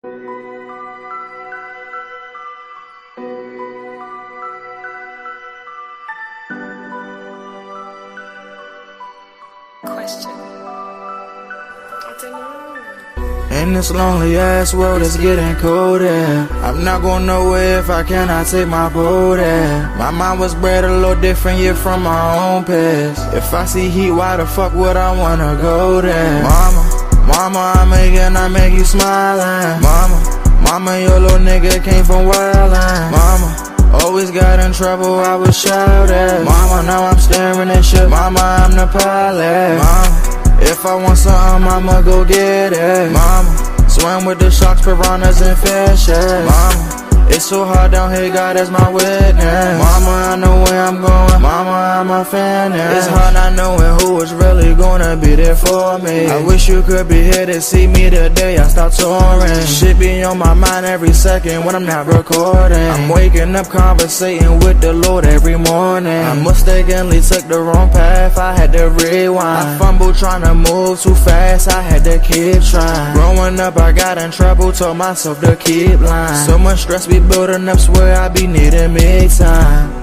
Question. In this lonely ass world, it's getting colder. I'm not going nowhere if I cannot take my boat there. My mind was bred a little different, yeah, from my own past. If I see heat, why the fuck would I wanna go there? Mama, I make you smile. Mama, your little nigga came from wildin'. Mama, always got in trouble, I was shouted. Mama, now I'm staring at shit. Mama, I'm the pilot. Mama, if I want something, I'ma go get it. Mama, swim with the sharks, piranhas, and fishes. Mama, it's so hard down here, God is my witness. Mama, I know where I'm going. Mama, I'm a fan. It's hard not knowing who is really gonna be there for me. I wish you could be here to see me the day I start touring. Shit be on my mind every second when I'm not recording. I'm waking up conversating with the Lord every morning. I mistakenly took the wrong path, I had to rewind. I fumbled trying to move too fast, I had to keep trying. Growing up I got in trouble, told myself to keep lying. So much stress be building up, swear I be needing me time.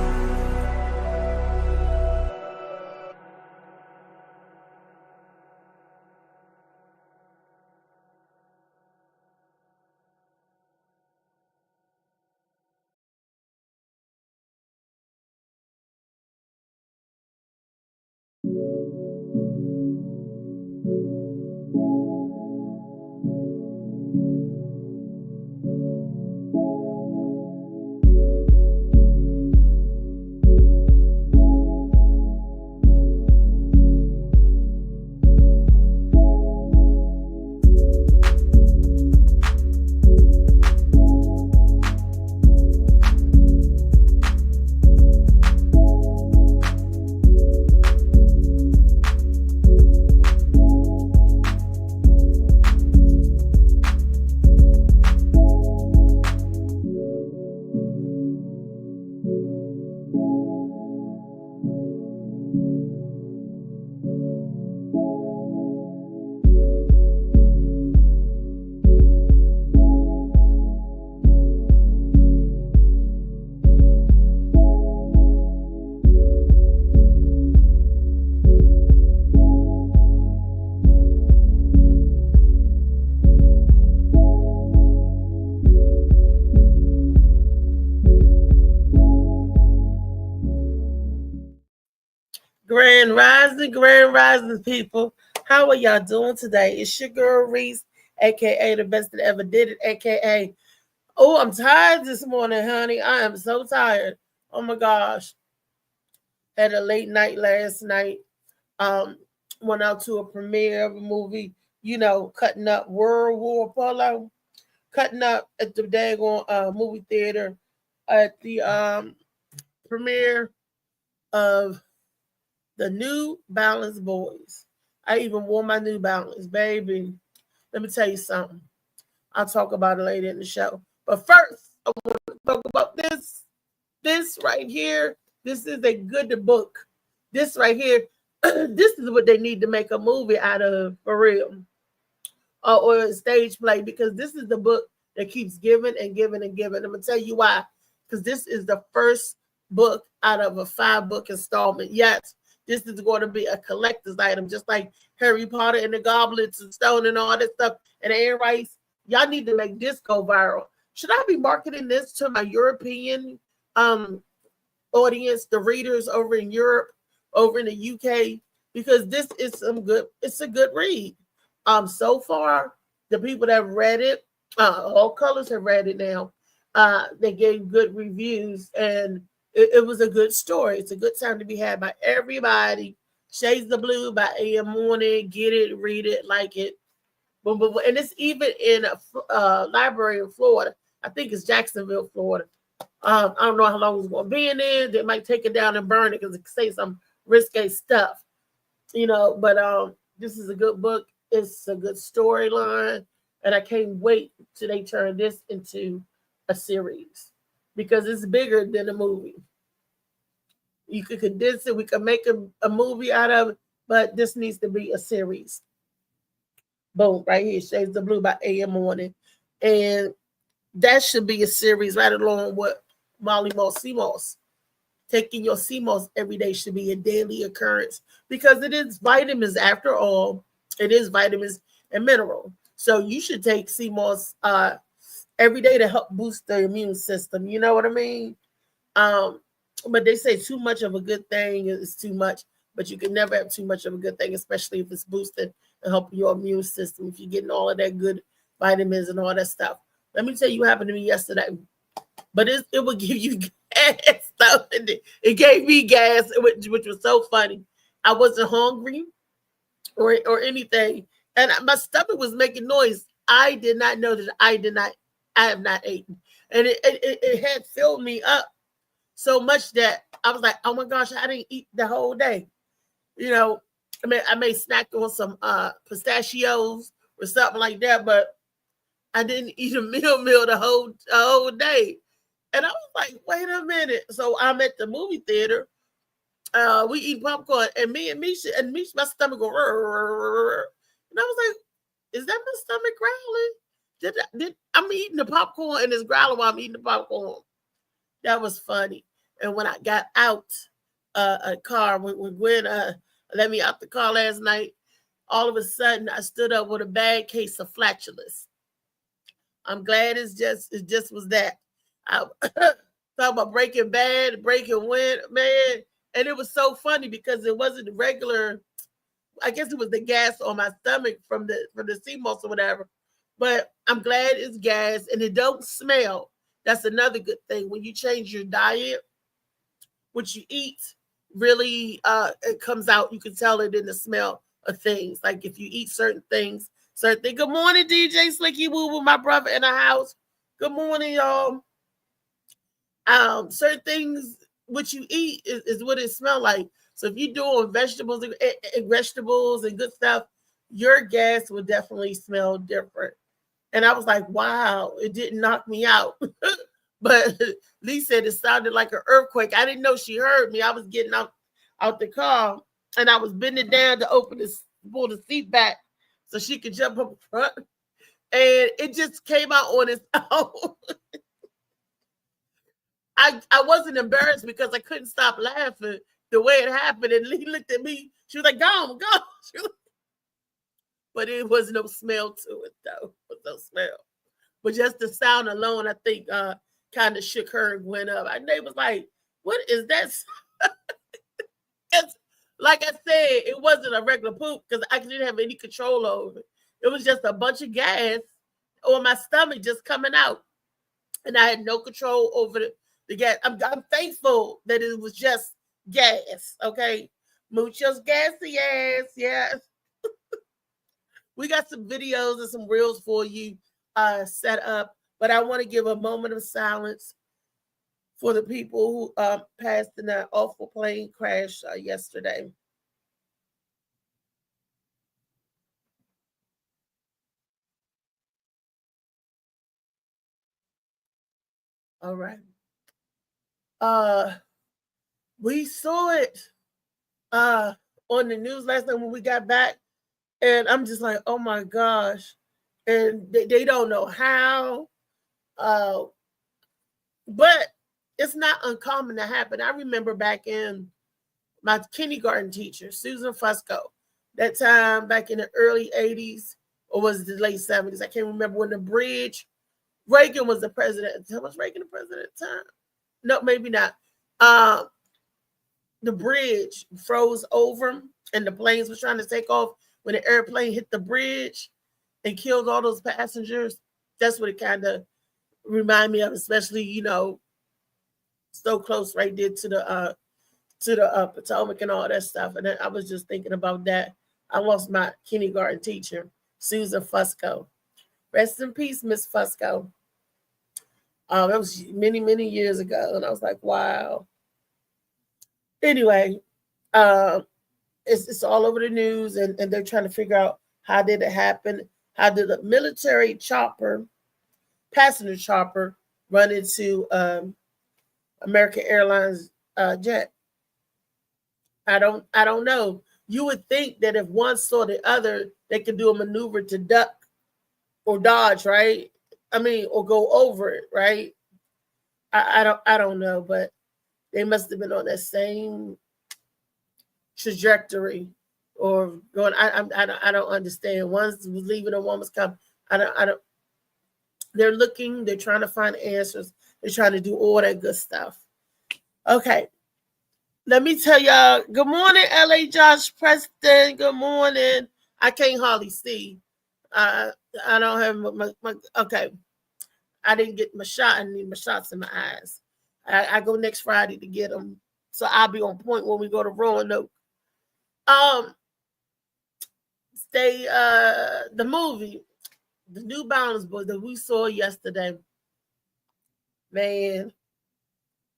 Grand rising, people. How are y'all doing today? It's your girl Reese, aka the best that ever did it, aka I'm tired this morning, honey. I am so tired. Oh my gosh. Had a late night last night. Went out to a premiere of a movie, cutting up World War Polo, cutting up at the daggone movie theater at the premiere of the New Balance Boys. I even wore my New Balance, baby. Let me tell you something. I'll talk about it later in the show. But first, I want to talk about this. This right here. This is a good book. This right here. This is what they need to make a movie out of, for real. Or a stage play, because this is the book that keeps giving and giving and giving. I'm going to tell you why. Because this is the first book out of a 5-book installment. Yes. This is going to be a collector's item, just like Harry Potter and the Goblets and Stone and all that stuff. And Anne Rice, y'all need to make this go viral. Should I be marketing this to my European audience, the readers over in Europe, over in the UK? Because this is it's a good read. So far, the people that have read it, all colors have read it now. They gave good reviews, and it was a good story. It's a good time to be had by everybody. Shades of Blue by A.M. Morning. Get it, read it, like it. Boom, boom, boom. And it's even in a library in Florida. I think it's Jacksonville, Florida. I don't know how long it's going to be in there. They might take it down and burn it because it say some risque stuff. But this is a good book. It's a good storyline. And I can't wait till they turn this into a series, because it's bigger than a movie. You could condense it. We could make a movie out of it, but this needs to be a series. Boom, right here, Shades of Blue by A.M. Morning. And that should be a series right along with Molly Moss CMOS. Taking your CMOS every day should be a daily occurrence because it is vitamins after all. It is vitamins and mineral. So you should take CMOS every day to help boost the immune system. You know what I mean? Um, but they say too much of a good thing is too much, but you can never have too much of a good thing, especially if it's boosted and helping your immune system. If you're getting all of that good vitamins and all that stuff. Let me tell you what happened to me yesterday. But it would give you gas. So it gave me gas, which was so funny. I wasn't hungry or anything, and my stomach was making noise. I did not know that I have not eaten, and it had filled me up so much that I was like, oh my gosh, I didn't eat the whole day. You know, I may snack on some pistachios or something like that, but I didn't eat a meal the whole day. And I was like, wait a minute. So I'm at the movie theater. We eat popcorn, and Misha, my stomach go. And I was like, is that my stomach growling? I'm eating the popcorn and it's growling while I'm eating the popcorn. That was funny. And when I got out a car, when Gwen let me out the car last night, all of a sudden I stood up with a bad case of flatulence. I'm glad it just was that. I talk about Breaking Bad, Breaking Wind, man, and it was so funny because it wasn't regular. I guess it was the gas on my stomach from the CMOS or whatever. But I'm glad it's gas and it don't smell. That's another good thing. When you change your diet, what you eat really it comes out. You can tell it in the smell of things. Like if you eat certain things. Good morning, DJ Slicky Woo with my brother in the house. Good morning, y'all. Certain things what you eat is what it smells like. So if you're doing vegetables and good stuff, your gas will definitely smell different. And I was like, wow, it didn't knock me out. But Lee said it sounded like an earthquake. I didn't know she heard me. I was getting out the car and I was bending down to pull the seat back so she could jump up front. And it just came out on its own. I wasn't embarrassed because I couldn't stop laughing the way it happened. And Lee looked at me. She was like, go. But it was no smell to it, though. It was no smell. But just the sound alone, I think, kind of shook her and went up. And they was like, what is that? Like I said, it wasn't a regular poop because I didn't have any control over it. It was just a bunch of gas on my stomach just coming out. And I had no control over the gas. I'm thankful that it was just gas, okay? Muchos gases, yes. We got some videos and some reels for you set up, but I want to give a moment of silence for the people who passed in that awful plane crash yesterday. All right. We saw it on the news last night when we got back, and I'm just like, oh my gosh. And they don't know how. But it's not uncommon to happen. I remember back in my kindergarten teacher, Susan Fusco, that time back in the early 80s, or was it the late 70s? I can't remember when the bridge, Reagan was the president. Was Reagan the president at the time? No, maybe not. The bridge froze over and the planes were trying to take off when the airplane hit the bridge and killed all those passengers. That's what it kind of remind me of, especially, so close right there to the Potomac and all that stuff. And I was just thinking about that. I lost my kindergarten teacher, Susan Fusco. Rest in peace, Miss Fusco. That was many, many years ago. And I was like, wow. Anyway, it's all over the news, and they're trying to figure out how did it happen? How did a military passenger chopper, run into American Airlines jet? I don't know. You would think that if one saw the other, they could do a maneuver to duck or dodge, right? I mean, or go over it, right? I don't know, but they must have been on that same trajectory or going. I don't understand. One's leaving and one was coming. I don't. They're looking. They're trying to find answers. They're trying to do all that good stuff. Okay, let me tell y'all. Good morning, LA Josh Preston. Good morning. I can't hardly see. Uh, I don't have my okay. I didn't get my shot. I need my shots in my eyes. I go next Friday to get them, so I'll be on point when we go to Roanoke. Um, the movie, the New Balance book that we saw yesterday. Man,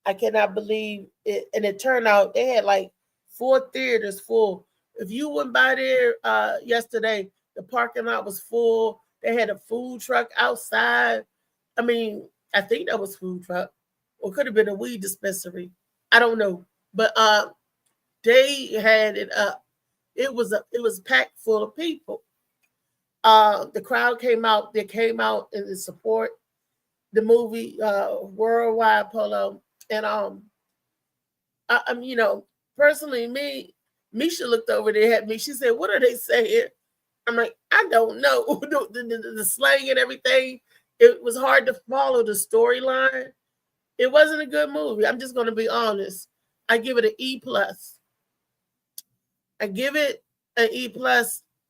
I cannot believe it. And it turned out they had like 4 theaters full. If you went by there yesterday, the parking lot was full. They had a food truck outside. I mean, I think that was food truck, or could have been a weed dispensary. I don't know, but they had it up. It was packed full of people. The crowd came out. They came out in support the movie Worldwide Polo, and personally, Misha looked over there at me. She said, "What are they saying?" I'm like, "I don't know." the slang and everything. It was hard to follow the storyline. It wasn't a good movie. I'm just going to be honest. I give it an E+. I give it an E+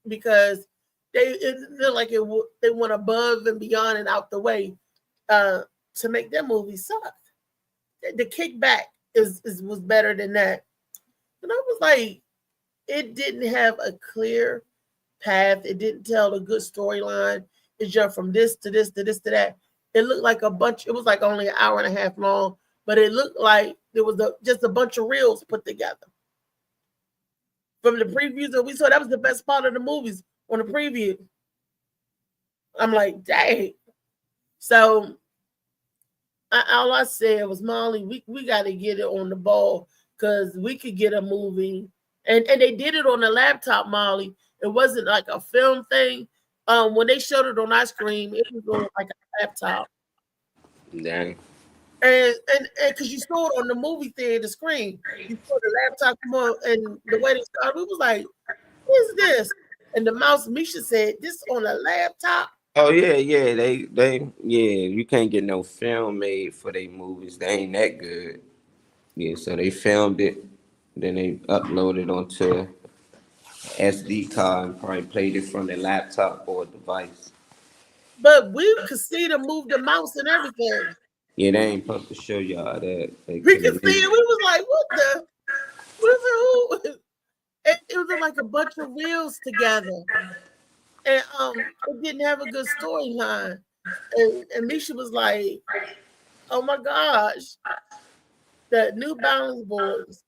because it looked like they went above and beyond and out the way uh, to make that movie suck. The kickback was better than that. And I was like, it didn't have a clear path. It didn't tell a good storyline. It jumped from this to this to this to that. It looked like a bunch. It was like only an hour and a half long, but it looked like there was just a bunch of reels put together. From the previews that we saw, that was the best part of the movies on the preview. I'm like, dang. So all I said was, Molly, we got to get it on the ball because we could get a movie. And they did it on a laptop, Molly. It wasn't like a film thing. When they showed it on our screen, it was on like a laptop. Dang. And because you saw it on the movie theater screen, you saw the laptop come on, and the way they started, we was like, "What is this?" And the mouse Misha said, "This on a laptop." Oh yeah, yeah. Yeah. You can't get no film made for they movies. They ain't that good. Yeah, so they filmed it, then they uploaded onto SD card and probably played it from their laptop or device. But we could see them move the mouse and everything. Yeah, they ain't supposed to show y'all that. They We could could have see it. We was like, "What the? What is it? Who?" It was like a bunch of reels together, and it didn't have a good storyline. And Misha was like, "Oh my gosh, the New Balance boys."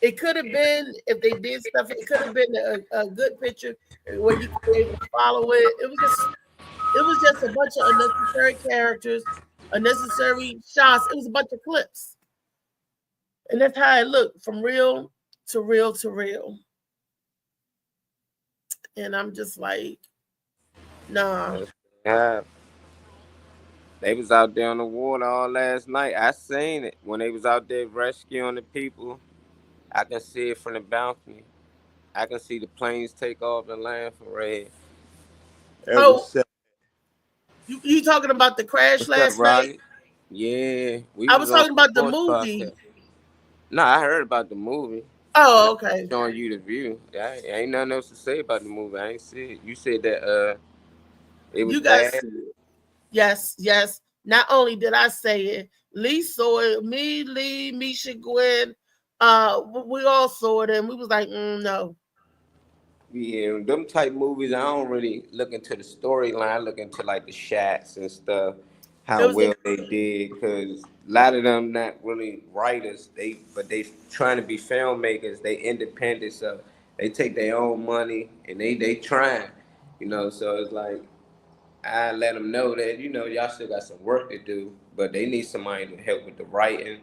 It could have been if they did stuff. It could have been a good picture where you could be able to follow it. It was just a bunch of unnecessary characters, unnecessary shots. It was a bunch of clips, and that's how it looked from real to real to real. And I'm just like, nah. yeah. They was out there on the water all last night. I seen it when they was out there rescuing the people. I can see it from the balcony. I can see the planes take off and land for red. It was Oh, sad. you talking about the crash What's up, last night? Ronnie? Yeah, we I was was on talking about the sports movie. podcast. No, I heard about the movie. And Oh, I'm okay. showing you the view. Ain't nothing else to say about the movie. I ain't see it. You said that it was You guys bad. see it. Yes, yes. Not only did I say it, Lee saw it. Me, Lee, Misha, Gwen. We all saw it, and we was like, no. Yeah, them type movies, I don't really look into the storyline. I look into like the shots and stuff, It how was a well they did. Cause a lot of them not really writers. But they trying to be filmmakers. They independent, so they take their own money and they trying. So it's like I let them know that y'all still got some work to do, but they need somebody to help with the writing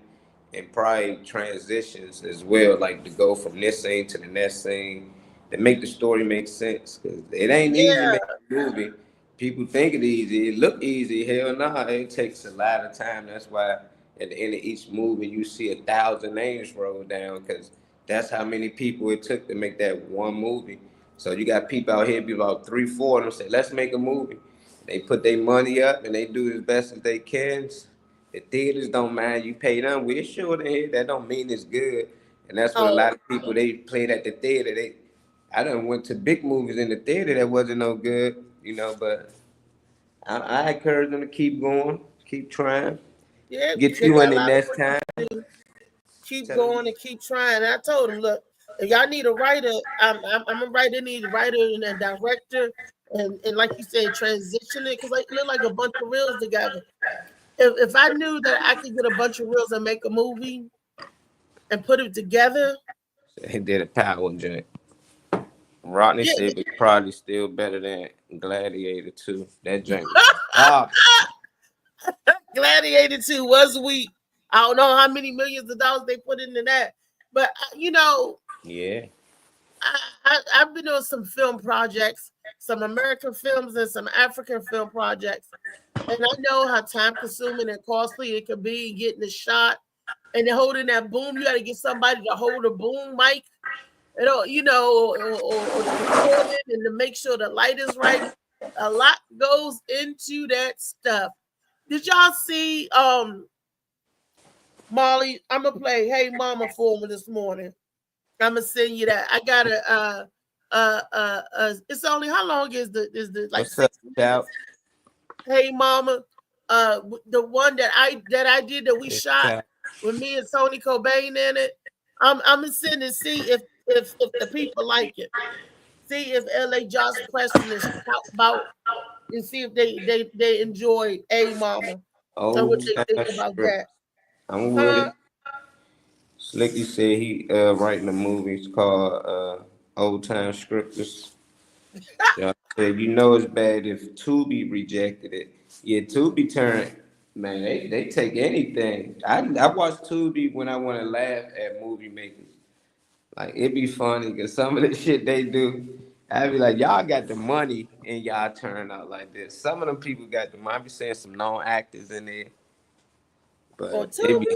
and probably transitions as well, like to go from this scene to the next scene to make the story make sense. Cause it ain't easy yeah. making a movie. People think it easy. It look easy. Hell no, it takes a lot of time. That's why at the end of each movie you see 1,000 names roll down because that's how many people it took to make that one movie. So you got people out here, be about 3, 4 of them say, "Let's make a movie." They put their money up and they do as best as they can. The theaters don't mind you pay them. We're sure to hear that don't mean it's good, and that's what a Oh, lot of people they played at the theater. I done went to big movies in the theater that wasn't no good, but I encourage them to keep going, keep trying, yeah, get they you in got a the lot of next work time. to do. Keep Tell them, going and keep trying. And I told him, look, if y'all need a writer, I'm a writer. Need a writer and a director, and like you said, transition it because it look like a bunch of reels together. If I knew that I could get a bunch of reels and make a movie and put it together, he did a power joint. Rodney yeah. said it's probably still better than Gladiator 2. That joint was garbage. Gladiator 2 was weak. I don't know how many millions of dollars they put into that, but Yeah. I've been on some film projects, some American films and some African film projects, and I know how time consuming and costly it can be getting the shot and then holding that boom. You got to get somebody to hold a boom mic, or the recording and to make sure the light is right. A lot goes into that stuff. Did y'all see Molly? I'm gonna play Hey Mama for me this morning. I'm gonna send you that. I got a it's only how long is the like What's up, 6 minutes? Shout? Hey Mama, the one that I did that we Hey, shot Shout. with me and Tony Cobain in it. I'm gonna send and see if the people like it. See if LA Josh Preston is shout about and see if they enjoy A Mama and what Old they think Town about Script. that. I'm with Huh? it. Slicky said he writing a movie. It's called Old Time Scripters. Yeah, said, it's bad if Tubi rejected it. Yeah, Tubi turned, man, they take anything. I watch Tubi when I want to laugh at movie makers. Like, it be funny because some of the shit they do, I be like, y'all got the money and y'all turn out like this. Some of them people got the money. I be saying some known actors in there, Or but it be, Tubi?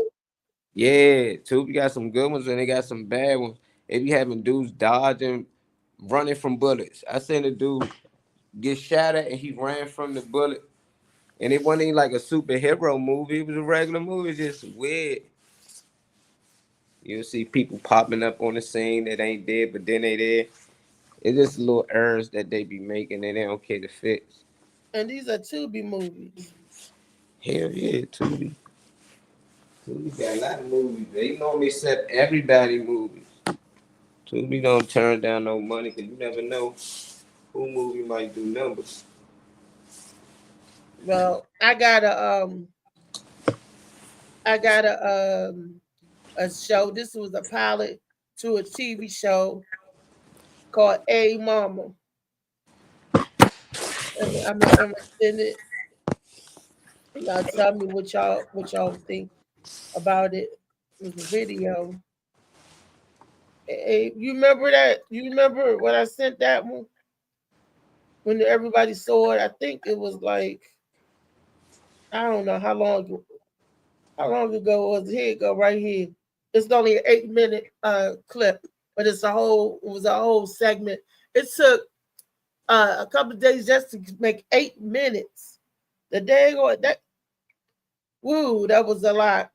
yeah, Tubi got some good ones and they got some bad ones. It be having dudes dodging, running from bullets. I seen a dude get shot at and he ran from the bullet. And it wasn't even like a superhero movie. It was a regular movie. It's just weird. You'll see people popping up on the scene that ain't dead, but then they there. It's just little errors that they be making and they don't care to fix. And these are Tubi movies. Hell yeah, Tubi. Tubi got a lot of movies. They normally accept everybody movies. Tubi don't turn down no money because you never know who movie might do numbers. Well, I got a show. This was a pilot to a TV show called A Mama. I'm gonna send it. Y'all tell me what y'all think about it. It was a video. Hey, you remember that? You remember when I sent that one when everybody saw it? I think it was like I don't know how long ago it was. Here it go right here. It's only an 8 minute clip, but it was a whole segment. It took a couple of days just to make 8 minutes. The day ago that woo, that was a lot.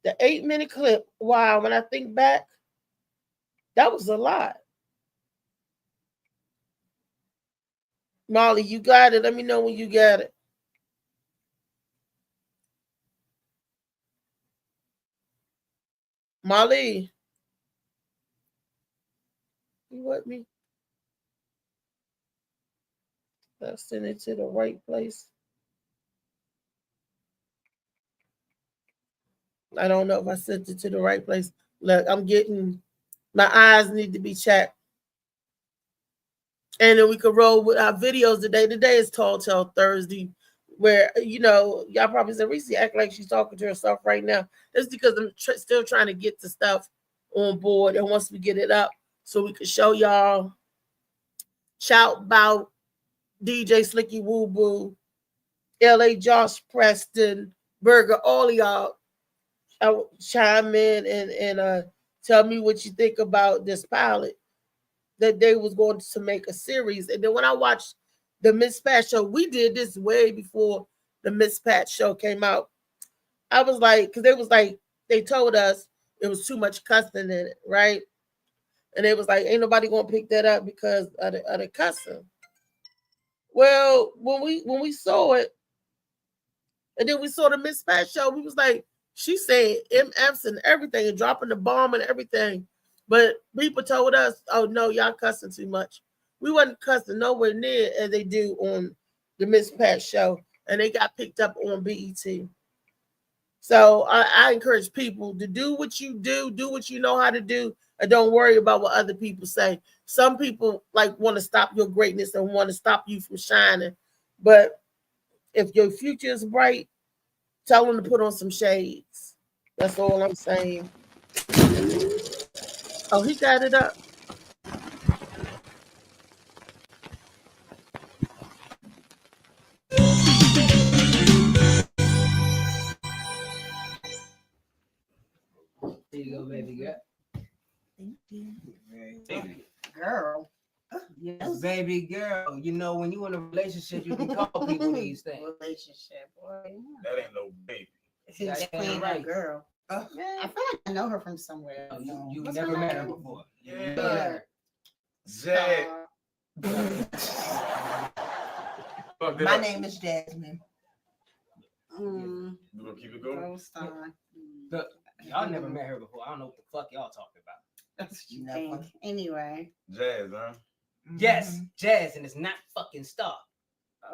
The 8 minute clip. Wow, when I think back, that was a lot. Molly, you got it. Let me know when you got it. Molly, you with me? I send it to the right place. I don't know if I sent it to the right place. Look, I'm getting my eyes need to be checked. And then we could roll with our videos today. Today is Tall Tale Thursday, where y'all probably said Reese act like she's talking to herself right now. That's because I'm still trying to get the stuff on board, and once we get it up, so we can show y'all, shout about DJ Slicky Woo Boo, LA Josh Preston, Burger, all of y'all chime in and tell me what you think about this pilot that they was going to make a series. And then when I watched the Miss Pat show, we did this way before the Miss Pat show came out. I was like, because they was like, they told us it was too much cussing in it, right? And it was like, ain't nobody gonna pick that up because of the cussing. Well, when we saw it, and then we saw the Miss Pat show, we was like, she said MFs and everything and dropping the bomb and everything. But people told us, oh no, y'all cussing too much. We wasn't cussing nowhere near as they do on the Miss Pat show, and they got picked up on BET. So I encourage people to do what you do what you know how to do, and don't worry about what other people say. Some people like want to stop your greatness and want to stop you from shining. But if your future is bright, tell them to put on some shades. That's all I'm saying. Oh, he got it up. There you go, baby girl. Thank you. Girl. Yes, baby girl. You know, when you in a relationship, you can call people these things. Relationship, boy. That ain't no baby. That's Queen right. girl. I feel like I know her from somewhere. You What's never her met her name? before. You Yeah. never met her. Zed. Fuck My that. name is Jasmine. You gonna keep it going? Ghost Star. Look, y'all never met her before. I don't know what the fuck y'all talking about. That's what you think. Anyway, Jazz, huh? Yes, Jazz, and it's not fucking Star.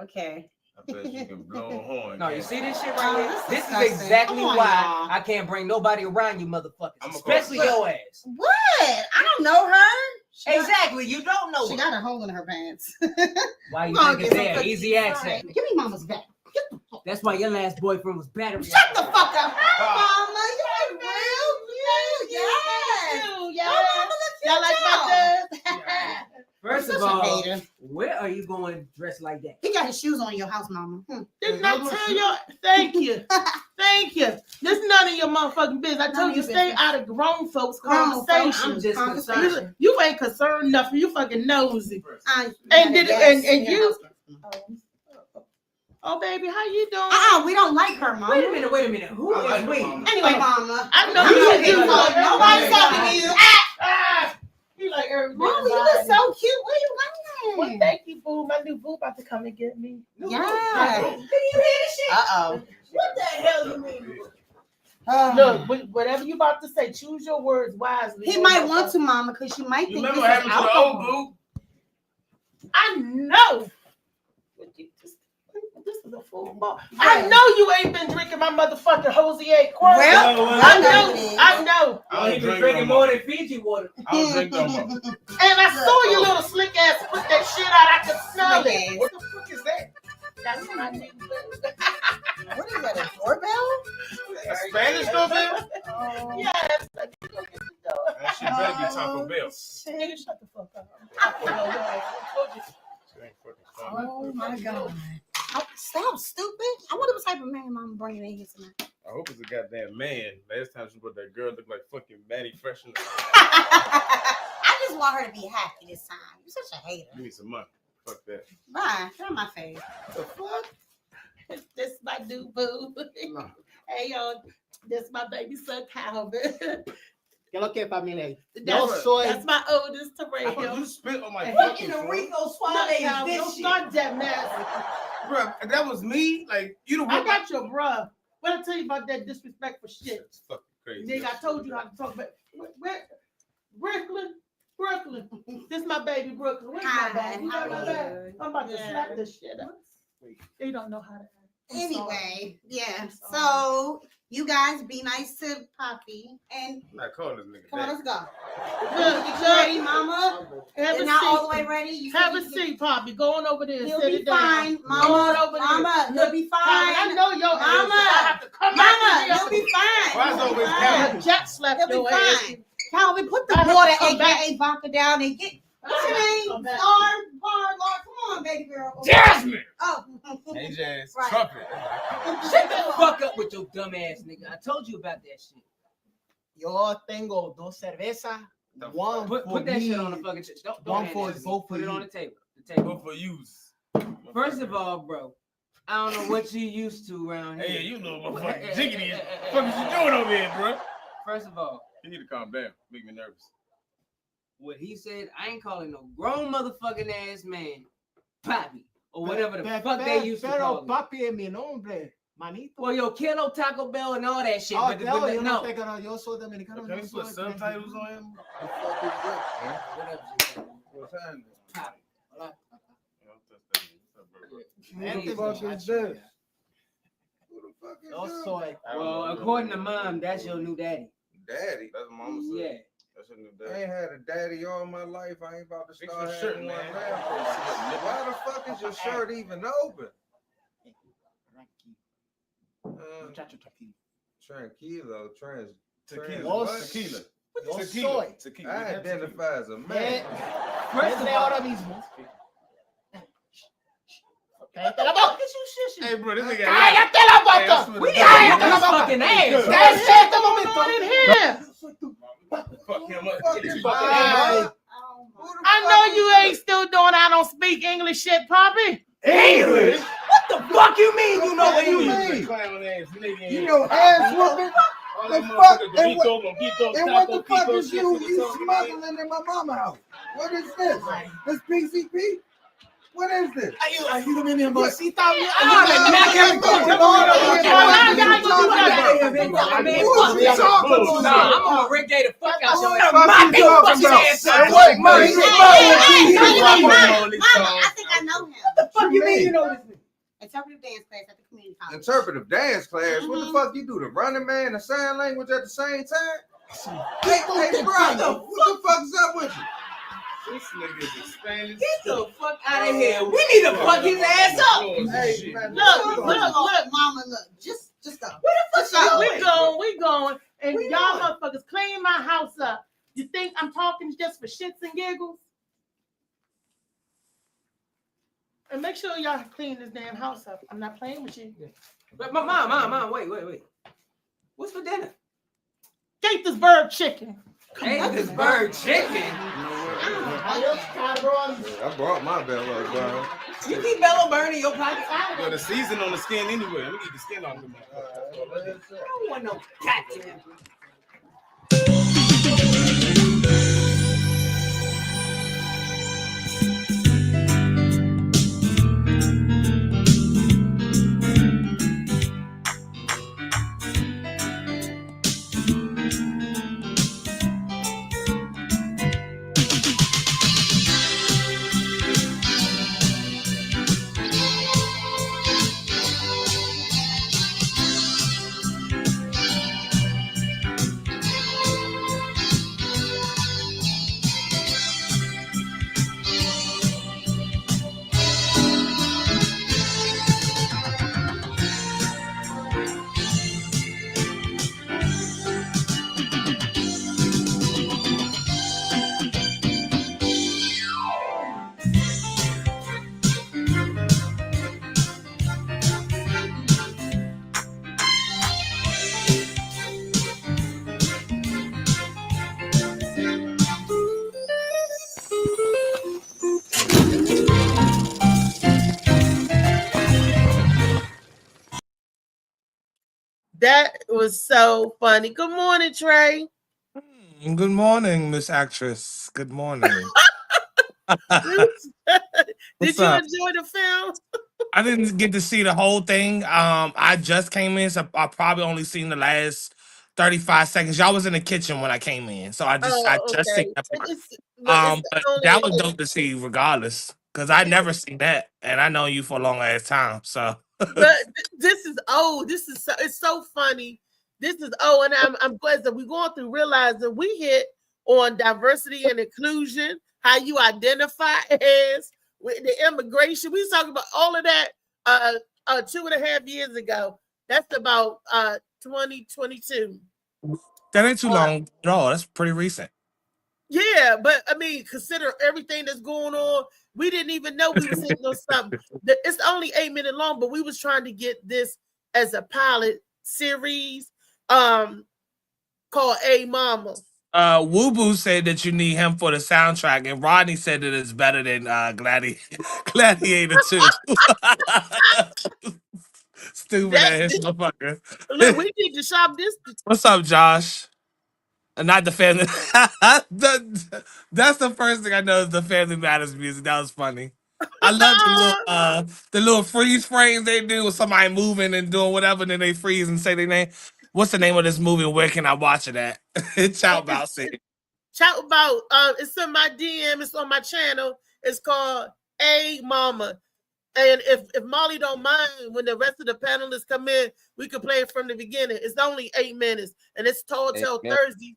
okay. I bet you can blow a horn. No, you can't see you? this shit Oh, right here? that's This is disgusting. exactly Come on, why y'all. I can't bring nobody around you motherfuckers, I'ma especially go- your ass. What? I don't know her. Exactly, you don't know She her. got a hole in her pants. Why you Gonna think it's get some there? cookies. Easy All access. right. Give me mama's back. Get the fuck. That's why your last boyfriend was battery. Shut the fuck up, mama. You look real cute. Yes. You, Oh, yeah. mama, look Y'all like my cute. dad? First Such of a all, hater. where are you going dressed like that? He got his shoes on in your house, mama. Did not tell you. Thank you. Thank you. This is none of your motherfucking business. I None told of you your stay business. out of grown folks' Grown folks, conversation. I'm just Conversation. concerned. You ain't concerned nothing. You fucking nosy. And did- and you- Oh, baby, how you doing? We don't like her, mama. Wait a minute. Who I is like we? her, mama. Anyway, mama. I know You you don't give a do. fuck. Nobody's talking to you. You like everybody. Mama, you look so cute. Where you Well, going? thank you, boo. My new boo about to come and get me. Yeah. Did you hear this shit? Uh-oh. What the hell you mean? Look, whatever you about to say, choose your words wisely. He might want to, mama, because you might You think remember this what is happened to the old alcohol. boo? I know. This is a full ball. I know you ain't been drinking my motherfucking Jose Quirk. Well, I know know. it is. I know. I Oh, he don't been drink drinking no more more. than Fiji water. I don't drink no more. And I saw your little slick ass put that shit out. I could smell Slick it. ass. What the fuck is that? That's my new boo. What is that, a doorbell? A Spanish doorbell? Yes. Let me go get the door. That shit better be Taco Bell. Nigga, shut the fuck up. I Shit ain't fucking funny. Oh, my God. Stop, stupid. I wonder what type of man mama bringing in here tonight. I hope it's a goddamn man. Last time she brought that girl looked like fucking Maddie Fresh in the I just want her to be happy this time. You're such a hater. Give me some money. Fuck that. Bye. Get on my face. The fuck? This my new boo. Hey, yo, this my baby son, Calvin. ¿Qué lo que, familia? That's my oldest, I thought Terrell. you spit on my What fucking in the phone. Rico No, Suave Calvin, is don't this shit? start that mess. Bruh, that was me. Like, you don't I got your bruh. What I tell you about that disrespectful shit? It's fucking crazy. Nigga, I told you how to talk about Brooklyn. This is my baby Brooklyn. Where's my Hi, bag? You got how my are bag? you? I'm about to Yeah. slap this shit up. They don't know how to act. I'm Anyway, yeah. I'm sorry. So you guys be nice to Poppy and I'm not calling this nigga come on, back. let's go. Look, Get you ready, mama. have It's a not all the seat. way ready. You Have a can- seat, Poppy. Go on over there and He'll sit be it down. fine, Go on mama. over there. Mama, he'll be Calvin, I fine. know your Mama. ass. I have to come Mama, back he'll be fine. Why is He'll be always fine. Calvin? Jet slapped He'll be your ass. fine. Calvin, put the I have to water, come back. aka vodka, down and get. What's your name? Come back. Star, Bar, Lord. Come on, baby. baby girl? Jasmine. Oh. Hey, Jazz. Right. Trumpet. Shut the fuck up with your dumb ass nigga. I told you about that shit. Yo tengo dos cervezas. One Put for that me. shit on the fucking shit. Don't One hand for that to me. both Put for it on you. the table. The table. Go for use. First of all, bro, I don't know what you used to around here. Hey, you little motherfucking jiggity. What is you doing over here, bro? First of all, You need to calm down. Make me nervous. what he said, I ain't calling no grown motherfucking ass man Papi or whatever the fuck they used to call him. Papi es mi nombre, manito. Well, yo, Kilo, Taco Bell, and all that shit. Oh, but yo no. yo soy dominicano. Can we put subtitles on him? What time is it? Who the fuck is this? Who the fuck is this? Well, according to mom, that's your new daddy. Daddy. That's what mama said. Yeah. That's a new I daddy. ain't had a daddy all my life. I ain't about to Fix start your shirt, having one man. now. Why the fuck is your shirt even open? Muchacho tranquilo. Tranquilo, Tequila. what? Tequila. Yo Tequila. soy. Tequila. I identify as a man. First of Desde all, ahora mismo. Cállate la boca. Hey, bro, this nigga. Cállate la boca. we need to Cállate whoop la this boca. fucking ass. That's it, the momento. in here. Fuck him up. Ay, I know you ain't still doing I don't speak English shit, Poppy. English? What the fuck you mean you know What you English? mean? Clown ass nigga. You know ass whooping? All The that fuck? motherfucker, And what- Doritos, And what the Taco, fuck Pico, is shit you to the top. smuggling in my mama house? What is this? This PCP? What is this? Ayúdame, mi amorcita. Ah, knock everything. Come Come on, on, come come on, on. come on. Man, Who fuck is he that. talking Nah, to? I'm gonna Rick Day the fuck out your ass. Fuck Mop you your talking fucking about? ass Hey, up. wait, man, Hey, you hey, smuggling hey, PCP. hey, Mama. Mama, I think I know him. What the fuck you mean you know this nigga? Interpretive dance class at the community college. Interpretive dance class. What the fuck you do? The running man and sign language at the same time? Hey, bro, what the fuck is up with you? This nigga is a Spanish. Get the fuck out of here. We need to fuck his ass up. Hey, man, Look. Mama, look. Just go. We going, and y'all motherfuckers clean my house up. You think I'm talking just for shits and giggles? And make sure y'all clean this damn house up. I'm not playing with you. But mom, wait. What's for dinner? Gaithersburg chicken. Hey, this bird chicken. I brought my bell up, bro. You keep Bello burning your pocket. Yo, the season on the skin anyway. Let me get the skin off the motherfucker. I don't want no goddamn. That was so funny. Good morning, Trey. Good morning, Miss Actress. Good morning. Did What's you up? enjoy the film? I didn't get to see the whole thing. I just came in, so I probably only seen the last 35 seconds. Y'all was in the kitchen when I came in, so I just seen Okay. that part. It's But only that was dope to see, regardless, because I never seen that, and I know you for a long ass time. So but this is This is it's so funny. This is and I'm glad that we're going through realizing we hit on diversity and inclusion, how you identify as with the immigration. We was talking about all of that 2.5 years ago. That's about 2022. that ain't too long at all. That's pretty recent. Yeah, but I mean, consider everything that's going on. We didn't even know we was hitting on something. It's only 8 minutes long, but we was trying to get this as a pilot series, called A Mama. Woo said that you need him for the soundtrack, and Rodney said that it's better than Gladiator 2. Stupid That's ass motherfucker. look. We need to shop this. What's up, Josh? Not the family. That's the first thing I know is the Family Matters music. That was funny. I love the little freeze frames they do with somebody moving and doing whatever, and then they freeze and say their name. What's the name of this movie? Where can I watch it at? It's out about It's, it. Chat about it's in my DM, it's on my channel. It's called A Mama. And if Molly don't mind, when the rest of the panelists come in, we can play it from the beginning. It's only 8 minutes, and it's told till Amen. Thursday.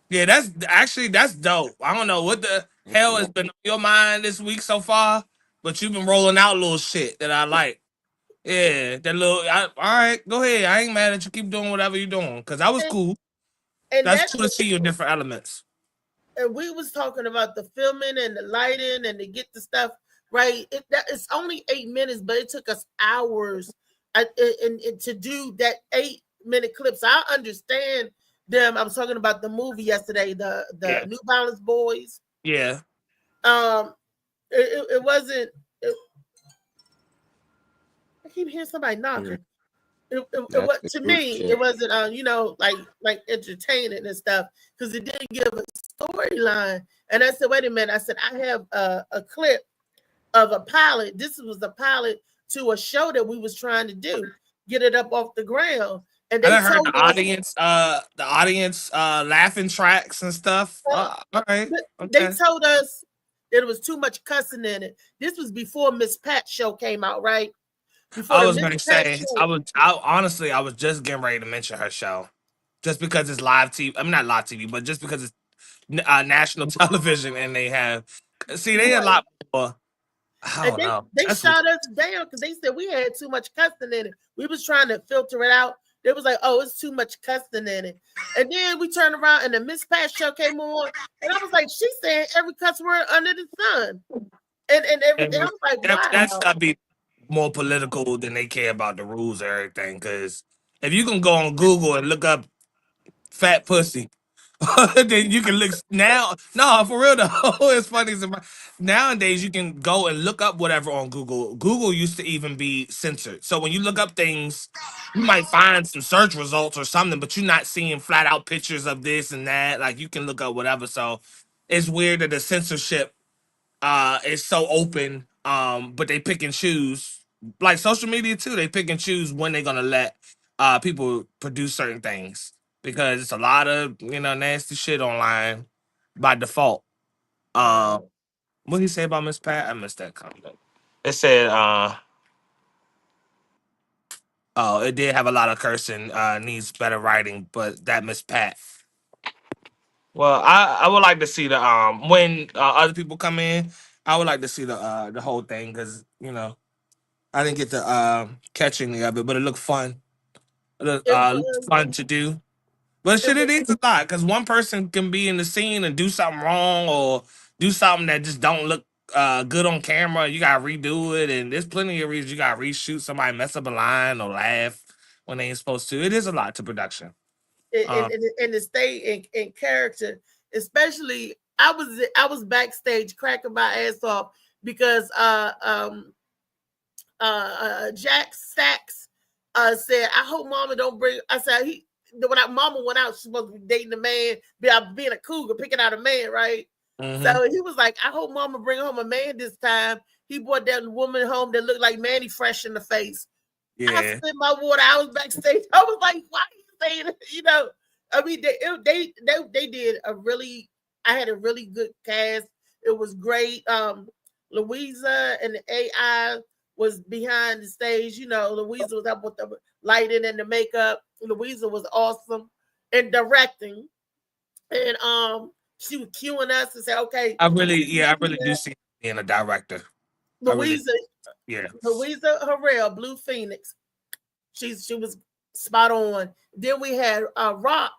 Yeah, that's dope. I don't know what the hell has been on your mind this week so far, but you've been rolling out little shit that I like. Yeah, that little. All right, go ahead. I ain't mad at you. Keep doing whatever you're doing because that was And, cool. and That's that's cool to see your different elements. and we was talking about the filming and the lighting and to get the stuff right. It's only 8 minutes, but it took us hours and to do that 8 minute clips. I understand them. I was talking about the movie yesterday, the Yeah, New Balance Boys. yeah. Um, it wasn't. I keep hearing somebody knocking. That's What the to group me it chat. wasn't like entertaining and stuff because it didn't give a storyline. And I said, wait a minute. I said I have a clip of a pilot. This was a pilot to a show that we was trying to do, get it up off the ground. And I they done heard told us the audience laughing tracks and stuff. All right, they okay. told us that it was too much cussing in it. This was before Miss Pat show came out, right? Before I the was Miss gonna Pat say show. honestly I was just getting ready to mention her show, just because it's live TV. I'm not live TV, but just because it's national television and they have see they had a Right. lot more. I And don't know. they That's weird. shot us down because they said we had too much cussing in it. We was trying to filter it out. They was like, "Oh, it's too much cussing in it." And then we turned around and the Miss Pat show came on, and I was like, "She's saying every cuss word under the sun," and everything. I And was like, that's "Wow." gotta be more political than they care about the rules or everything. Because if you can go on Google and look up fat pussy, then you can look now. No, for real though, it's funny. Nowadays, you can go and look up whatever on Google. Google used to even be censored, so when you look up things, you might find some search results or something, but you're not seeing flat out pictures of this and that. Like you can look up whatever. So it's weird that the censorship is so open. But they pick and choose, like social media too. They pick and choose when they're gonna let people produce certain things because it's a lot of nasty shit online by default. Um, what did he say about Miss Pat? I missed that comment. It said, "Oh, it did have a lot of cursing. Needs better writing, but that Miss Pat." Well, I would like to see the when other people come in. I would like to see the whole thing because I didn't get the catch any of it, but it looked fun. It Looked was fun to do. But it shit, it was is a lot because one person can be in the scene and do something wrong or do something that just don't look good on camera. You gotta redo it, and there's plenty of reasons you gotta reshoot. Somebody mess up a line or laugh when they ain't supposed to. It is a lot to production. Um, in the state in character, especially. I was backstage cracking my ass off because Jack Stacks said, "I hope Mama don't bring." I said when Mama went out, she's supposed to be dating a man, being a cougar, picking out a man, right? mhm. So he was like, "I hope Mama bring home a man this time." He brought that woman home that looked like Manny Fresh in the face. I Yeah, spit my water. I was backstage. I was like, "Why are you saying it?" I mean, they did a really. I had a really good cast. It was great. Louisa and the AI was behind the stage. Louisa was up with the lighting and the makeup. Louisa was awesome in directing, and she was cueing us and say, "Okay, I really do see being a director. I really, Louisa, yeah. Louisa Harrell, Blue Phoenix. She was spot on. Then we had Rock.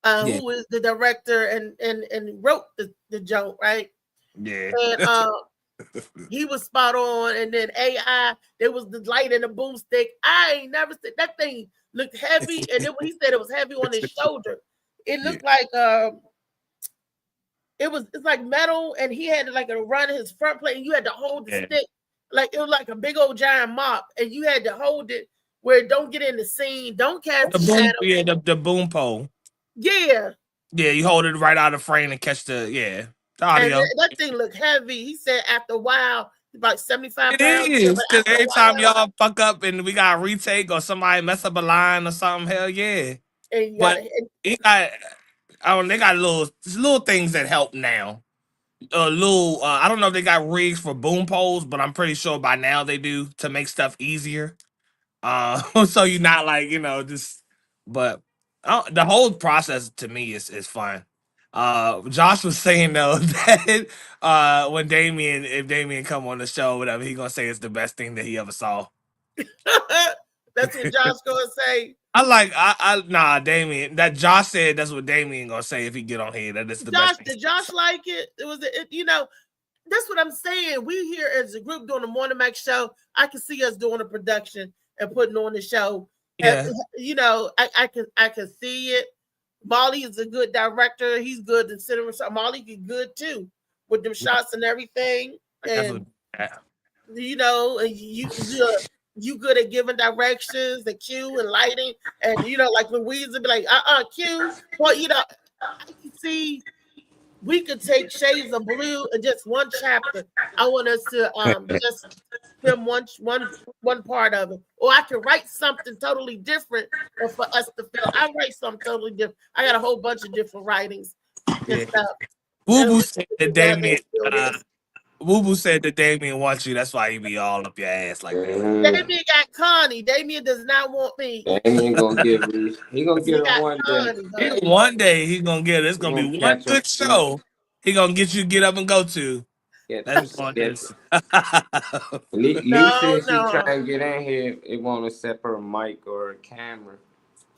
Yeah, who is the director and wrote the joke, right? yeah. And he was spot on. And then AI, there was the light and the boomstick. I ain't never seen that thing looked heavy, and then when he said it was heavy on his shoulder, it Yeah. looked like it's like metal, and he had to like run his front plate, and you had to hold the Yeah. stick like it was like a big old giant mop, and you had to hold it where it don't get in the scene, don't cast The the boom, shadow. yeah, the boom pole. Yeah, Yeah, you hold it right out of frame and catch the and audio. that thing looked heavy. He said after a while, about 75 It pounds. He said, is but because after a every time while, y'all fuck up and we got a retake or somebody mess up a line or something, hell yeah. and you But gotta. he got, they got little things that help now. I don't know if they got rigs for boom poles, but I'm pretty sure by now they do to make stuff easier. So you're not like just, but the whole process to me is fun. Josh was saying though that when if Damien come on the show, whatever, he gonna say it's the best thing that he ever saw. That's what Josh gonna say. Nah, Damien. That Josh said that's what Damien gonna say if he get on here. That it's the best Josh, thing. did Josh like it? It was, that's what I'm saying. We here as a group doing the Morning Mac show. I can see us doing a production and putting on the show. And, Yeah, I can see it. Molly is a good director. He's good to sit around. Molly is good too with them shots and everything. that's what. And you good at giving directions, the cue and lighting, and like Louise would be like, cue. Well, I can see we could take Shades of Blue and just one chapter. I want us to just film one part of it, or I can write something totally different, and for us to film, I write something totally different. I got a whole bunch of different writings and Yeah. stuff, Woo and Boo we said put that together Damien. and do this. Woo Boo said that Damien wants you. That's why he be all up your ass like that. Damien got Connie. Damien does not want me. Damien gonna get Reese. He gonna He get her got one day. Connie, honey. One day he gonna get it. It's He gonna gonna be one catch him good slipping. show. He gonna get you to get up and go to. Catch That's him going slipping. this. Lee No, said she try no. and get in here. It won't accept her mic or her camera.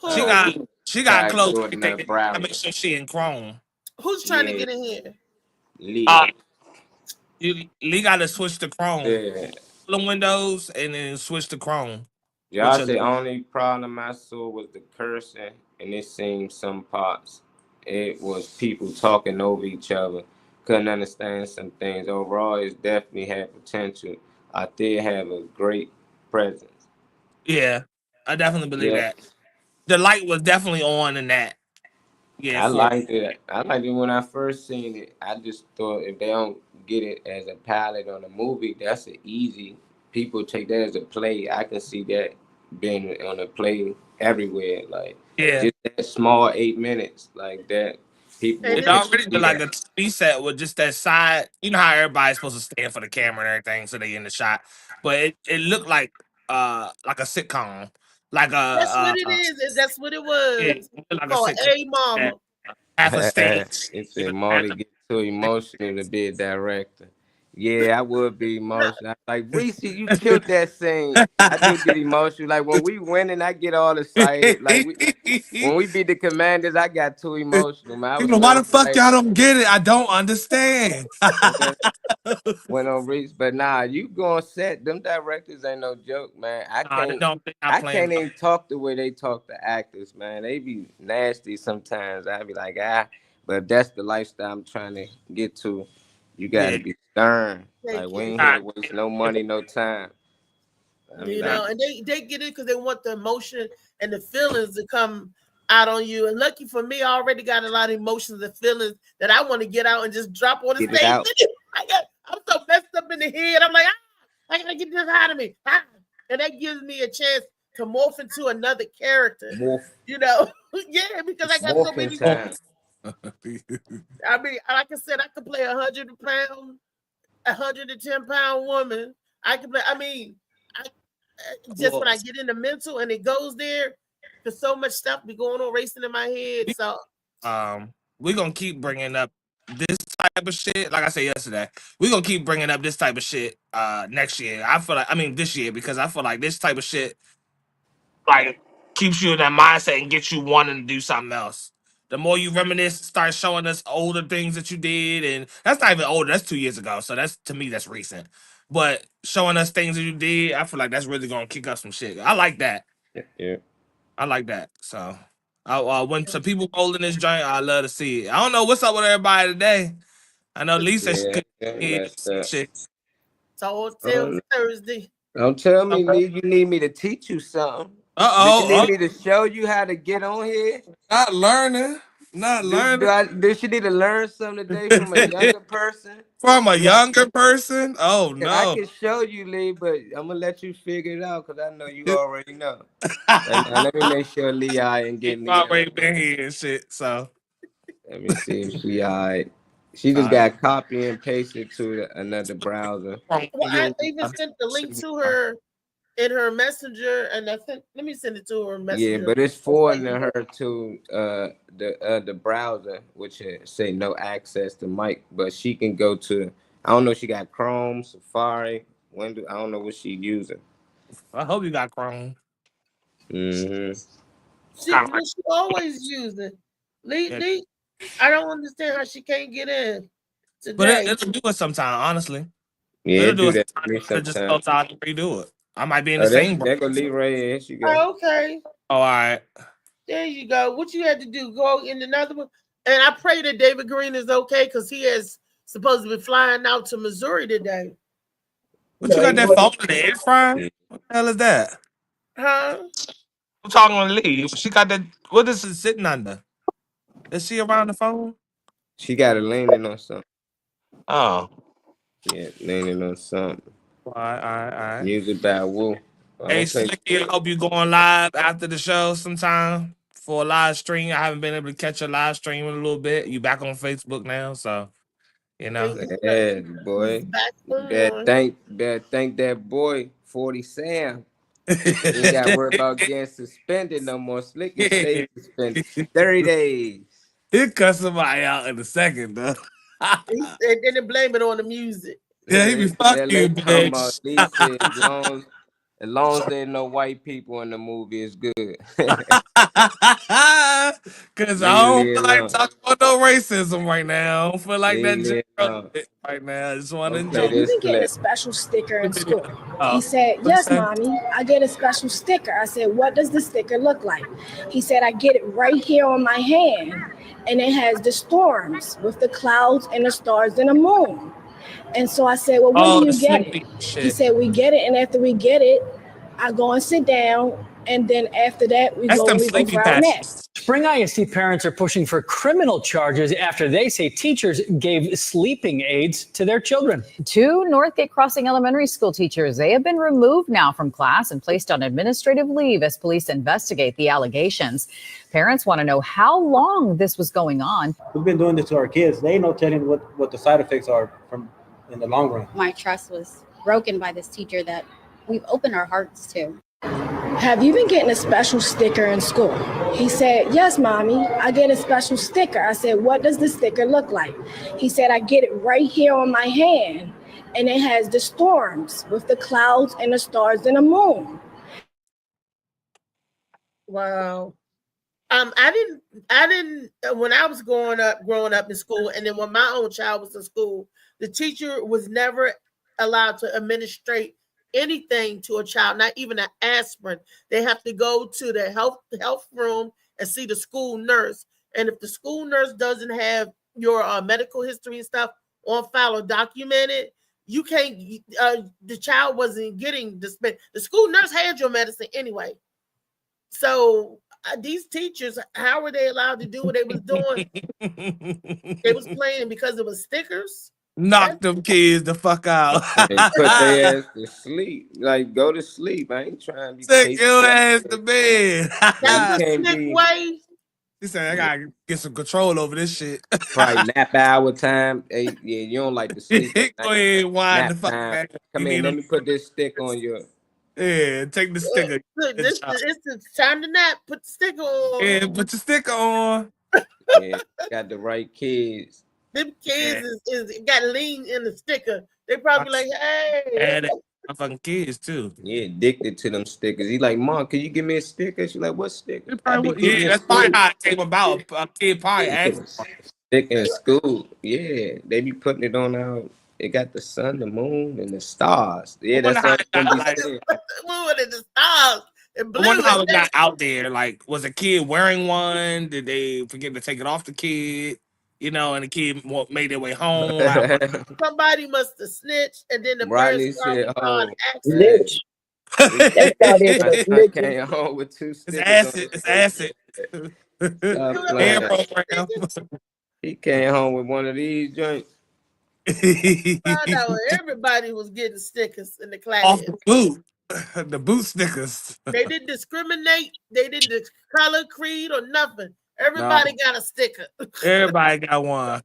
she Who? got she got Try to close. do it in the I make browser. sure she in Chrome. Who's trying to Yeah, get in here? Lee. Uh, Lee got to switch to Chrome. Yeah. The Windows and then switch to Chrome. Which Y'all said only problem I saw was the cursing, and it seemed some parts. It was people talking over each other. Couldn't understand some things. Overall, it definitely had potential. I did have a great presence. yeah, I definitely believe Yeah, that. The light was definitely on in that. Yeah, I for liked it. I liked it when I first seen it. I just thought if they don't get it as a pilot on a movie, that's an easy. People take that as a play. I can see that being on a play everywhere. Like yeah. just that small 8 minutes, like that. People And will It then pay to already see looked like that. a TV set with just that side. You know how everybody's supposed to stand for the camera and everything, so they in the shot. But it looked like a sitcom, like that's what a it is. That's what it yeah, was. it looked like a Called sitcom. A Yeah, Mama. half a stage. It You know, said Marty get too emotional to be a director. Yeah, I would be No, emotional. Like Reese, you killed that scene. I do get emotional. Like when we winning, I get all excited. Like when we beat the Commanders, I got too emotional, man. I You was know why real the fuck excited. y'all don't get it? I don't understand. When went on Reese, but nah, you going set. Them directors ain't no joke, man. Nah, they don't. They not I playing. can't even talk the way they talk to actors, man. They be nasty sometimes. I be like, but if that's the lifestyle I'm trying to get to, you got to Yeah. be stern. Like thank we you. ain't here Nah, to waste no money, no time. I be like, And they get it because they want the emotion and the feelings to come out on you. And lucky for me, I already got a lot of emotions and feelings that I want to get out and just drop on the get it stage. out. I'm so messed up in the head. I'm like, I gotta get this out of me. And that gives me a chance to morph into another character. Wolf, You know, yeah, because I got so wolfing many. time. I mean, like I said, I could play 100 pound, 110 pound woman. I can play. I mean, I just well, when I get in the mental and it goes there, because so much stuff be going on racing in my head. So we're gonna keep bringing up this type of shit. Like I said yesterday, we're gonna keep bringing up this type of shit next year. I mean this year, because I feel like this type of shit like keeps you in that mindset and gets you wanting to do something else. The more you reminisce, start showing us older things that you did, and that's not even older. That's 2 years ago. So that's to me that's recent. But showing us things that you did, I feel like that's really gonna kick up some shit. I like that. Yeah. I like that. So, when some people holding this joint, I love to see it. I don't know what's up with everybody today. I know Lisa she Yeah, could yeah, messed up. shit. So till Thursday. Don't tell me, Uh Lee, you need me to teach you something. Do you need oh, me to show you how to get on here? not learning, not learning Do she need to learn something today from a younger person? from a 'Cause I, younger person. Oh 'cause I no, can show you, Lee, but I'm gonna let you figure it out because I know you already know. Right now, let me make sure Lee I ain't he's getting me. already been here and shit. So, Let me see if she alright. She just uh, got copy and pasted to another browser. Well, I even sent the link to her in her messenger, and I sent. Let me send it to her Yeah, messenger. but it's on forwarding Facebook. her to the browser, which say no access to mic, but she can go to. I don't know. She got Chrome, Safari, Windows. I don't know what she using. I hope you got Chrome. Hmm She always use it. Yeah. Lee, I don't understand how she can't get in But today. it'll do it sometime. Honestly, Yeah, it'll it do do it that to sometime. me It'll just go sometimes. time to redo it. I might be in the Oh, same. there go Lee Ray. Here she go. Oh, okay, Oh, all right. there you go. What you had to do? Go in another one. And I pray that David Green is okay because he is supposed to be flying out to Missouri today. What you got that phone in the air fryer? Yeah. What the hell is that? Huh? I'm talking to Lee. She got that. What is it sitting under? Is she around the phone? She got it leaning on something. Oh. Yeah, leaning on something. All right, all right, all right. Music by Woo. I'm Hey, gonna play. Slicky, I hope you going live after the show sometime for a live stream. I haven't been able to catch a live stream in a little bit. You back on Facebook now, so you know. Yeah, He's boy. back Better on. thank that boy, 40 Sam. He ain't got to worry about getting suspended no more. Slicky stay suspended 30 days. He'll cut somebody out in a second, though. And then they blame it on the music. Yeah, he be fuck They you, talking about bitch. Lee said as long as there's no white people in the movie, it's good. Cause I Leave don't Lee feel like alone. talking about no racism right now. I don't feel like that Leave Lee general alone. shit right now. I just want to Don't play enjoy. Have you this been getting a clip. special sticker in school? Oh, He said, what you yes, say? mommy, I get a special sticker. I said, what does the sticker look like? He said, I get it right here on my hand. And it has the storms with the clouds and the stars and the moon. And so I said, well, when do Oh, the you get it? sleepy He shit. said, we get it. And after we get it, I go and sit down. And then after that, we That's go them and we go sleepy for our nap. patches. Spring ISD parents are pushing for criminal charges after they say teachers gave sleeping aids to their children. Two Northgate Crossing Elementary School teachers, they have been removed now from class and placed on administrative leave as police investigate the allegations. Parents want to know how long this was going on. We've been doing this to our kids. They know telling what the side effects are from in the long run. My trust was broken by this teacher that we've opened our hearts to. Have you been getting a special sticker in school? He said, yes, mommy, I get a special sticker. I said, what does the sticker look like? He said, I get it right here on my hand. And it has the storms with the clouds and the stars and the moon. Wow. I didn't when I was growing up in school, and then when my own child was in school, the teacher was never allowed to administrate anything to a child, not even an aspirin. They have to go to the health room and see the school nurse. And if the school nurse doesn't have your medical history and stuff on file or documented, you can't. The child wasn't getting the school nurse had your medicine anyway. So these teachers, how were they allowed to do what they was doing? They was playing because it was stickers. Knock them kids the fuck out. Hey, put their ass to sleep. Like, go to sleep. I ain't trying to be Take chasing. your ass to bed. That's You a can't slick be way. He said, I gotta get some control over this shit. probably nap hour time. Hey, yeah, you don't like to sleep at Go night. ahead, wind the Nap fuck time. back. You Come here, need let a me put this stick on your. yeah, take the sticker. Look, Good job. it's the time to nap. Put the sticker on. Yeah, put your sticker on. Yeah, got the right kids. Them kids is got lean in the sticker. They probably like, hey. Fucking kids too. Yeah, addicted to them stickers. He like, Mom, can you give me a sticker? She like, what sticker? It I probably be would- getting yeah, in that's probably school. how it came about. A kid probably asked. Stick in school. Yeah, they be putting it on out. It got the sun, the moon, and the stars. Yeah, I wonder that's how all it they got be like. saying. Moon and the stars and I blue wonder how and it got out there. Like, was a kid wearing one? Did they forget to take it off the kid? You know, and the kid made their way home. Like, somebody must have snitched, and then the parents Rodney probably said, called "Oh, accident. Snitch. man, That's out there with my a son snitching. came home with 2 it's stickers on acid. his It's face." acid. You Stop ever Air playing. had program. stickers? He came home with one of these joints. Found out everybody was getting stickers in the Off class. the boot. The boot stickers. They didn't discriminate. They didn't color, creed, or nothing. Nah. Everybody got a sticker. Everybody got one.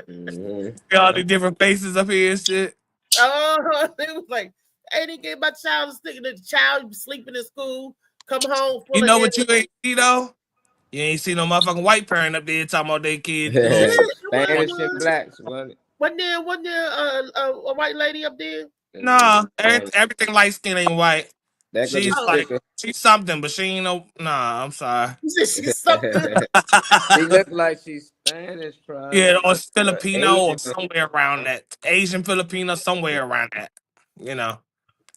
Mhm. All the different faces up here and shit. Oh, it was like, hey, they gave my child a sticker. The child sleeping in school, come home full You of know what energy. you ain't see though? You ain't see no motherfucking white parent up there talking about their kid. Yeah, Little, Spanish and blacks, wasn't it? wasn't there a white lady up there? nah, Spanish. everything light skin ain't white. That go the She's Oh, like sticker. she's something, but she ain't no. Nah, I'm sorry. you said she's something. She look like she's Spanish, Yeah, probably. or Filipino or Asian. somewhere around that. Asian Filipino, somewhere around that. You know.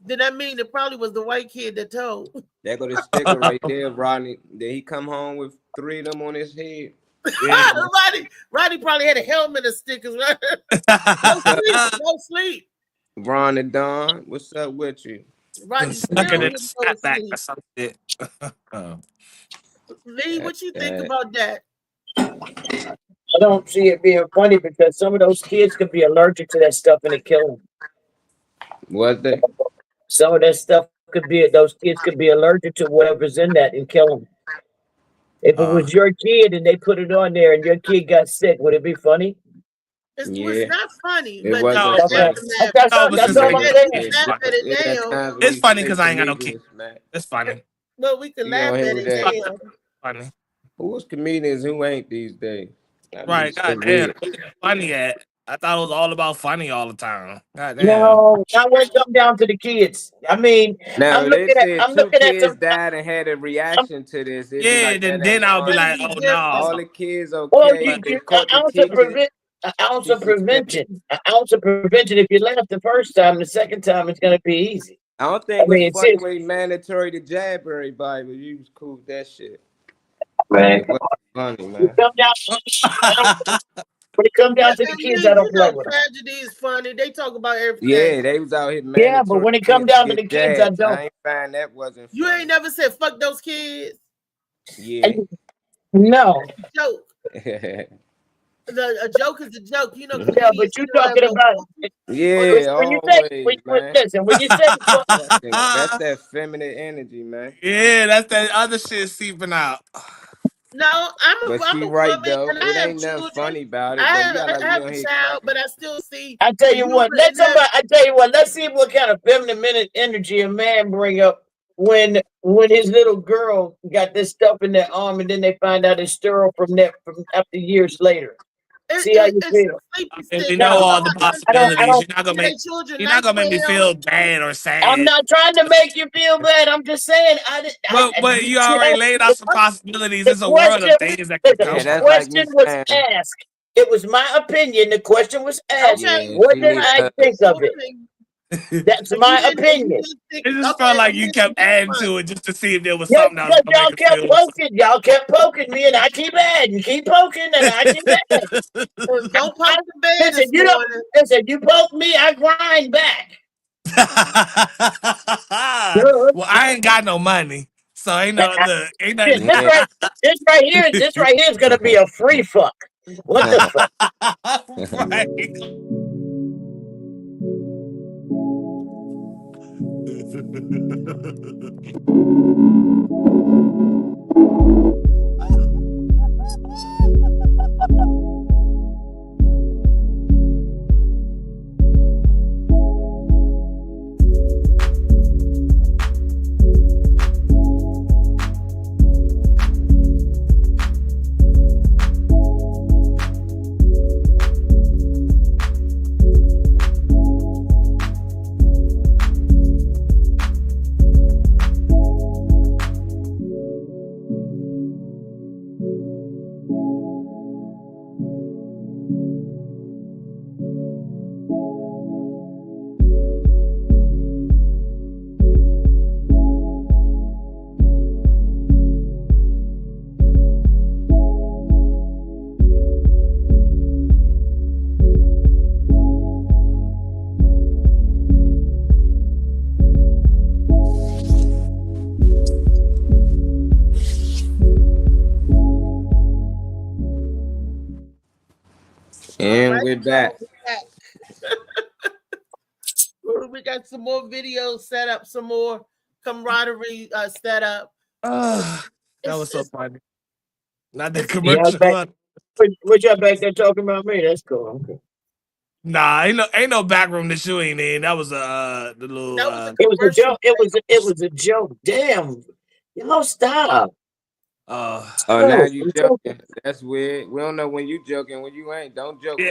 Then that mean it probably was the white kid that told. That go the sticker right there, Rodney. Did he come home with 3 of them on his head? Yeah. Rodney probably had a helmet of stickers. Right? No sleep, no sleep. Ron and Don, what's up with you? Rodney Stuck still in a didn't go to snapback sleep. or some shit. Oh. Lee, what you think about that? I don't see it being funny because some of those kids could be allergic to that stuff and it kill them. Was they? Some of that stuff could be, those kids could be allergic to whatever's in that and kill them. If it was your kid and they put it on there and your kid got sick, would it be funny? It was not funny, It but wasn't the funny. aftermath. That's No, all, but that's all I'm saying. Laugh at it now. It's funny because I ain't got no kid. It's funny. Well, we can You laugh gonna at hit it that. now. Funny. Who's comedians who ain't these days? That Right, be so goddamn. weird. Funny at. I thought it was all about funny all the time. Goddamn. No, not when it come down to the kids. I mean, Now I'm they looking said at 2 kids some. died and had a reaction to this. It'd be Yeah, like that. then I'll be like, oh no. All the kids Well, okay. They an caught the ounce of teacher. an ounce of prevention. An ounce of prevention. If you laugh the first time, the second time it's gonna be easy. I don't think I mean, it's funny it's when he mandatory to jab everybody, but you was cool with that shit. man. It wasn't funny, When man. it come down, when it come down to the kids, I don't play with them. Tragedy is funny. They talk about everything. Yeah, they was out here Yeah, but mandatory. when it come down to the kids, I jabs. don't. I ain't find that wasn't You ain't never said fuck those kids. Yeah. No. Joke. A joke is a joke. You know. Yeah, but you talking about Yeah, when you always, say man. listen, when you say That's that feminine energy, man. Yeah, that's that other shit seeping out. No, But I'm she a right woman though. and I It have ain't nothing children. funny about it. I But have, you got like I we have on a here child, but I still see. I tell you the what, humor in that. I tell you what, let's see what kind of feminine energy a man bring up when his little girl got this stuff in their arm and then they find out it's sterile from after years later. See how you feel. And we know all the possibilities. You're not gonna make me feel bad or sad. I'm not trying to make you feel bad. I'm just saying. But you already laid out some possibilities. There's a world of things that could come. The question was asked. It was my opinion. The question was asked. Okay. What did I think of it? That's my opinion. It just felt like you kept adding to it just to see if there was Yeah, something else. because y'all kept poking. Y'all kept poking me, and I keep adding, keep poking, and I keep adding. Don't poke the bed Listen, this you don't. morning. Listen, you poke me, I grind back. Well, I ain't got no money, so ain't no look. Ain't nothing. This right here is gonna be a free fuck. What the fuck? Right. We're back. We got some more videos set up, some more camaraderie set up. That was so funny. Not the Y'all commercial. back, what y'all back there talking about me? That's cool. Okay. Nah, ain't no back room that you ain't in. That was the little. That was a It was a commercial. joke. It was a joke. Damn, y'all stop. Oh, Oh, now you I'm joking. joking. That's weird. We don't know when you joking, when you ain't. Don't joke with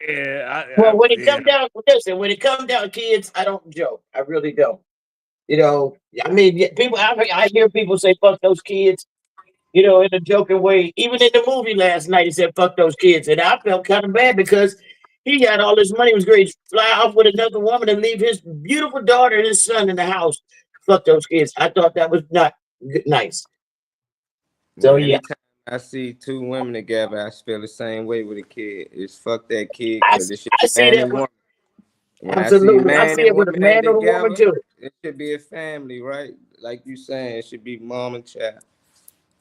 yeah, us. Well, when it yeah. come down, listen. When it comes down, kids, I don't joke. I really don't. You know, I mean, people. I hear people say "fuck those kids," you know, in a joking way. Even in the movie last night, he said "fuck those kids," and I felt kind of bad because he had all this money. He was great to fly off with another woman and leave his beautiful daughter and his son in the house. Fuck those kids. I thought that was not nice. So Well, yeah, anytime I see two women together, I feel the same way with a kid. It's fuck that kid I, because it should I be see man that and with, woman. When I see absolutely. I man see and it with a woman ain't man or a woman together, too. it should be a family, right? Like you saying, it should be mom and child.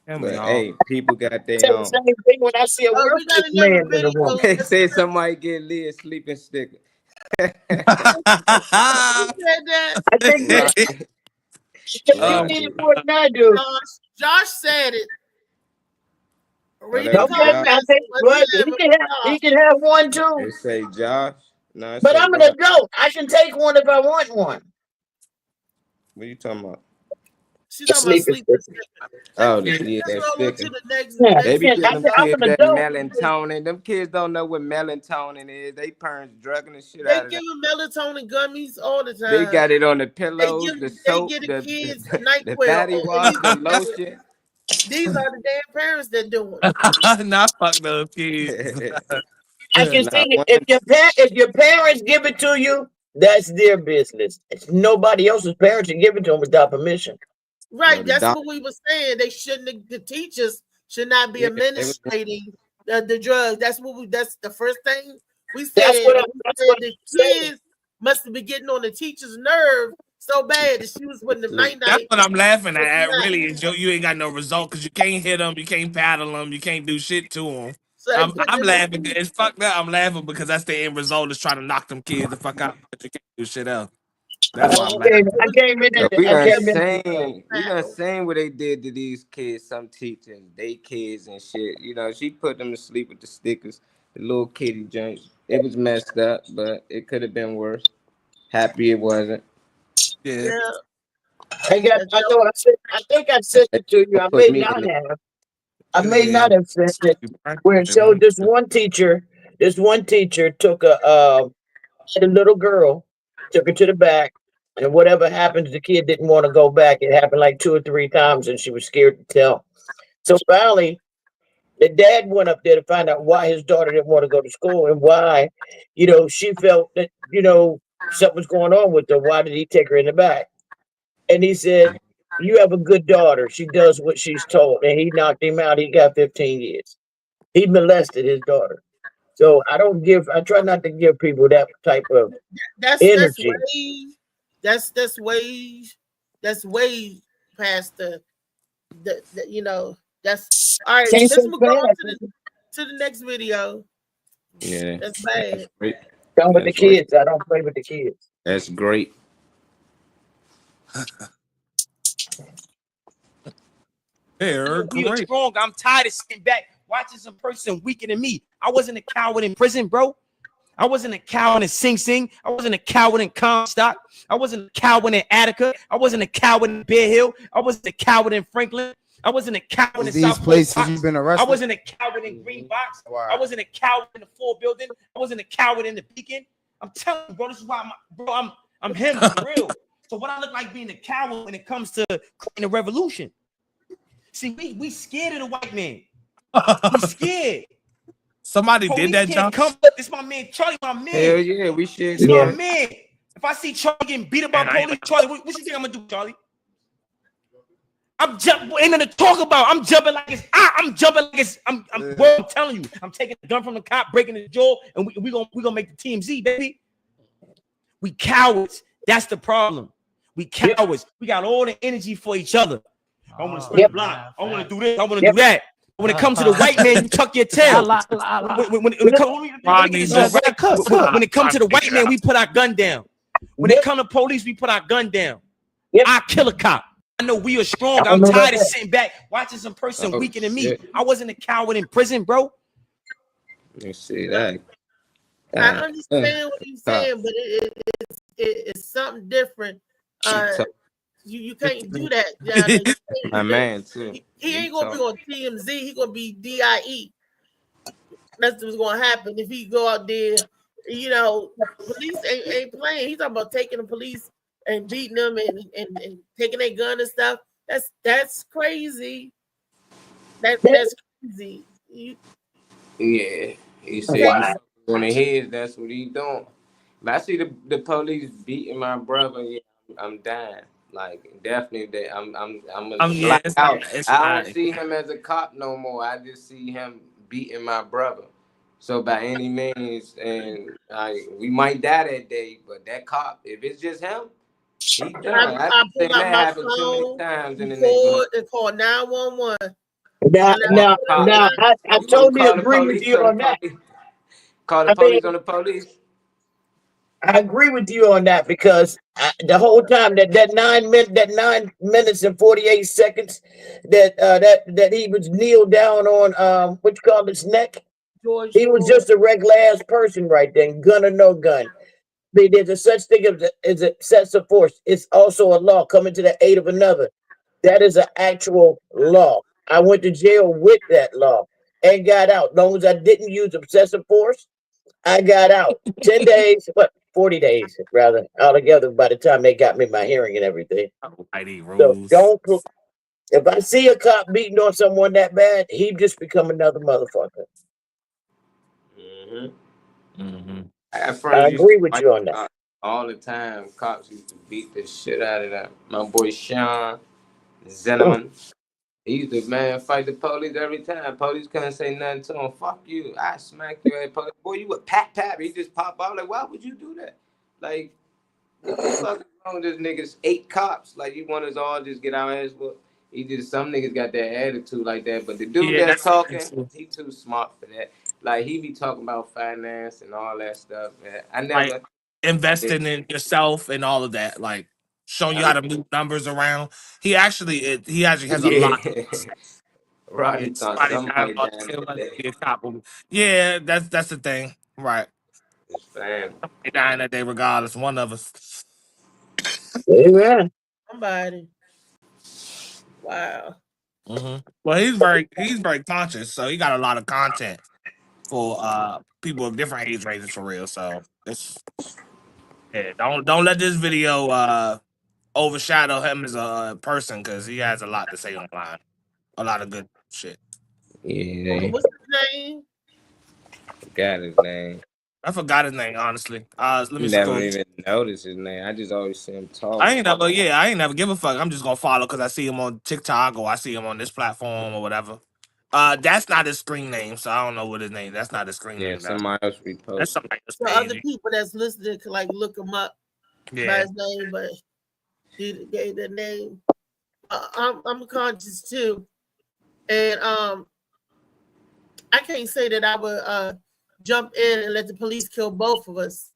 Family But all. hey, people got I their say the own. same thing when I see a We worthless got another man and a woman. video. They say somebody get Leah sleeping sticker. Who said that? I think Right, he Oh right. did it my more than I do. Josh said it. Oh, Read that the was Okay, Josh. I comments. think Was what it he can have one too. They say Josh. No, it But say I'm an Rob. adult. I can take one if I want one. What you talking about? She's talking about Sleeping sleeping sister. sticker. Oh, yeah, Let's that roll on to sticker. the next Yeah, They be giving them I'm kids an that adult. melatonin. Them kids don't know what melatonin is. They parents drugging the shit They out of give them. them melatonin gummies all the They time. got it on the pillows, the They soap, give the kids the, the NyQuil body and wash, these the are lotion. these are the damn parents that do it. Not fuck those kids. I can see Not it. one. If your parents give it to you, that's their business. It's nobody else's parents should give it to them without permission. No, Right, the that's doc. what we were saying. They shouldn't. The teachers should not be Yeah, they was. administrating the drugs. That's what we. That's the first thing we That's said. what And we that's said what the I'm saying. kids must be getting on the teacher's nerve so bad that she was putting them night That's night. what I'm laughing It's at. not. Really, is you ain't got no result because you can't hit them, you can't paddle them, you can't do shit to them. So they put I'm them in laughing. It's fucked up. I'm laughing because that's the end result is trying to knock them kids the fuck out, but you can't do shit else. That's why I'm laughing. I came in. We I done came in. seen, we done seen what they did to these kids, some teachers, they kids and shit. You know, she put them to sleep with the stickers, the little kitty joints. It was messed up, but it could have been worse. Happy it wasn't. Yeah. yeah. I know. I think I sent it to you. I Put may me not in have. I Good may not hell. have sent it. Where it showed this one teacher. This one teacher took had a little girl, took her to the back, and whatever happened, the kid didn't want to go back. It happened like 2 or 3 times, and she was scared to tell. So finally, the dad went up there to find out why his daughter didn't want to go to school and why, she felt that, something was going on with her. Why did he take her in the back? And he said, "You have a good daughter. She does what she's told." And he knocked him out. He got 15 years. He molested his daughter. So I try not to give people that type of That's energy. way that's way that's way past the. That's all right. Can't say Let's move on bad. to the next video. Yeah, That's that's bad. great. Done with the That's right. kids. I don't play with the kids. That's great. They're We are great. strong. I'm tired of sitting back watching some person weaker than me. I wasn't a coward in prison, bro. I wasn't a coward in Sing Sing. I wasn't a coward in Comstock. I wasn't a coward in Attica. I wasn't a coward in Bear Hill. I wasn't a coward in Franklin. I wasn't a coward in These South places Point you've been I arrested. wasn't a coward in Green Box. Wow. I wasn't a coward in the 4 building. I wasn't a coward in the Beacon. I'm telling you, bro, this is why I'm him for real. So what I look like being a coward when it comes to creating a revolution. See, we scared of the white man. We scared. Somebody did Police that, can't John. come up. This my man, Charlie, my man. Hell yeah, we shared This it. my Yeah. man. If I see Charlie getting beat up by And I police, Charlie, what you think I'm gonna do, Charlie? I'm jumping. Ain't nothing to talk about. I'm jumping like it's. I'm jumping like it's. Bro, I'm telling you. I'm taking the gun from the cop, breaking his jaw, and we gonna make the TMZ, baby. We cowards. That's the problem. We cowards. We got all the energy for each other. I want to split the block. I want to do this. I want to do that. When it comes to the white man, you tuck your tail. When it comes to the white man, we put our gun down. When it comes to police, we put our gun down. I kill a cop. I know we are strong. I'm tired of sitting back watching some person weaker than me. I wasn't a coward in prison, bro. You see that? I understand what you're saying, but it's something different. You can't do that. My man too. He ain't gonna be on TMZ. He gonna be DIE. That's what's gonna happen if he go out there. You know, police ain't playing. He's talking about taking the police and beating them and taking their gun and stuff. That's crazy. That's crazy. Yeah, he said when he hears that's what he doing. If I see the police beating my brother, yeah, I'm dying. Like definitely that I'm black out. I don't see him as a cop no more. I just see him beating my brother. So by any means, and we might die that day, but that cop, if it's just him, he done. I pulled out my phone and called 911. Now, I totally agree with you on that. Call the police on the police. I agree with you on that because the whole time that 9 minutes and 48 seconds that he was kneeled down on what you call his neck, he was just a regular ass person right then, gun or no gun. There's a such thing as a sense of force. It's also a law coming to the aid of another. That is an actual law. I went to jail with that law and got out. As long as I didn't use excessive force, I got out. 10 days, 40 days rather, altogether by the time they got me my hearing and everything. So if I see a cop beating on someone that bad, he just become another motherfucker. I agree with you on that. All the time, cops used to beat the shit out of that. My boy Sean Zenneman. He used to fight the police every time. Police couldn't say nothing to him. Fuck you. I smack you at police. Boy, you a pat. He just pop out. Like, why would you do that? Like, what the fuck is wrong with this niggas? 8 cops. Like, you want us all just get our ass whooped. Some niggas got that attitude like that. But the dude that's talking, he too smart for that. Like, he be talking about finance and all that stuff, man. I never... Like, investing in yourself and all of that. Like, showing you how to move numbers around. He actually has a lot. Roddy thought somebody yeah, that's the thing, right? Somebody dying that day, regardless. One of us. Amen. Somebody. Wow. Well, he's very conscious, so he got a lot of content for people of different age ranges for real. So don't let this video overshadow him as a person because he has a lot to say online, a lot of good shit. Yeah. What's his name? Forgot his name. I forgot his name, honestly. Let me never even noticed his name. I just always see him talk. I ain't never give a fuck. I'm just gonna follow because I see him on TikTok or I see him on this platform or whatever. That's not his screen name, so I don't know what his name. That's not his screen name. Somebody else reposted. That's somebody else. So other people that's listening can like look him up by his name, but he gave the name. I'm conscious too, and I can't say that I would jump in and let the police kill both of us,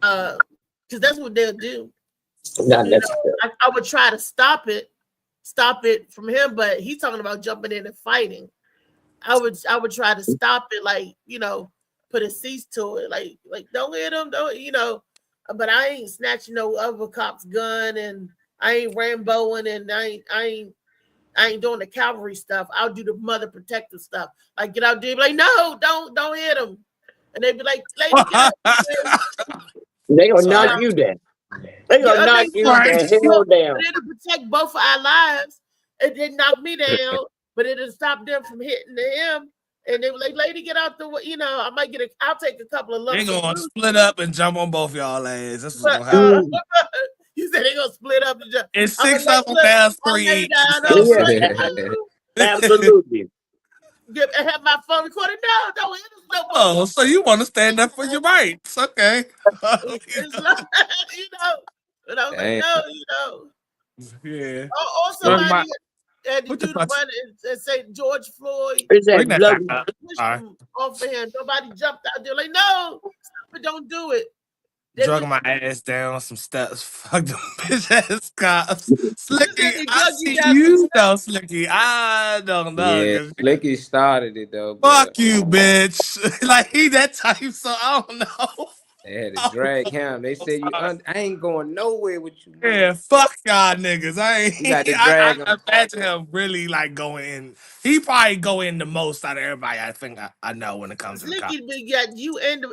because that's what they'll do. I would try to stop it from him, but he's talking about jumping in and fighting. I would try to stop it, like, put a cease to it, like don't hit him, don't. But I ain't snatching no other cop's gun, and I ain't Ramboing, and I ain't doing the cavalry stuff. I'll do the mother protective stuff. Like, get out there, be like, no, don't hit him. And they be like, lady, get up. They gonna knock you down. They gonna knock you the hell down. But it'll protect both of our lives. It didn't knock me down, but it'll stop them from hitting him. And they were like, lady, get out the way. I might I'll take a couple of lumps. They're gonna split up and jump on both y'all ass. That's what's gonna happen. You said they're gonna split up and jump. It's 6 of them down, 3 each. Absolutely. Have my phone recorded. No, don't hit us no more. Oh, so you want to stand up for your rights? Okay. It's like, but I'm like, no. Yeah. Also, had to What the do the fuck? run and say George Floyd. Is Bring that that blood? back up. Pushed All right. him off of him. Nobody jumped out there like, no, stop it, don't do it. They Drug was, my ass down some steps. Fuck them bitch ass cops. you Slicky, said they I drug you see down some you steps. though, Slicky. I don't know. Yeah, 'Cause Slicky started it though, fuck but you, bitch. Like he that type, so I don't know. they had to I'm drag him. They said you, sorry. I ain't going nowhere with you, Yeah, mother. fuck y'all niggas. I You got ain't. to drag I him. imagine him really like going in. He probably go in the most out of everybody. I think I know when it comes to the cops. Slicky big got you He and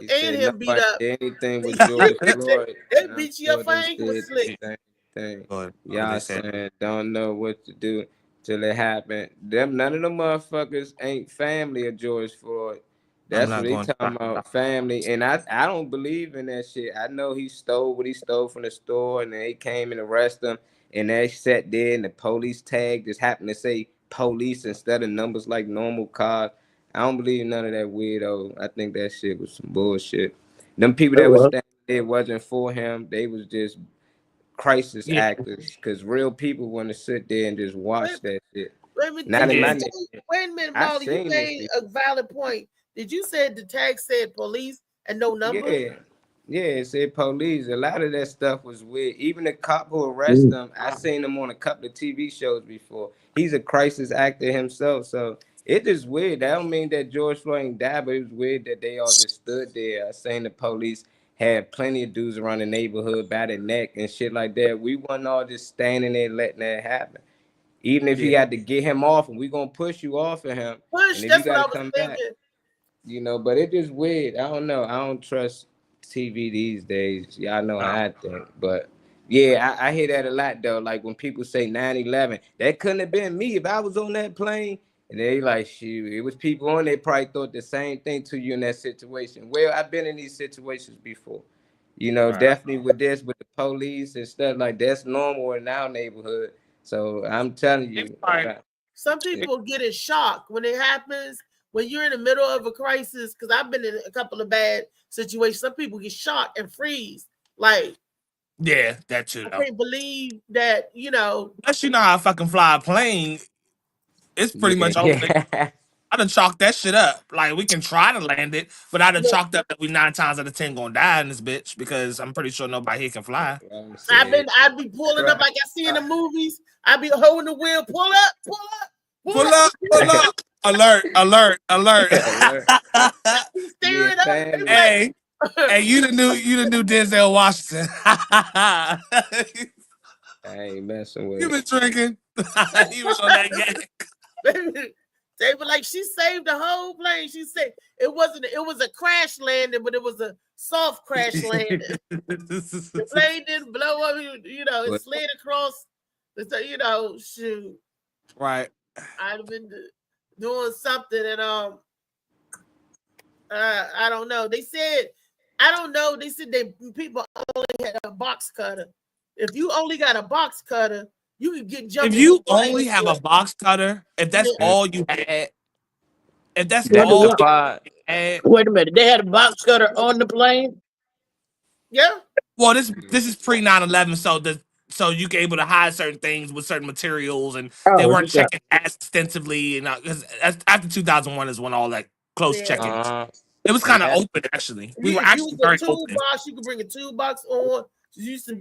said him beat nobody up. did anything with George Floyd, They and I'm beat you up sure for they ankle said slick. the same thing. What they Y'all said. saying don't know what to do till it happen. Them none of them motherfuckers ain't family of George Floyd. I'm That's what not they going to talking about, family. And I don't believe in that shit. I know he stole what he stole from the store, and they came and arrested him, and they sat there, and the police tag just happened to say police instead of numbers like normal cars. I don't believe none of that weirdo. I think that shit was some bullshit. Them people Oh, that was well. standing there wasn't for him. They was just crisis Yeah, actors, because real people want to sit there and just Wait, watch that shit. wait a minute, Not did in you my yeah. say, neighborhood. wait a minute, I Molly, you seen this made before. a valid point. Did you say the tag said police and no number? Yeah. Yeah, it said police. A lot of that stuff was weird. Even the cop who arrested Mm. him, I seen him on a couple of TV shows before. He's a crisis actor himself. So it is weird. That don't mean that George Floyd ain't died, but it was weird that they all just stood there. I seen the police had plenty of dudes around the neighborhood by the neck and shit like that. We wasn't all just standing there letting that happen. Even if Yeah. you had to get him off, and we gonna push you off of him, Push, and if you that's what I gotta was come back. thinking. But it just weird. I don't know. I don't trust TV these days. Y'all know No. how I think. But yeah, I hear that a lot though. Like when people say 9/11, that couldn't have been me if I was on that plane. And they like, shoot, it was people on there probably thought the same thing to you in that situation. Well, I've been in these situations before. Right. Definitely with this, with the police and stuff like that's normal in our neighborhood. So I'm telling It's you, like Some yeah, people get in shock when it happens, when you're in the middle of a crisis, because I've been in a couple of bad situations. Some people get shocked and freeze. Like, yeah, that too I though. can't believe that, Unless you know how to fucking fly a plane, it's pretty yeah, much over. yeah. I done chalked that shit up. Like we can try to land it, but I done chalked up that we 9 times out of 10 gonna die in this bitch because I'm pretty sure nobody here can fly. I'm saying, I'd be pulling up right. like I see in the movies. I'd be holding the wheel, pull up, pull up, pull Pull up. up, pull up. Alert, alert, alert. Alert. Be Yeah, staring up. They be family. Hey, like, hey, you the new Denzel Washington. I ain't messing with You it. been drinking. He was on that gang. they were like, she saved the whole plane. She said it was a crash landing, but it was a soft crash landing. The plane didn't blow up, it But slid across shoot. Right. I'd have been doing something and I don't know. They said I don't know. They said people only had a box cutter. If you only got a box cutter, you could get If jumped in the you plane only have for a it. box cutter, if that's Yeah. all you had, if that's What the that's all the what? you part. had, Wait a minute. They had a box cutter on the plane. Yeah. well, this is pre 9/11, so you can able to hide certain things with certain materials, and they Oh, weren't okay. checking as extensively, and because after 2001 is when all that close Yeah. checking. Uh-huh. It was kind of Yeah. open actually. We were If you actually was a very open. toolbox, you could bring a toolbox on. You used to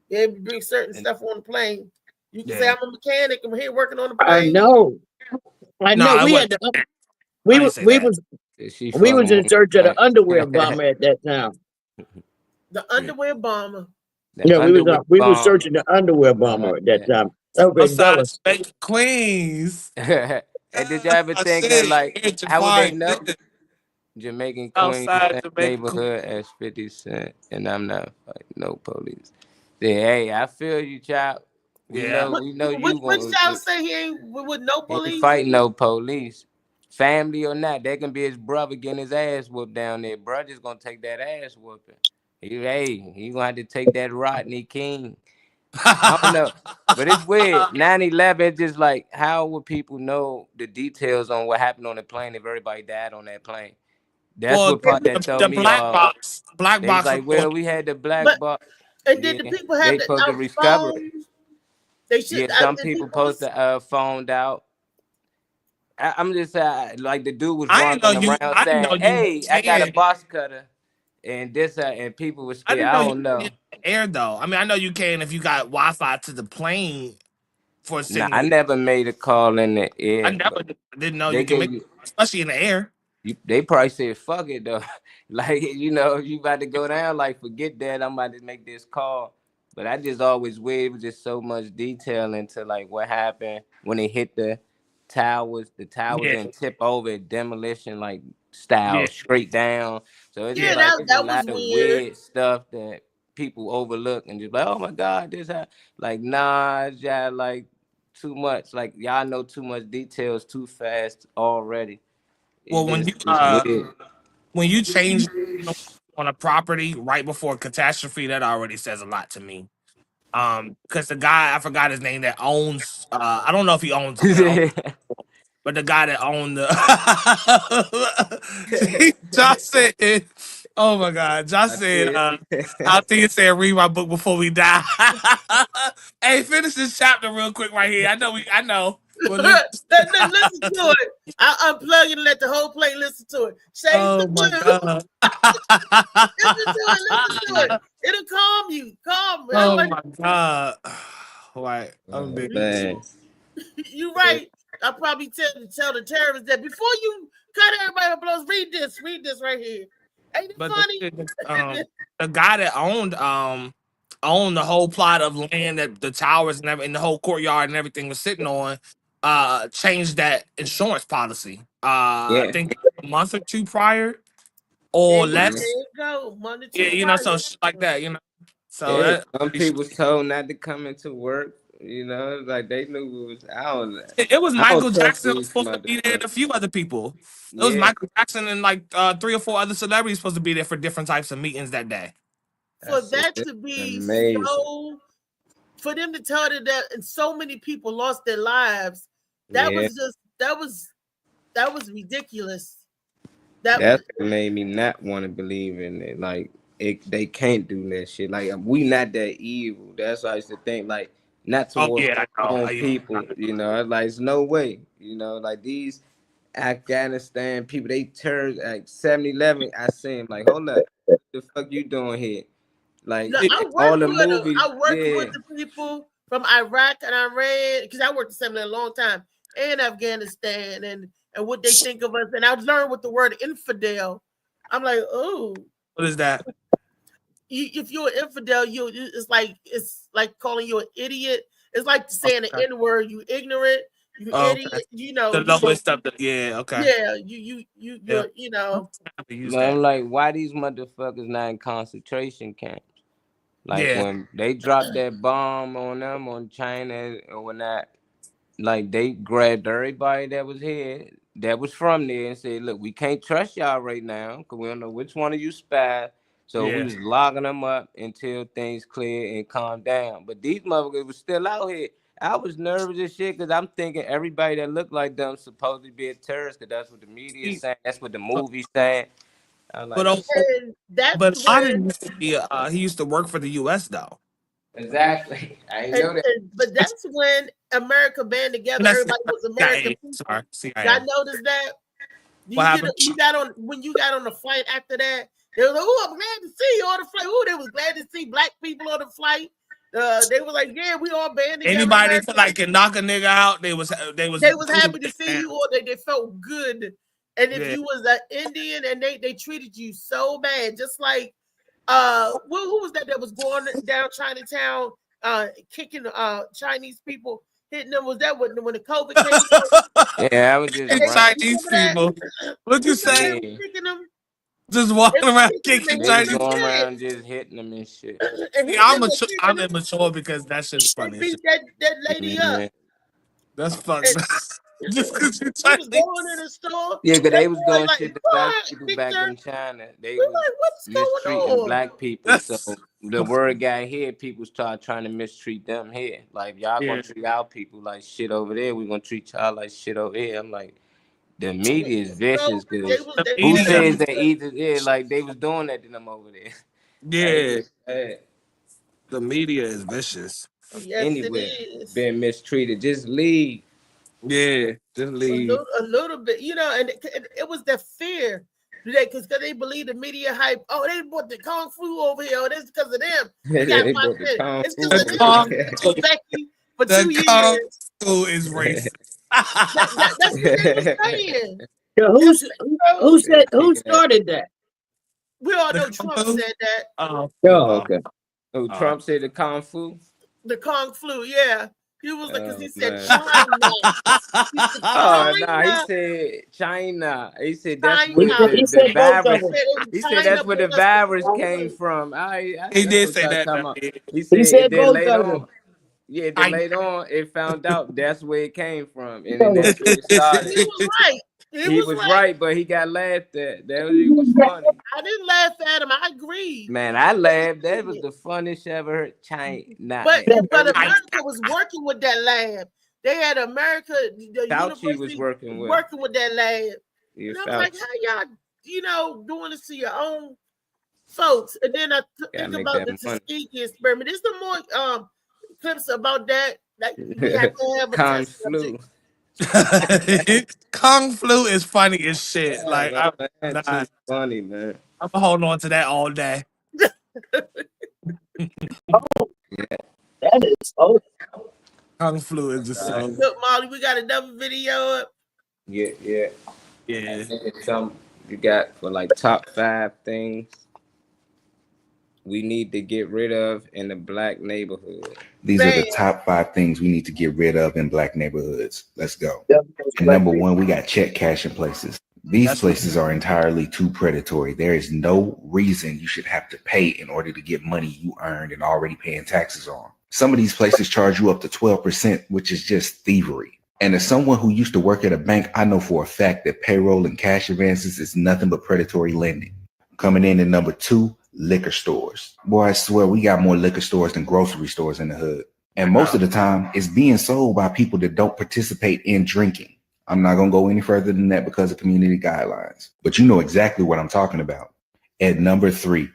be able to bring certain And stuff on the plane. You can say Yeah. I'm a mechanic. I'm here working on the I plane. know. I No, know. I We wasn't. had the I didn't say that. she we fuck was them in on search of the the underwear plane. bomber at that time. The Yeah. underwear bomber. The Yeah, underwear we was bomber. searching the underwear Right. bomber at that time. That was in Outside of Dulles. Jamaica, Queens. And did y'all ever think of Shit, like where you how would they find know this? Jamaican Queen, Outside same Jamaica, neighborhood as 50 Cent, and I'm not fighting no police. Then, hey, I feel you, child. We yeah. know, What we know what you what want y'all to. say he ain't with no He ain't police? fighting no police. Family or not, that can be his brother getting his ass whooped down there. Brother's gonna take that ass whooping. He gonna have to take that Rodney King. I don't know. But it's weird. 9/11, it's just like, how would people know the details on what happened on the plane if everybody died on that plane? That's Well, what part And, that throw the me black off. box, They was like, well, report. we had the black but box. and did Yeah, the people have they the supposed to house recover it. phones? They should. Yeah, some And people people was. supposed to phoned out. I'm just saying, like the dude was I didn't know running you. around I didn't know saying, you "Hey, I got a can. box cutter," and this, and people were I scared. didn't I know you don't know. can air though. I mean, I know you can if you got Wi-Fi to the plane for a Nah, I signal. never made a call in the I air, never but didn't know they you can gave make, you. especially in the air. They probably said, "Fuck it," though. Like if you about to go down, like forget that. I'm about to make this call. But I just always weird. It was just so much detail into like what happened when they hit the towers. The towers Yeah, didn't tip over, demolition like style yeah. straight down. So it's just Yeah, like that it's a that was lot of weird. weird stuff that people overlook and just like, oh my god, like nah, it's just like too much. Like y'all know too much details too fast already. Well, It's weird. when you change on a property right before catastrophe, that already says a lot to me. Because the guy I forgot his name that owns. I don't know if he owns it, but the guy that owned the Josh said, "Oh my God!" Josh I said, see "I it. think it said read my book before we die." Hey, finish this chapter real quick right here. I know. Well, Listen to it. I'll unplug it and let the whole play listen to it. Shades the oh my blue. God. Listen to it. Listen to it. It'll calm you. Calm. Oh my God. Like, I'm Oh, big. man. You right. I'll probably tell the terrorists that before you cut everybody up blows, read this. Read this right here. Ain't it But funny? the guy that owned the whole plot of land that the towers and everything, the whole courtyard and everything was sitting on, changed that insurance policy. I Yeah. think a month or two prior There or you, Yeah. less. there you go. Monday, Yeah, two so Friday. shit like that, So Yeah. that Some people was told not to come into work. Like they knew it was. it was I don't Michael trust Jackson was these supposed to be there and motherfuckers. a few other people. It was Yeah. Michael Jackson and like 3 or 4 other celebrities supposed to be there for different types of meetings that day. For That's that it. to be Amazing. so, for them to tell that and so many people lost their lives, that Yeah. was just that was ridiculous. That That's what made me not want to believe in it. Like they can't do that shit. Like we not that evil. That's why I used to think like not Oh towards yeah, I our know. own people. Like it's no way. Like these Afghanistan people, they turned like 7-Eleven. I seen like, hold up, what the fuck you doing here? Like I all worked the with them. movies, I worked yeah. with the people from Iraq and Iran because I worked in a long time, and Afghanistan, and what they think of us. And I learned with the word infidel. I'm like, oh, What is that? if you're an infidel, it's like calling you an idiot. It's like saying the Okay. N word. You ignorant. You Okay. idiot. You know. The lowest stuff. Yeah. Okay. Yeah. Yeah. You're. You know. To use But I'm that. like, why these motherfuckers not in concentration camps? Like Yeah. when they dropped that bomb on them on China or when that, like they grabbed everybody that was here, that was from there, and said, "Look, we can't trust y'all right now because we don't know which one of you spies." So we Yeah. was locking them up until things clear and calm down. But these motherfuckers was still out here. I was nervous as shit because I'm thinking everybody that looked like them supposed to be a terrorist because that's what the media is saying. That's what the movie's saying. I'm But like, And that's but Oden when used to be he used to work for the U.S. though. exactly. I didn't know that. but that's when America band together. And that's Everybody was American CIA. people. Sorry, CIA. Y'all noticed that? What happened? You got on when you got on the flight after that. They was like, "Oh, I'm glad to see you on the flight." Oh, they was glad to see black people on the flight. They were like, "Yeah, we all band together." Anybody they America. feel like can knock a nigga out, they was They was putting happy to it see down. you, or they felt good. And if Yeah. you was an Indian and they treated you so bad, just like who was that was going down Chinatown, kicking Chinese people, hitting them? Was that when the COVID came out? Yeah, I was just right. You Chinese remember that? people. What'd you Remember they say? was Yeah. kicking them? Just They walking was around kicking them kicking and They hitting was them, Chinese. going yeah, around just hitting them and shit. and See, hitting them and I'm kicking them. immature because that shit's They funny as beat shit. that lady up. Yeah. That's fucked And up. Just because you we was going in Chinese. the store. Yeah, cause That they was boy doing like, shit to black "What, people back Victor?" in China. They We was like, "What's going mistreating on?" black people. So That's the word got here, people start trying to mistreat them here. Like y'all gonna yeah. treat our people like shit over there. We gonna treat y'all like shit over here. I'm like, the media is So vicious. Cause The they who was media. says that either? Yeah, like they was doing that to them over there. Like, Yeah. eh, The media is vicious. Yes, it anywhere is. being mistreated. Just leave. Yeah, just leave. A little bit, and it was the fear. Because they believe the media hype. Oh, they bought the kung flu over here. Oh, that's because of them. We got They put the 5 cents. kung It's because fu. of The them. Kong, It's been Becky for the 2 Kong years. Fu is racist. That's what they were saying. So who Yeah. started that? We all The know Kung Trump Fu. said that. Oh, Oh, okay. Oh, Trump said the kung fu. The Kung flu, yeah. He was like, because Oh he said man. China. He said Oh no, he China. said China. He said that's He where China. said, the, he the said both of He virus. them. said it was He said China that's where the brought us the virus Kung came flu. from. He That's did what say y'all that. talking That about. did. He He said, and said then both later of them. on, yeah, then I later on, it found out that's where it came from, and then that's where it started. He was right. He He was was right. right, but he got laughed at. That was, it was funny. I didn't laugh at him. I agreed. Man, I But he laughed. That was did. the funniest shit I ever heard. China. But I, America was working with that lab. They had America, the Fauci was university working with. working with that lab. Yeah, And I was like, Fauci. how y'all, doing this to your own folks? And then I Gotta think make about that the money. Tuskegee experiment. There's some more clips about that. Like we have to have a Kung test flu. subject. Kung Flu is funny as shit. Yeah, Like bro, I'm that's too not. funny, man. I'm holding on to that all day. Yeah, That is so. Kung Flu is the right. same. Look, Molly, we got another video up. Yeah. Yeah. And then it's some you got for like top 5 things we need to get rid of in the black neighborhood. These are Man, the top 5 things we need to get rid of in black neighborhoods. Let's go. Yep. And number one, we got check cashing places. These That's what places are entirely too predatory. There is no reason you should have to pay in order to get money you earned and already paying taxes on. Some of these places charge you up to 12%, which is just thievery. And as someone who used to work at a bank, I know for a fact that payroll and cash advances is nothing but predatory lending. Coming in at number 2, liquor stores. Boy, I swear we got more liquor stores than grocery stores in the hood. And most of the time, it's being sold by people that don't participate in drinking. I'm not going to go any further than that because of community guidelines. But you know exactly what I'm talking about. At number 3,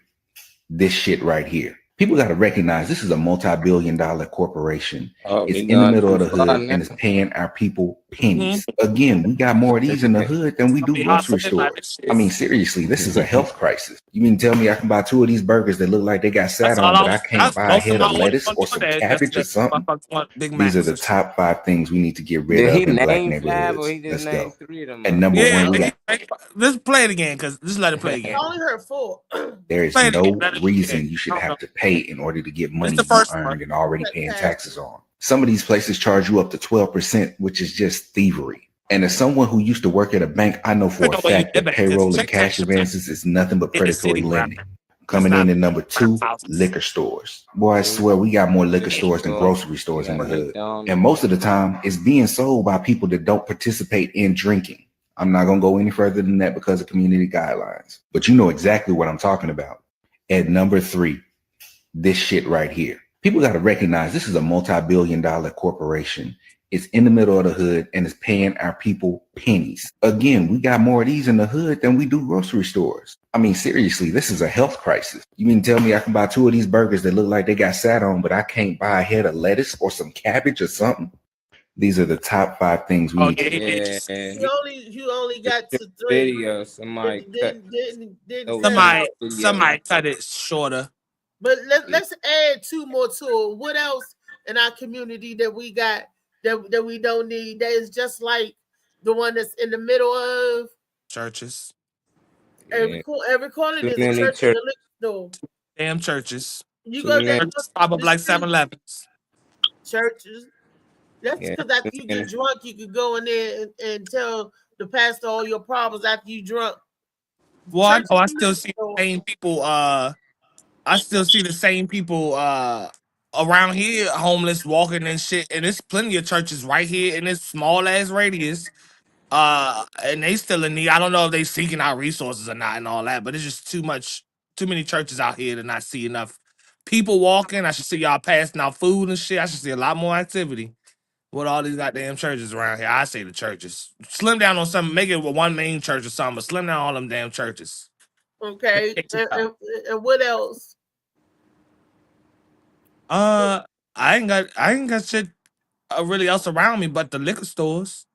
this shit right here. People got to recognize this is a multi-billion-dollar corporation. Oh, It's we in the going middle too of the far hood now. and it's paying our people Mhm. pennies. Again, we got more of these in the hood than we I do mean, I grocery said like this stores. shit. I mean, seriously, this is a health crisis. You mean tell me I can buy 2 of these burgers that look like they got That's sat all on, I but I was. can't That's buy a most of head my of orders lettuce on or some DoorDash. cabbage or That's something? motherfuckers want Big These are Macs the and shit. top 5 things we need to get rid Did he of in black name 5 or neighborhoods. he just Let's named go. 3 of them? And number Yeah, 1, we got let's play it again because just let it play I again. only heard 4. there is Play it again. no Let it play again. reason you should I don't have know. to pay in order to get It's money the you first one. earned and already paying Pass taxes on. Some of these places charge you up to 12%, which is just thievery. And as someone who used to work at a bank, I know for a No way you fact did that that because payroll and check cash cash advances is nothing but in the predatory city, right? lending. It's Coming not in at number 2, houses. liquor stores. Boy, I swear we got more liquor stores than Store. grocery You stores in got the hood. McDonald's. And most of the time, it's being sold by people that don't participate in drinking. I'm not going to go any further than that because of community guidelines. But you know exactly what I'm talking about. At number 3, this shit right here. People got to recognize this is a multi-billion-dollar corporation. It's in the middle of the hood and it's paying our people pennies. Again, we got more of these in the hood than we do grocery stores. I mean, seriously, this is a health crisis. You mean tell me I can buy 2 of these burgers that look like they got sat on, but I can't buy a head of lettuce or some cabbage or something? These are the top 5 things we Oh need to yeah, You only got to 3. Video. Somebody cut. Didn't Oh, cut it somebody off. video. somebody cut it shorter. But let's add 2 more to it. What else in our community that we got that we don't need? That is just like the one that's in the middle of Churches, Yeah. every corner. Too There's a many church and church. a liquor store. damn churches. You Too go down many. Churches pop up the like street, 7-Elevens. churches. That's Yeah. because after Too you many. get drunk, you could go in there and tell the pastor all your problems after you drunk. Well, I Church know I and still liquor see store. the same people. I still see the same people around here, homeless, walking and shit. And there's plenty of churches right here in this small ass radius. And they still in need. I don't know if they seeking out resources or not and all that, but it's just too many churches out here to not see enough people walking. I should see y'all passing out food and shit. I should see a lot more activity with all these goddamn churches around here. I say the churches. Slim down on something, make it one main church or something, but slim down all them damn churches. Okay, and what else? I I ain't got shit really else around me but the liquor stores.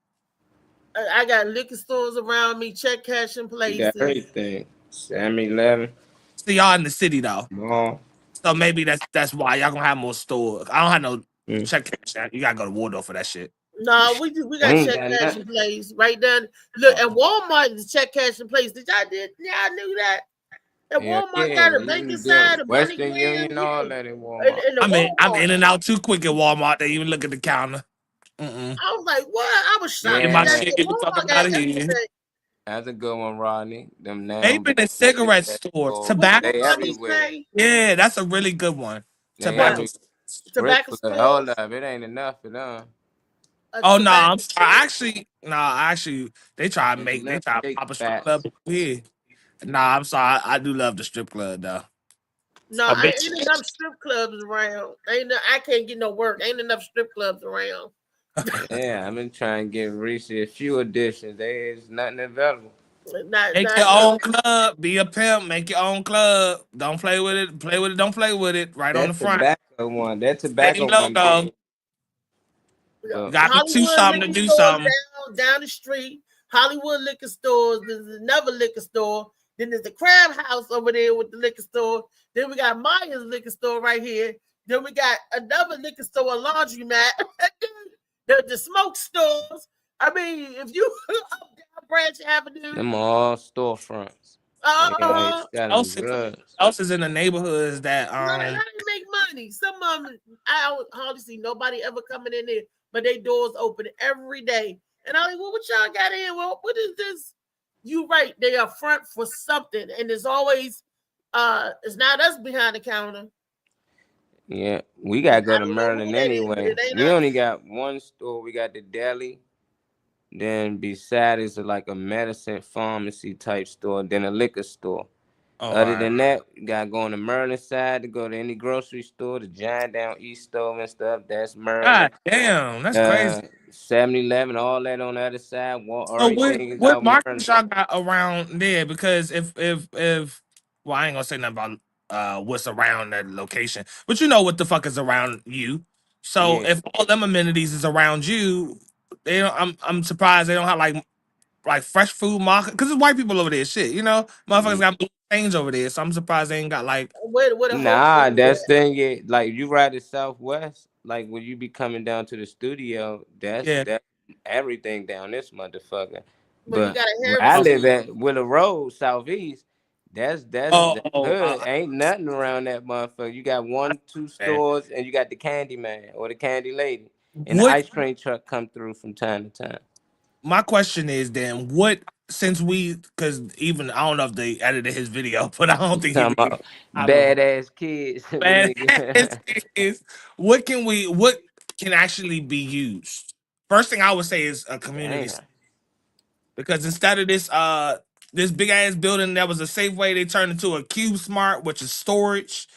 I got liquor stores around me, check cashing We got places. everything. 7-Eleven, See y'all in the city though, mall. so maybe that's why y'all gonna have more stores. I don't have no Mm. check cash. You gotta go to Waldorf for that shit. No, we We got ain't check got cashing nothing. place right down. Look, at Walmart is check cashing place. Y'all knew that? At Yeah, Walmart yeah. got a You bank can do inside, a Western MoneyGram, Union, all yeah. that in Walmart. In the I'm Walmart. in and out too quick at Walmart. They even look at the counter. Mm-mm. I was like, what? I was shocked Get that my Yeah, shit. Get the fuck Walmart up out got of here. everything. that's a good one, Rodney. Them now Vaping and cigarette stores, What tobacco. what they Rodney everywhere. say? Yeah, that's a really good one. They Tobacco. every What strip tobacco club. Hold stores? up, it ain't enough for them. Oh no, Tobacco I'm sorry. stores. Actually, they try to Ain't they enough try to big pop a strip club fats. over here. Nah, I'm sorry. I do love the strip club though. No, A I bitch. ain't enough strip clubs around. I can't get no work. Ain't enough strip clubs around. Yeah, I've been trying to get research. Few editions. There is nothing available. Make your own club. Be a pimp. Make your own club. Don't play with it. Play with it. Don't play with it. Right on the That front. tobacco one. That Same tobacco one logo. did. But Got to do Hollywood something to liquor do stores something. down the street. Hollywood liquor stores. There's another liquor store. Then there's the Crab House over there with the liquor store. Then we got Myers liquor store right here. Then we got another liquor store, a laundromat. The smoke stores. I mean, if you up down Branch Avenue, them all storefronts. They out here selling Else, drugs. else is in the neighborhoods that how they make money? Some of them, I don't hardly see nobody ever coming in there, but they doors open every day. And I'm like, well, what y'all got in? Well, what is this? You right, they are front for something, and there's always it's not us behind the counter. Yeah, we gotta go I to don't know who Maryland that is, but anyway. it ain't We only us. got one store. We got the deli. Then beside is like a medicine pharmacy type store. Then a liquor store. All Other right. than that, you gotta go on the Maryland side to go to any grocery store. The Giant down East Stove and stuff. That's Maryland. God damn, that's crazy. 7-Eleven, all that on the other side. So what Everything is what out markets Maryland. y'all got around there? Because if well, I ain't gonna say nothing about what's around that location, but you know what the fuck is around you. So Yeah. if all them amenities is around you, they don't. I'm surprised they don't have like fresh food market because it's white people over there. Shit, you know, motherfuckers got blue things over there. So I'm surprised they ain't got like Where the Whole Nah, Foods that's at? thing. It like you ride the Southwest. Like when you be coming down to the studio, that's yeah. that everything down this motherfucker. Well, you But got a where I Harris Oh, live Teeter. at Willow Road, Southeast, that's oh, the oh hood. Ain't nothing around that motherfucker. You got one, two man. stores, and you got the Candy Man or the Candy Lady, and the What ice cream truck come through from time to time. my question is then what since we because even I don't know if they edited his video, but I don't You think he talking really about I don't know. badass kids? Them Man, niggas. is what can actually be used? First thing I would say is a community Damn. because instead of this big ass building that was a Safeway, they turned into a Cube Smart, which is storage.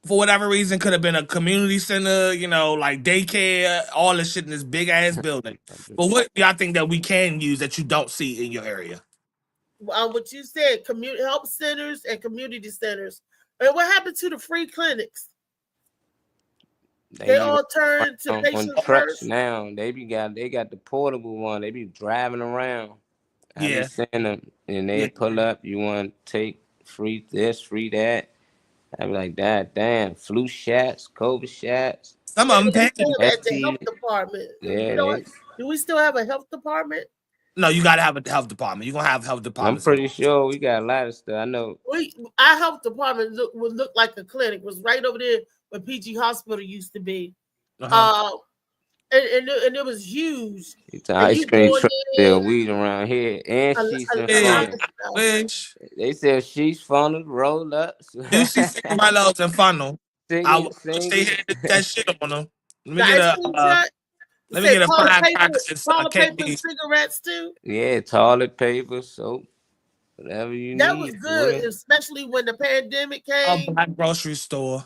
For whatever reason, could have been a community center, you know, like daycare, all this shit in this big ass building. But what y'all think that we can use that you don't see in your area? What you said, community help centers and community centers. And what happened to the free clinics? They They be all turned to on patients trucks first. now. They got the portable one. They be driving around. I be Yeah, seeing them and they yeah. pull up. You want to take free this, free that. I be like, that damn flu shots, COVID shots, Some Yeah, of them they still pay. have at the ST. health department. Yeah, they. Do we still have a health department? No, you gotta have a health department. You're gonna have health I'm departments. pretty sure we got a lot of stuff. I know. Our health department would look like a clinic. It was right over there where PG Hospital used to be. Uh-huh. Uh, and it was huge. It's an And ice you cream go in truck there, sell weed around here and sheets and a lot Yeah, of funnels. stuff. which They sell sheets, funnels, roll ups, do see cigarillos and funnel. I singing, wish they singing. had that shit on them. Let me The get ice a cream truck let me said get a firecracker and a toilet paper and candy. cigarettes too. Yeah, toilet paper, soap, whatever you That was need for good, real. especially when the pandemic A came. black grocery store.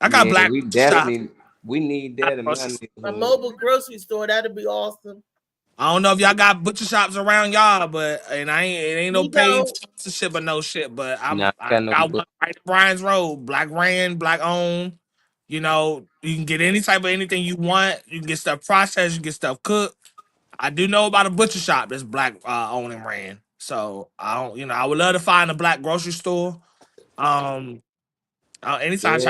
I got Yeah, black shop. we need Black that in my grocery A neighborhood. mobile grocery store, that'd be awesome. I don't know if y'all got butcher shops around y'all, but and it ain't no We paid don't. sponsorship or no shit. But Nah, I I got no got one book. right at Brian's Road, black ran, black owned. You know, you can get any type of anything you want. You can get stuff processed. You can get stuff cooked. I do know about a butcher shop that's black owned and ran. So I don't, I would love to find a black grocery store. Um, anytime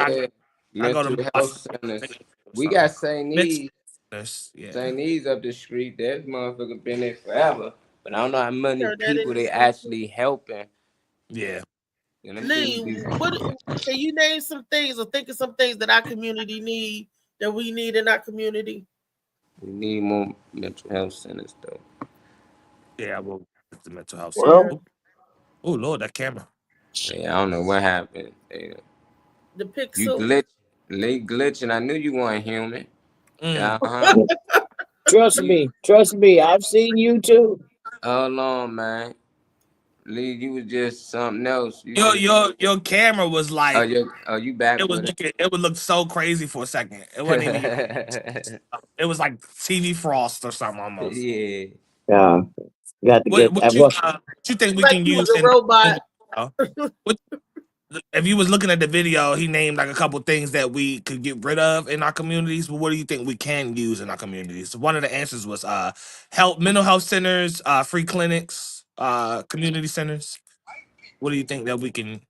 Yeah, I go to mental my health centers. We got so St. mental E's. illness, yeah, St. E's up the street. That motherfucker been there forever. But I don't know how many Heard that in people the they street. actually helping. yeah. And them Lee, shit be, what can you name some things or think of some things that our community need that we need in our community? we need more mental health centers though. Yeah, well, it's the mental health center. Yeah. Well, Oh Lord, that camera. Yeah, I don't know what happened. The You pixel. glitch, late glitching. I knew you weren't human. Mm. Uh-huh. You, trust me. I've seen you too. hold on, man. Lee, you was just something else. You Your just your your camera was like you back it was with it. looking. It would look so crazy for a second. It wasn't even you. It was like TV Frost or something almost. Yeah. Yeah, got to get. What you think we Like can you was use a in? robot. What, if you was looking at the video, he named like a couple things that we could get rid of in our communities. But what do you think we can use in our communities? One of the answers was mental health centers, free clinics, community centers. What do you think that we can?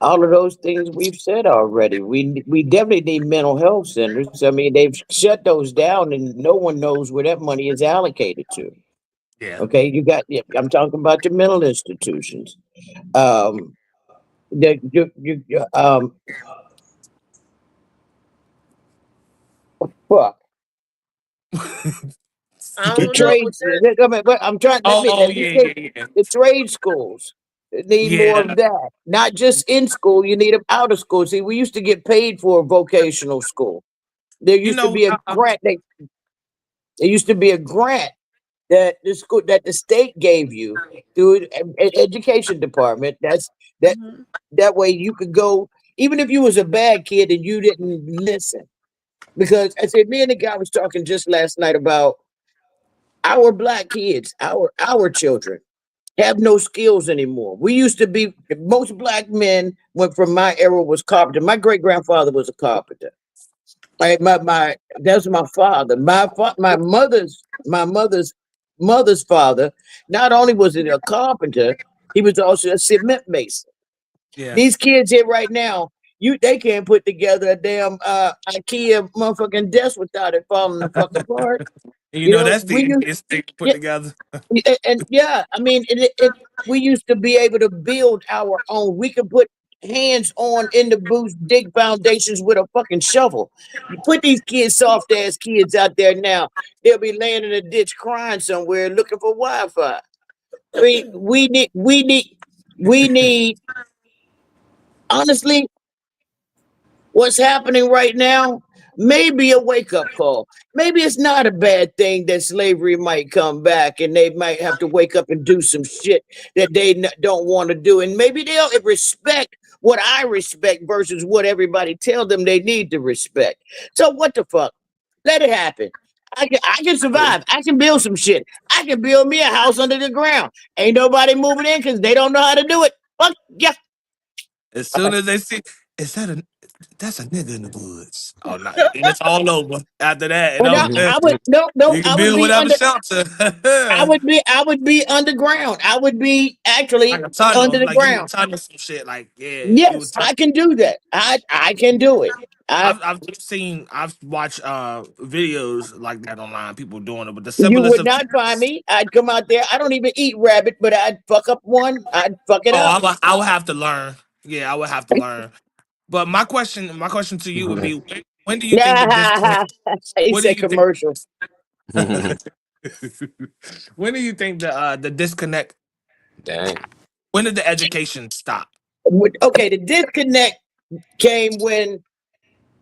All of those things we've said already. We definitely need mental health centers. I mean, they've shut those down, and no one knows where that money is allocated to. Yeah. Okay, you got. Yeah, I'm talking about the mental institutions. Um, the fuck. I The don't know, but trades. I mean, but I'm trying. Oh Let me yeah, say yeah, yeah. the trade schools need more Yeah. of that. Not just in school. You need them out of school. See, we used to get paid for a vocational school. There You used to know, be a grant. There used to be a grant that the school that the state gave you through an education department. That Mhm. that way you could go even if you was a bad kid and you didn't listen. Because I said, me and the guy was talking just last night about our black kids, our children have no skills anymore. We used to be most black men went from my era was carpenter. My great grandfather was a carpenter. Right, my that's my father. My mother's father. Not only was he a carpenter, he was also a cement mason. yeah. These kids here right now, they can't put together a damn IKEA motherfucking desk without it falling the fuck apart. You You know, know, that's the easiest thing to put yeah, together. and yeah, I mean, we used to be able to build our own. We could put hands on in the booth, dig foundations with a fucking shovel. You put these kids, soft ass kids out there now, they'll be laying in a ditch crying somewhere looking for Wi-Fi. I mean, we need, honestly, what's happening right now may be a wake up call. Maybe it's not a bad thing that slavery might come back and they might have to wake up and do some shit that they don't want to do. And maybe they'll respect what I respect versus what everybody tell them they need to respect. So what the fuck? Let it happen. I can survive. I can build some shit. I can build me a house under the ground. Ain't nobody moving in because they don't know how to do it. Fuck yeah. As soon as they see, is that that's a nigga in the woods. Oh no, it's all over. After that, Well, no, I would no, you can I would build be whatever under. shelter. I would be underground. I would be Like actually a tunnel, under the like you would ground. tunnel some shit. Like yeah, you Yes, would tunnel. I can do that. I can do it. I've watched videos like that online. People doing it, but the You simplest would of not find me. I'd come out there. I don't even eat rabbit, but I'd fuck up one. I'd fuck it oh, up. I would have to learn. Yeah, I would have to learn. But my question to you would be, when do you think the disconnect? He What do said you think? commercial. When do you think the disconnect? Dang. When did the education stop? Okay, the disconnect came when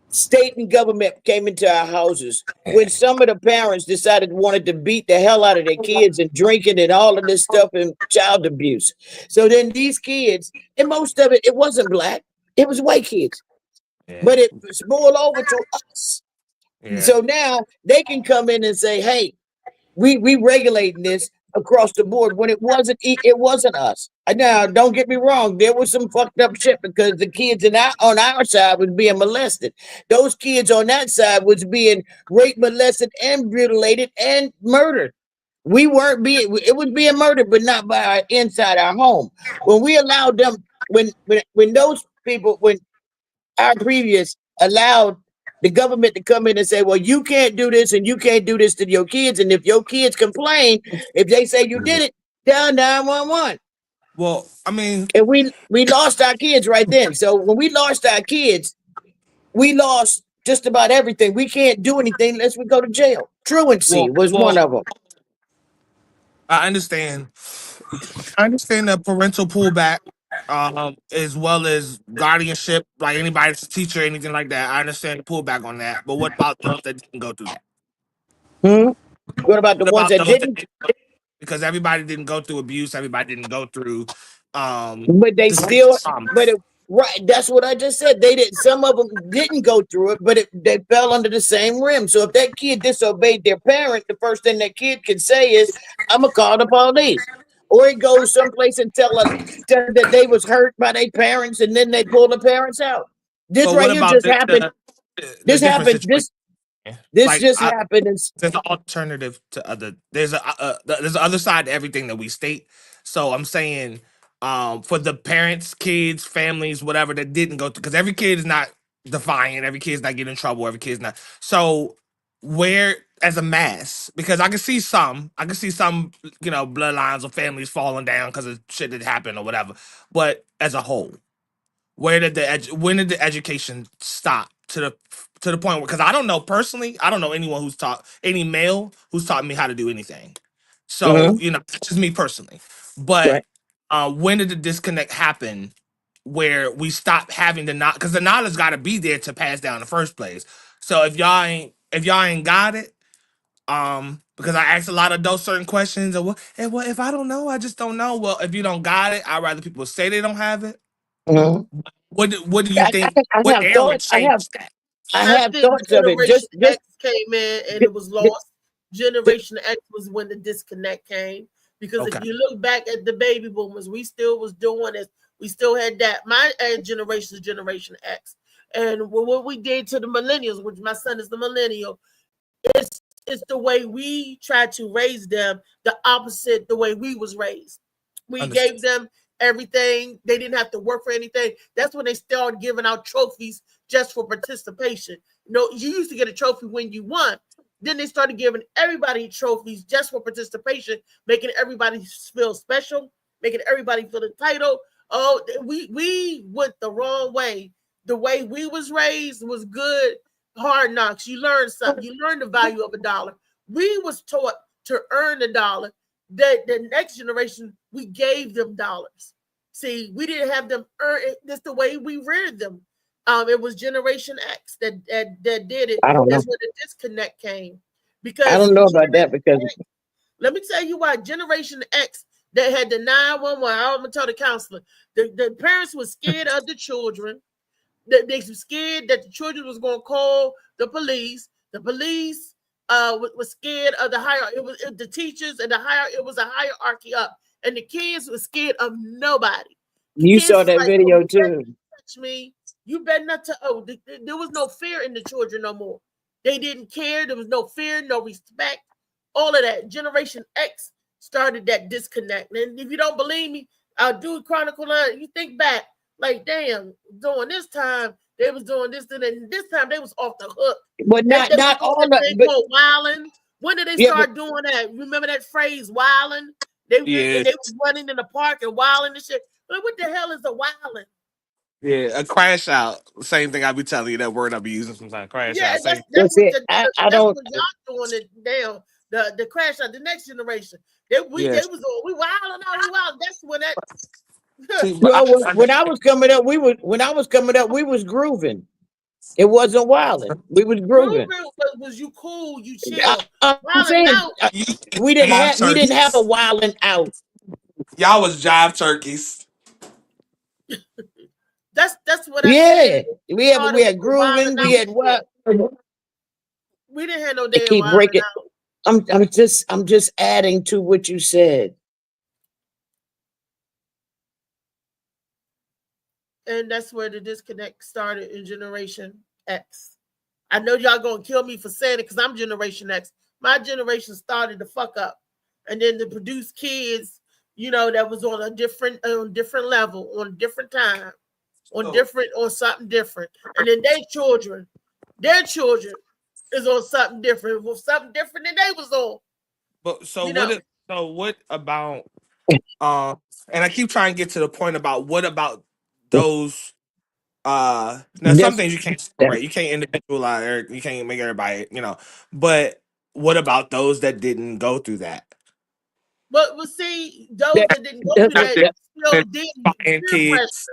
state and government came into our houses. When some of the parents decided wanted to beat the hell out of their kids and drinking and all of this stuff and child abuse. So then these kids, and most of it wasn't black, it was white kids. Yeah. But it spoiled over to us. Yeah. So now they can come in and say, hey, we regulating this. across the board when it wasn't us. Now, don't get me wrong, there was some fucked up shit because the kids on our side was being molested. Those kids on that side was being raped, molested, and mutilated and murdered. We weren't being it was being murdered, but not by inside our home. When we allowed them, when those people, when our previous allowed the government to come in and say, well, you can't do this and you can't do this to your kids. And if your kids complain, if they say you did it, dial 911. Well, I mean, and we lost our kids right then. So when we lost our kids, we lost just about everything. We can't do anything unless we go to jail. Truancy was one of them. I understand. I understand the parental pullback, as well as guardianship, like anybody's a teacher, anything like that. I understand the pullback on that. But what about those that didn't go through that? What about the What ones about that those that didn't? didn't? Because everybody didn't go through abuse. Everybody didn't go through But they the same still, trauma. but it, right. That's what I just said. They did. Some of them didn't go through it, but they fell under the same rim. So if that kid disobeyed their parent, the first thing that kid can say is, "I'm gonna call the police," or he goes someplace and tell them that they was hurt by their parents, and then they pull the parents out. This But right what here about just happened. the This different happened. situation? This Like just happened. there's an alternative to other. There's an other side to everything that we state. So I'm saying, for the parents, kids, families, whatever that didn't go through, because every kid is not defiant. Every kid's not getting in trouble. Every kid's not. So where as a mass, because I can see some, bloodlines or families falling down because of shit that happened or whatever. But as a whole, when did the education stop to the point where, because I don't know personally, I don't know anyone who's taught any male who's taught me how to do anything. So that's just me personally. But Right. when did the disconnect happen where we stop having the knowledge? Because the knowledge got to be there to pass down in the first place. So if y'all ain't got it, because I asked a lot of those certain questions, well, if I don't know, I just don't know. Well, if you don't got it, I'd rather people say they don't have it. Mhm. What do you think? I What have era thoughts. changed that? I I have think thoughts of it. Generation Just X came in and it was lost. Generation X was when the disconnect came. Because if Okay. you look back at the baby boomers, we still was doing this. We still had that. My generation is Generation X. And what we did to the millennials, which my son is the millennial, it's the way we tried to raise them, the opposite the way we was raised. We Understood. gave them everything. They didn't have to work for anything. That's when they started giving out trophies just for participation. You used to get a trophy when you won. Then they started giving everybody trophies just for participation, making everybody feel special, making everybody feel entitled. Oh, we went the wrong way. The way we was raised was good. Hard knocks. You learn something. You learn the value of a dollar. We was taught to earn a dollar. The next generation, we gave them dollars. See, we didn't have them earn it. That's the way we reared them. It was Generation X that did it. I don't know. That's where the disconnect came. I Because don't know about that because let me tell you why Generation X, they had the 911. I'm gonna tell the counselor. The parents were scared of the children. They were scared that the children was going to call the police. The police was scared of the higher. The teachers and the higher. It was a hierarchy up, and the kids were scared of nobody. The you kids saw was that like, "Oh, video you better too. not touch me. You better not touch." Oh, there was no fear in the children no more. They didn't care. There was no fear, no respect. All of that. Generation X started that disconnect. And if you don't believe me, I'll do a chronicle. You think back, like, damn, during this time, they was doing this, and this time they was off the hook. But They was not doing all that of thing but called wilding. When did they yeah, but start doing that? Remember that phrase, wilding? They Yeah, was running in the park and wilding and shit. Like, what the hell is a wilding? yeah. A crash out. Same thing I be telling you. That word I be using sometimes. Crash Yeah, out. Same. that's that's what it. I that's don't what y'all doing it now. The crash out, the next generation. They Yeah. was on, we wilding out, we wild. That's when that See, but well when I was coming up, we was grooving. It wasn't wilding. We was grooving. grooving was you cool, you I, chill. I'm Wilding saying out, jive we didn't have a turkeys. wilding out. Y'all was jive turkeys. that's what I said. Yeah, Started we with had the wilding grooving. We out had shit. what? We didn't have no They damn keep wilding breaking. out. I'm just adding to what you said. And that's where the disconnect started in Generation X. I know y'all gonna kill me for saying it because I'm Generation X. My generation started to fuck up, and then to produce kids, that was on different level, on different time, on something different, and then their children is on something different, with something different than they was on. But so You know, what about and I keep trying to get to the point about what about those now some That's things you can't that, separate. You can't individualize or you can't make everybody. But what about those that didn't go through that? but we'll see those that, that didn't go that's through what that that, still didn't Defiant peer pressure. kids.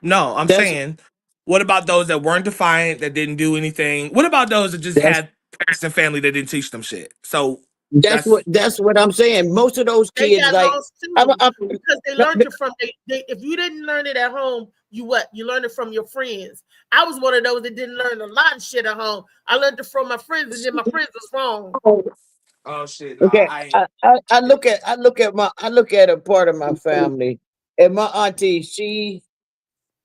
No, I'm that's saying, what about those that weren't defiant, that didn't do anything? What about those that just that's had parents and family that didn't teach them shit? So that's what that's that's what I'm saying. Most of those They kids, got like, lost I'm, too I'm, because they no, learned it from if you didn't learn it at home, you what? You learned it from your friends. I was one of those that didn't learn a lot of shit at home. I learned it from my friends, and then my friends was wrong. oh shit. No, okay. I I look at a part of my family, and my auntie,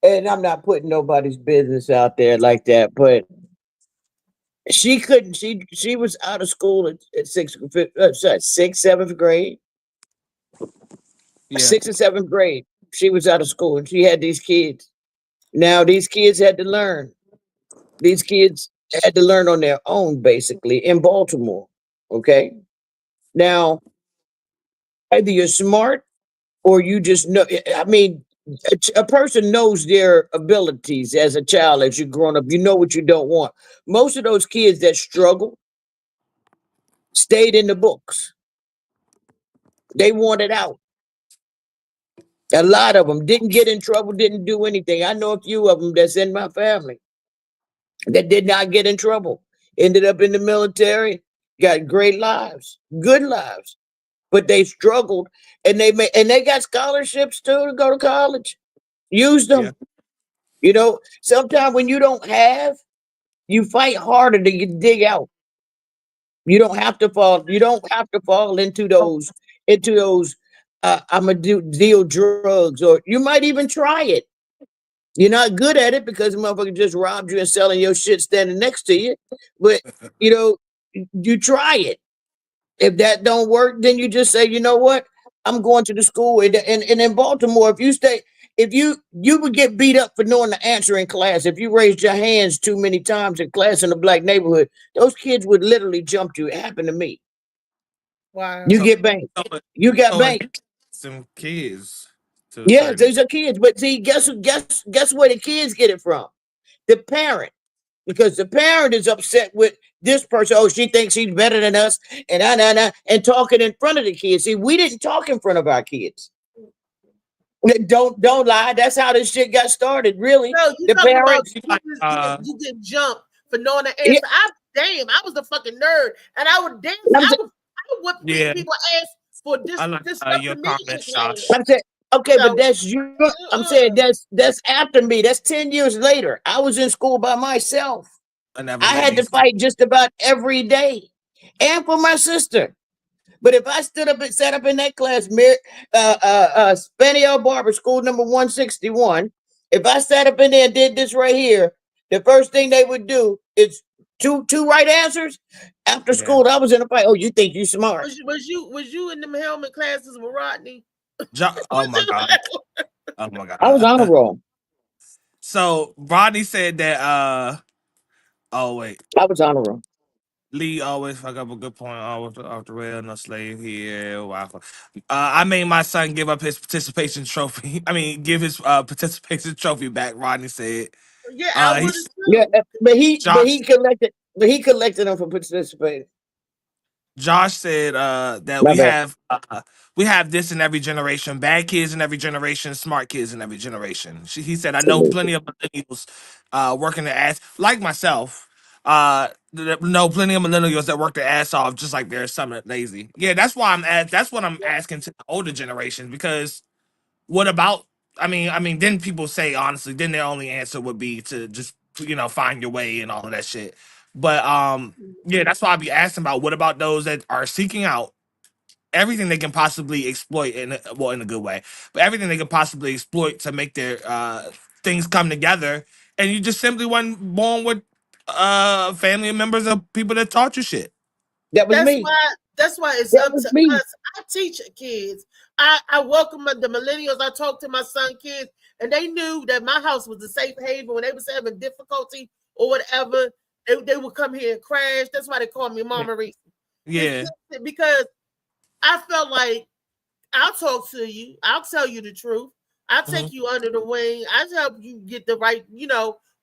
and I'm not putting nobody's business out there like that, but she couldn't. She was out of school at sixth, seventh grade, yeah. sixth and seventh grade. She was out of school, and she had these kids. Now these kids had to learn. These kids had to learn on their own, basically, in Baltimore. Okay. Now, either you're smart or you just know. I mean, a person knows their abilities as a child, as you're growing up. You know what you don't want. Most of those kids that struggle stayed in the books. They wanted out. A lot of them didn't get in trouble, didn't do anything. I know a few of them that's in my family that did not get in trouble. Ended up in the military, got great lives, good lives, but they struggled, and they got scholarships too to go to college. Use Yeah. them. Sometimes when you don't have, you fight harder to dig out. You don't have to fall. You don't have to fall into those. I'm gonna deal drugs, or you might even try it. You're not good at it because the motherfucker just robbed you and selling your shit standing next to you. But you know, you try it. If that don't work, then you just say, you know what? I'm going to the school. And in Baltimore, if you would get beat up for knowing the answer in class. If you raised your hands too many times in class in a black neighborhood, those kids would literally jump you. It happened to me. You Wow. So get banked. so, You got so banked. some kids to a Yes, certain these extent. are kids. But see, guess where the kids get it from? The parent. Because the parent is upset with this person. Oh, she thinks she's better than us, and talking in front of the kids. See, we didn't talk in front of our kids. Don't lie. That's how this shit got started. Really, No, you the talking about parents. you just get jumped for knowing the Yeah, answer. I was the fucking nerd, and I would dance. I'm saying, I would whip Yeah. people ass for I this like this stuff your to me in comments, class. Josh. I'm saying, okay, but So, that's you. I'm saying that's after me. That's 10 years later. I was in school by myself. I never I met had to these. fight just about every day, and for my sister. But if I stood up and sat up in that class, Spaniel Barber, school number 161, if I sat up in there and did this right here, the first thing they would do is two right answers. After Yeah. school, I was in a fight. Oh, you think you smart? was you in the helmet classes with Rodney? Oh Was my you? god. Oh my I was on a god. roll. So Rodney said that oh wait. I was on a roll. Lee always fuck up a good point. Always off the rail, no slave here. Wow. I made my son give up his participation trophy. I mean, give his participation trophy back. Rodney said. Yeah, I would He's have Yeah, too. Josh. but he collected them for participating. Josh said that My bad. we have this in every generation: bad kids in every generation, smart kids in every generation. He said, I know plenty of millennials working their ass like myself. Know plenty of millennials that work their ass off, just like there's some that lazy. Yeah, that's why that's what I'm asking to the older generations because what about? I mean, then people say honestly, then their only answer would be to just find your way and all of that shit. But yeah, that's why I be asking about what about those that are seeking out everything they can possibly exploit in a good way, but everything they can possibly exploit to make their things come together, and you just simply wasn't born with family members of people that taught you shit. That was That's me. why. That's why it's That up was to me. us. I teach kids. I welcome the millennials. I talk to my son kids, and they knew that my house was a safe haven when they was having difficulty or whatever. They would come here and crash. That's why they call me Mama Reese. Yeah. It's because I felt like I'll talk to you. I'll tell you the truth. I'll take you under the wing. I'll help you get the right,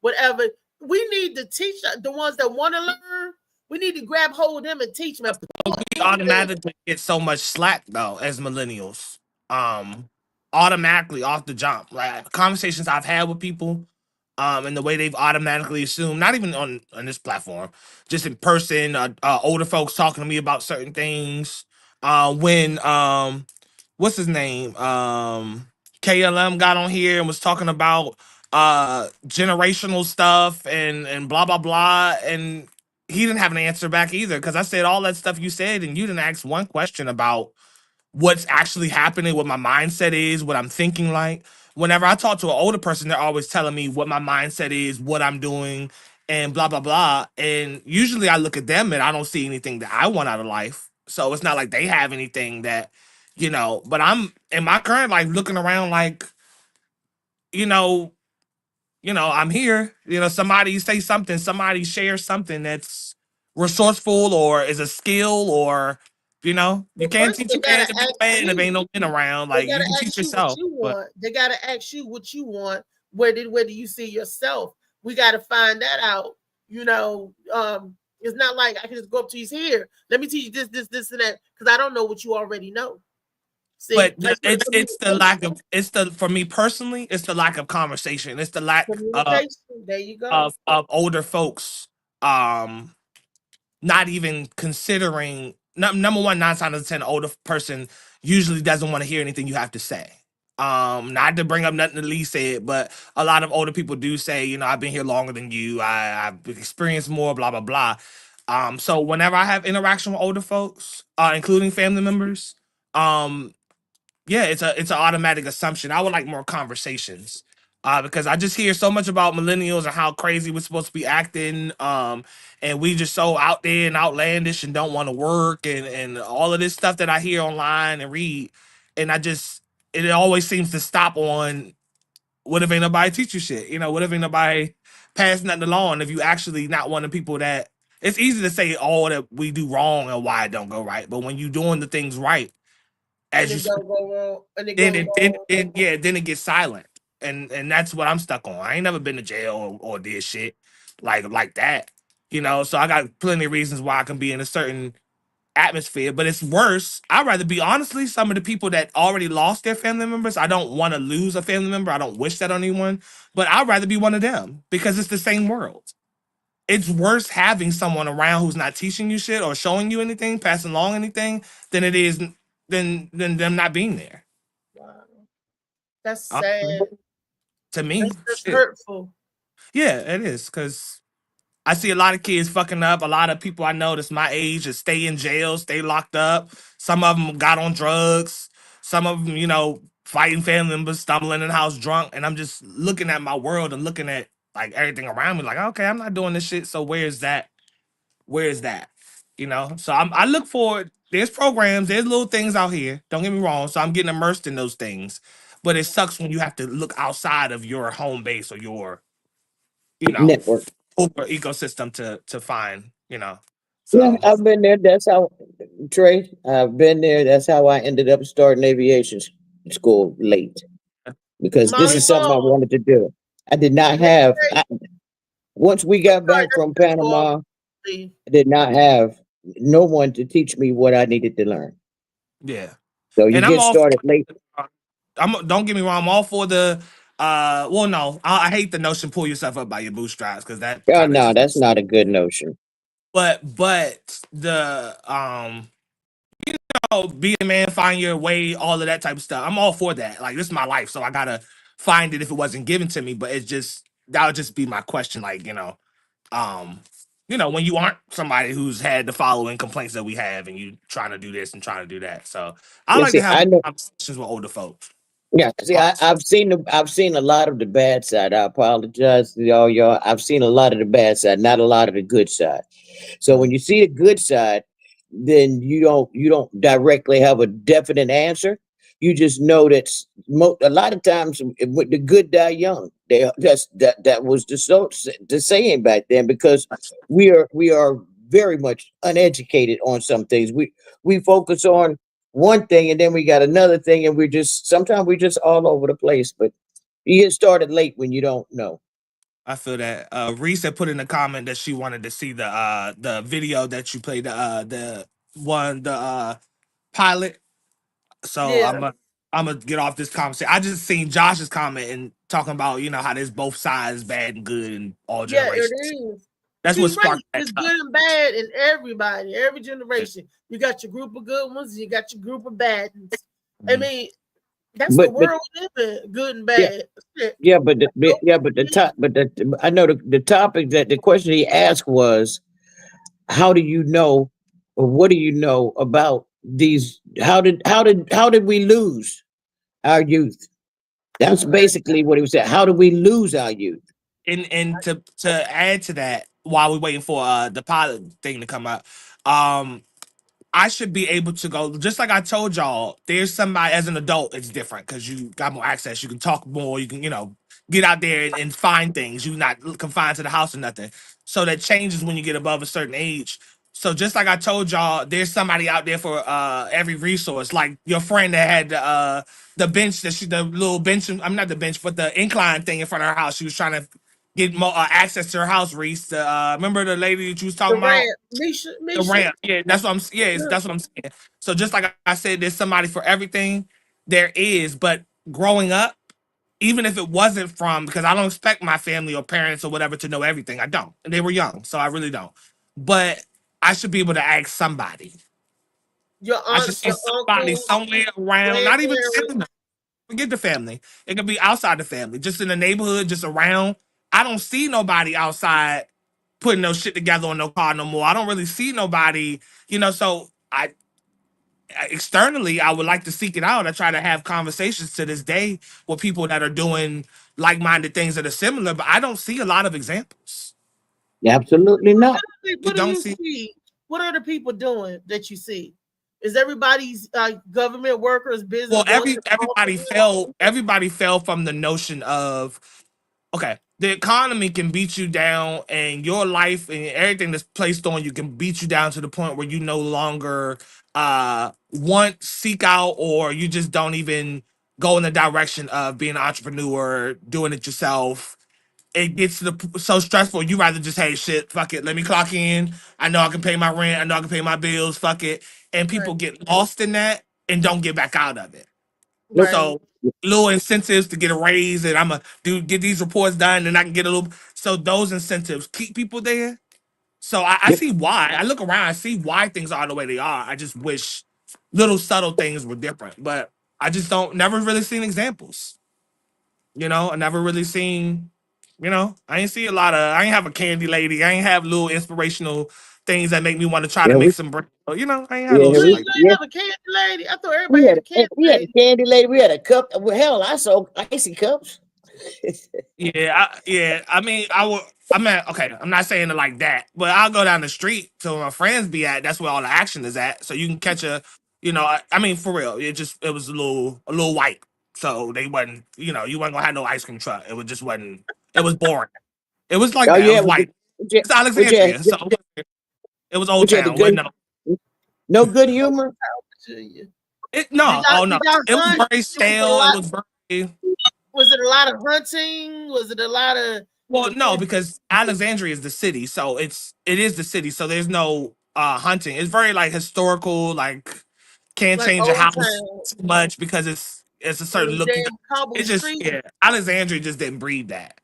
whatever. We need to teach the ones that want to learn. We need to grab hold of them and teach them. We automatically get so much slack though as millennials. Um, Automatically off the jump. Like conversations I've had with people, and the way they've automatically assumed, not even on this platform, just in person, older folks talking to me about certain things. When what's his name? KLM got on here and was talking about generational stuff and blah blah blah, and he didn't have an answer back either because I said all that stuff you said and you didn't ask one question about what's actually happening, what my mindset is, what I'm thinking like. Whenever I talk to an older person, they're always telling me what my mindset is, what I'm doing, and blah blah blah. And usually I look at them and I don't see anything that I want out of life. So it's not like they have anything that, but I'm in my current life looking around like, you know, I'm here. Somebody say something, somebody share something that's resourceful or is a skill or, you Well, can't first teach they a man gotta to be ask a man if you. ain't no men around. They Like you gotta can teach ask you what yourself, you but want. They gotta ask you what you want. Where do you see yourself? We gotta find that out. It's not like I can just go up to you here. Let me teach you this, and that, because I don't know what you already know. See, that's what it's the lack of for me personally, it's the lack of conversation. It's the lack communication. There you go. of older folks not even considering number one, 9 times out of 10, older person usually doesn't want to hear anything you have to say. Not to bring up nothing that Lee said, but a lot of older people do say, I've been here longer than you. I've experienced more, blah, blah, blah. So whenever I have interaction with older folks, including family members, um, yeah, it's an automatic assumption. I would like more conversations. Because I just hear so much about millennials and how crazy we're supposed to be acting. And we just so out there and outlandish and don't want to work and all of this stuff that I hear online and read. And it always seems to stop on what if ain't nobody teach you shit? What if ain't nobody pass nothing along? If you actually not one of the people that it's easy to say all that we do wrong and why it don't go right. But when you doing the things right, And as you it don't go wrong. And it then goes it then, wrong. then it gets silent, and that's what I'm stuck on. I ain't never been to jail or did shit like that, So I got plenty of reasons why I can be in a certain atmosphere, but it's worse. I'd rather be honestly some of the people that already lost their family members. I don't want to lose a family member. I don't wish that on anyone, but I'd rather be one of them because it's the same world. It's worse having someone around who's not teaching you shit or showing you anything, passing along anything, than it is than them not being there. Wow. That's Uh, sad. to me, That's shit. hurtful. Yeah, it is because I see a lot of kids fucking up. A lot of people I know that's my age that stay in jail, stay locked up. Some of them got on drugs. Some of them, fighting family members, stumbling in the house drunk. And I'm just looking at my world and looking at like everything around me. Like, okay, I'm not doing this shit. So where's that? Where's that? So I look forward. There's programs, there's little things out here. Don't get me wrong. So I'm getting immersed in those things. But it sucks when you have to look outside of your home base or your Network. over ecosystem to find, Yeah, So I've been there. That's how, Trey, I've been there. That's how I ended up starting aviation school late because this My is something I mom. wanted to do. I did not have, once we got back from Panama, I did not have no one to teach me what I needed to learn. yeah. So you And I'm get all started late. don't get me wrong, I'm all for the well no, I hate the notion pull yourself up by your bootstraps because that Oh, kind of no, just that's not a good notion. but the be a man, find your way, all of that type of stuff. I'm all for that. Like this is my life, so I gotta find it if it wasn't given to me. But it's just that would just be my question, like, um you know, when you aren't somebody who's had the following complaints that we have, and you trying to do this and trying to do that. So I Yeah, like to see, have I know. conversations with older folks. Yeah, see, I've seen a lot of the bad side. I apologize to y'all. I've seen a lot of the bad side, not a lot of the good side. So when you see the good side, then you don't directly have a definite answer. You just know that a lot of times with the good die young. That was the saying back then, because we are very much uneducated on some things. We focus on one thing and then we got another thing, and sometimes we're just all over the place. But you get started late when you don't know. I feel that. Reese had put in a comment that she wanted to see the video that you played, the pilot. So Yeah, I'm gonna get off this conversation. I just seen Josh's comment and talking about, you know, how there's both sides, bad and good, and all yeah, it generations. is. That's what She's right. sparked that It's up. good and bad in everybody, every generation. You got your group of good ones, you got your group of bad ones. I Mhm. mean, that's the But world we live in, good and yeah, bad. Shit. yeah, but the top, I know the topic, that the question he asked was, how do you know, or what do you know about these? How did we lose our youth? That's basically what he was saying. How do we lose our youth? And to add to that, while we're waiting for the pilot thing to come up, um, I should be able to go, just like I told y'all, there's somebody as an adult, it's different because you got more access. You can talk more, you can, you know, get out there and find things. You're not confined to the house or nothing. So that changes when you get above a certain age. So just like I told y'all, there's somebody out there for every resource. Like your friend that had the bench, the little bench, I'm not the bench, but the incline thing in front of her house. She was trying to get more access to her house, Reese. Remember the lady that you was The talking about? rant, Misha, The Misha. ramp. Yeah, that's what I'm. Yeah, Yeah. that's what I'm saying. So just like I said, there's somebody for everything. There is, but growing up, even if it wasn't from, because I don't expect my family or parents or whatever to know everything. I don't. They were young, so I really don't. But I should be able to ask somebody. Your I should aunts, see your somebody uncles, somewhere around. Not even grandparents. forget the family. It could be outside the family, just in the neighborhood, just around. I don't see nobody outside putting no shit together on no car no more. I don't really see nobody, you know. So externally, I would like to seek it out. I try to have conversations to this day with people that are doing like-minded things that are similar, but I don't see a lot of examples. Absolutely not. You What do don't you see. see? What are the people doing that you see? Is everybody's government workers, Well, business owners? everybody fell from the notion of, okay, the economy can beat you down, and your life and everything that's placed on you can beat you down to the point where you no longer want, seek out, or you just don't even go in the direction of being an entrepreneur, doing it yourself. It gets to the so stressful. You rather just, hey, shit, fuck it, let me clock in. I know I can pay my rent. I know I can pay my bills. Fuck it, and Right, people get lost in that and don't get back out of it. Nope. right. So little incentives to get a raise, and I'm gonna get these reports done, and I can get a little. So those incentives keep people there. So I Yep. see why. I look around, I see why things are the way they are. I just wish little subtle things were different, but I just don't. Never really seen examples. You know, I never really seen. You know, I ain't see a lot of. I ain't have a candy lady. I ain't have little inspirational things that make me want to try to Yeah, make we some bread. You know, I ain't had yeah little You shit ain't, like you that. ain't yeah. have a candy lady? I thought We everybody had had a candy we had a lady. candy lady. We had a cup. Well, hell, I sold icy cups. Yeah. I mean, I would. I mean, okay. I'm not saying it like that, but I'll go down the street to where my friends be at. That's where all the action is at. So you can catch a. You know, I mean, for real. It was a little white. So they wasn't. You know, you wasn't gonna have no ice cream truck. It was just wasn't. It was boring. It was like Oh that. It yeah, was white. It's which had, Alexandria, so it was Old which had the Town. Wasn't good, no. no good humor. It Did no. y'all Oh did no. y'all It was hunt? very Was it a stale. It lot? was very. Was it a lot of hunting? Was it a lot of? Well, no, because Alexandria is the city, so it is the city, so there's no hunting. It's very like historical, like can't Like change a Old house Town too much because it's a on certain them look. damn cobble It just streets? yeah, Alexandria just didn't breed that.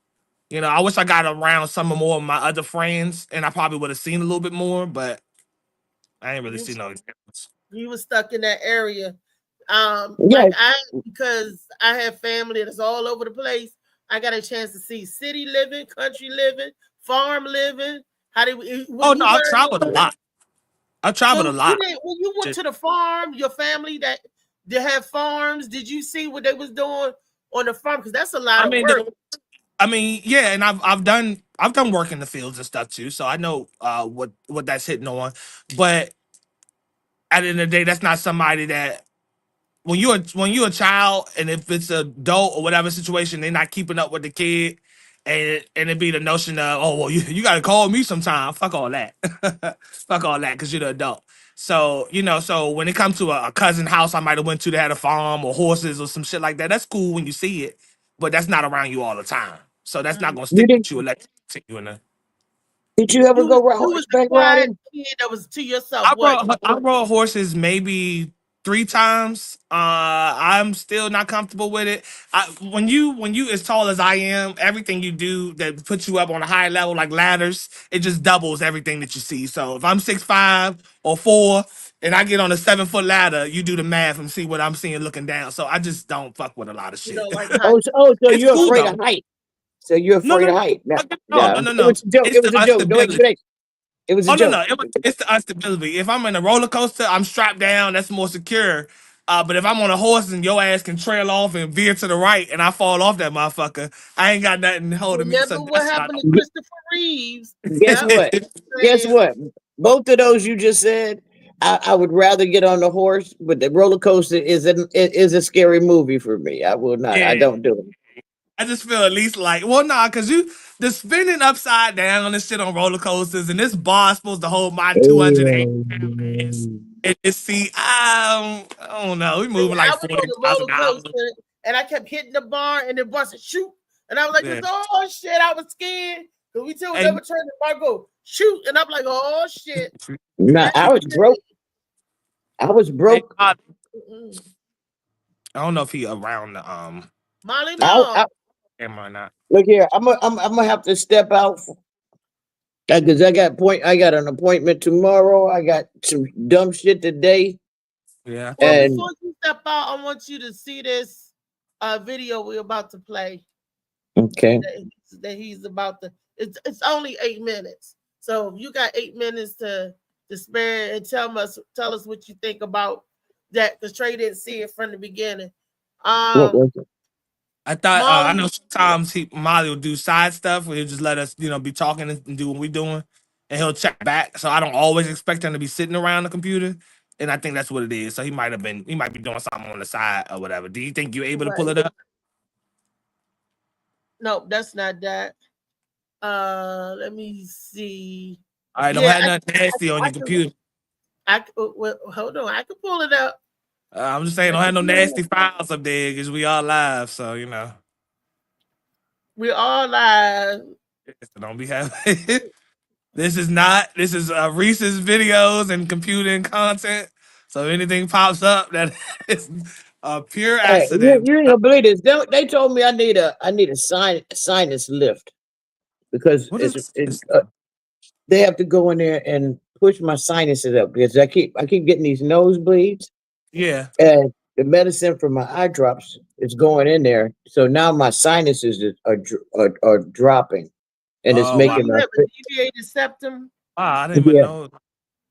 You know, I wish I got around some more of my other friends, and I probably would have seen a little bit more, but I ain't really You seen no examples. you was stuck in that area. Yeah, Like I, because I have family that's all over the place. I got a chance to see city living, country living, farm living. How did we, Oh when no, you I heard traveled a lot. I traveled a so lot. when you went Just, to the farm, your family that they have farms, did you see what they was doing on the farm? Because that's a lot I of mean, work. yeah, and I've done work in the fields and stuff too, so I know what that's hitting on. But at the end of the day, that's not somebody that when you're a child, and if it's an adult or whatever situation, they're not keeping up with the kid, and it be the notion of, oh well, you got to call me sometime. Fuck all that. Fuck all that, because you're the adult. So so when it comes to a cousin house I might have went to that had a farm or horses or some shit like that, that's cool when you see it, but that's not around you all the time. So that's not gonna You stick did with you and let you continue in the. did you ever You go was you was the horseback quiet riding? kid that was to yourself. I What? rode I rode horses maybe 3 times. I'm still not comfortable with it. When you as tall as I am, everything you do that puts you up on a high level like ladders, it just doubles everything that you see. So if I'm 6'5" or 4 and I get on a 7-foot ladder, you do the math and see what I'm seeing looking down. So I just don't fuck with a lot of You shit. know, like Oh, so It's you're cool afraid though. of height. So you're No, afraid no, of height. No, no, no, no, no, it no. was a joke. It's It the was a joke. Don't stability. expect. It was a Oh no, joke. no, it's the stability. If I'm in a roller coaster, I'm strapped down. That's more secure. But if I'm on a horse and your ass can trail off and veer to the right, and I fall off that motherfucker, I ain't got nothing holding me. So remember what that's not. happened to Christopher Reeves? Guess Yep. what? Guess Saying, what? Both of those you just said, I would rather get on the horse, but the roller coaster is a scary movie for me. I will not. I Yeah, don't do it. I just feel at least like, well, nah, cause the spinning upside down on this shit on roller coasters, and this bar is supposed to hold my 280 pound ass. And this seat, I don't know, we moving I like was on 40 the miles an roller hour. coaster and I kept hitting the bar and the bar said shoot. And I was like, Yeah. oh shit, I was scared. Because we told Hey, never turn the bar, go shoot. And I'm like, oh shit. No, That I ain't was broke. I was hey, broke. I mm-mm. don't know if he around the Molly I, Mall. I camera or not. look here. I'm gonna have to step out because I got an appointment tomorrow. I got some dumb shit today, Yeah. Well, and before you step out, I want you to see this video we're about to play okay. that he's about to. It's only 8 minutes, so you got 8 minutes to spare and tell us what you think about that. Because Trey didn't see it from the beginning. What Um, was it? I thought I Molly, know sometimes Molly will do side stuff where he'll just let us, be talking and do what we're doing, and he'll check back. So I don't always expect him to be sitting around the computer, and I think that's what it is. So he might be doing something on the side or whatever. Do you think you're able to pull right? it up? No, that's not that. Let me see. All right, don't Yeah, have nothing nasty on I your can. computer. Well, hold on. I can pull it up. I'm just saying, I don't can have no pull it nasty up. files up there because we all live. So We're all live. so don't be having. This is Reese's videos and computing content. So if anything pops up that is a pure Hey, accident. you ain't gonna believe this. They told me I need a sinus lift because What is this? they have to go in there and push my sinuses up because I keep getting these nosebleeds Yeah. and the medicine for my eye drops is going in there. So now my sinuses are dropping and it's Oh Do wow. making you my have a deviated septum? Wow, I didn't even yeah. know.